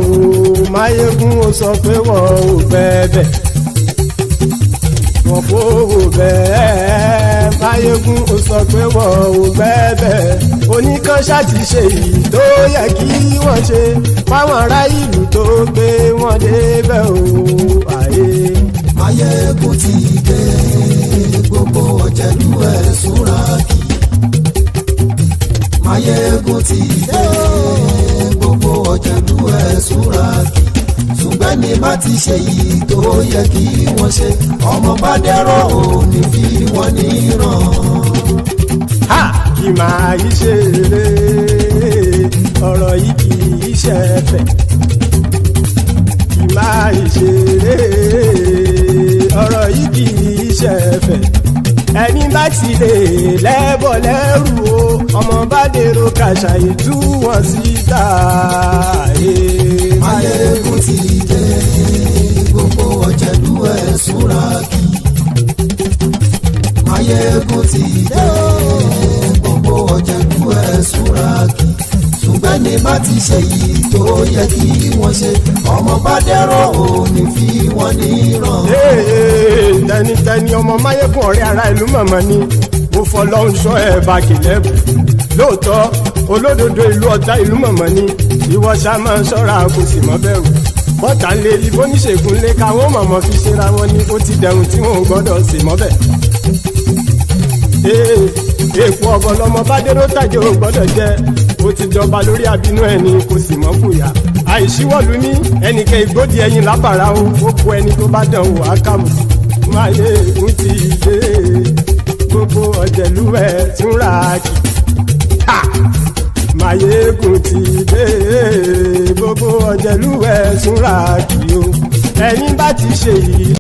[SPEAKER 1] Maiyegun ó sọ pé wọ́n ò fẹ́ bẹ̀. Wọ́n fowó bẹ́ẹ̀. Maiyegun ó sọ pé wọ́n ò fẹ́ bẹ̀. Oníkan ṣáàtì ṣe èyí tó yẹ kí wọ́n ṣe fáwọn ará ìlú tó gbé wọn débẹ̀ o. Maiyegun ti dé. Gbogbo ọ̀jẹ̀lú Ẹ̀súnràkì. Maiyegun ti dé. Gbogbo ọ̀jẹ̀lú Ẹ̀súnràkì. Ṣùgbọ́n ní bá ti ṣe yìí tó yẹ kí wọ́n ṣe, ọmọ bá dẹ́rọ̀ ò ní fi wọ́n níran. Kì máa yí ṣe eré, ọ̀rọ̀ yìí kì í ṣe ẹ̀fẹ̀. Kì máa yí ṣe eré, ọ̀rọ̀ yìí kì í ṣe ẹ̀fẹ̀. Ẹni bá ti lè lẹ́bọ̀ lẹ́rù o, ọmọ bá dèrò kàṣà ìtú wọn síta. Maiyegun ti dé. Gbogbo ọ̀jẹ̀lú Ẹ̀súnràkì. Maiyegun ti dé. Gbogbo ọ̀jẹ̀lú Ẹ̀súnràkì. Ṣùgbọ́n tẹ́ni bá ti ṣe yìí tó yẹ kí wọ́n ṣe ọmọ bá dẹ́rọ̀ ò ní fi wọ́n níran.
[SPEAKER 8] tẹnitẹni ọmọ Máyégún ọ̀rẹ́ ara ìlú mọ̀mọ́ ni mo fọlọ́run sọ ẹ̀ bá kìlẹ́bù lóòótọ́ olódodo ìlú ọ̀tá ìlú mọ̀mọ́ ni ìwọ ṣá máa ń ṣọ́ra kò sì mọ́ bẹ̀rù bọ́tà lé ibo níṣègùn lé káwọn mọ̀mọ́ fi ṣera wọn ni ó ti dẹrùn tí wọn ò gbọ́dọ̀ sì mọ́ bẹ̀. èèpo ọ̀gọ̀ lọmọ bá dérò tàjẹ́ ò gbọ́dọ̀ jẹ́ ó ti jọba lórí àbínú ẹni kò sì mọ́ fòyà àìsíwọ́lu ní ẹnìkẹ́ ìgbódì ẹyin lábàrá ó kó ẹni tó bá dán wò á kàmù Máyégún ti dé gbogbo ọ̀jẹ̀lú ẹ̀ tún ra kì Máyégún ti dé gbogbo ọ̀jẹ̀lú ẹ̀ tún ra kì o ẹ̀yin bá ti ṣe yìí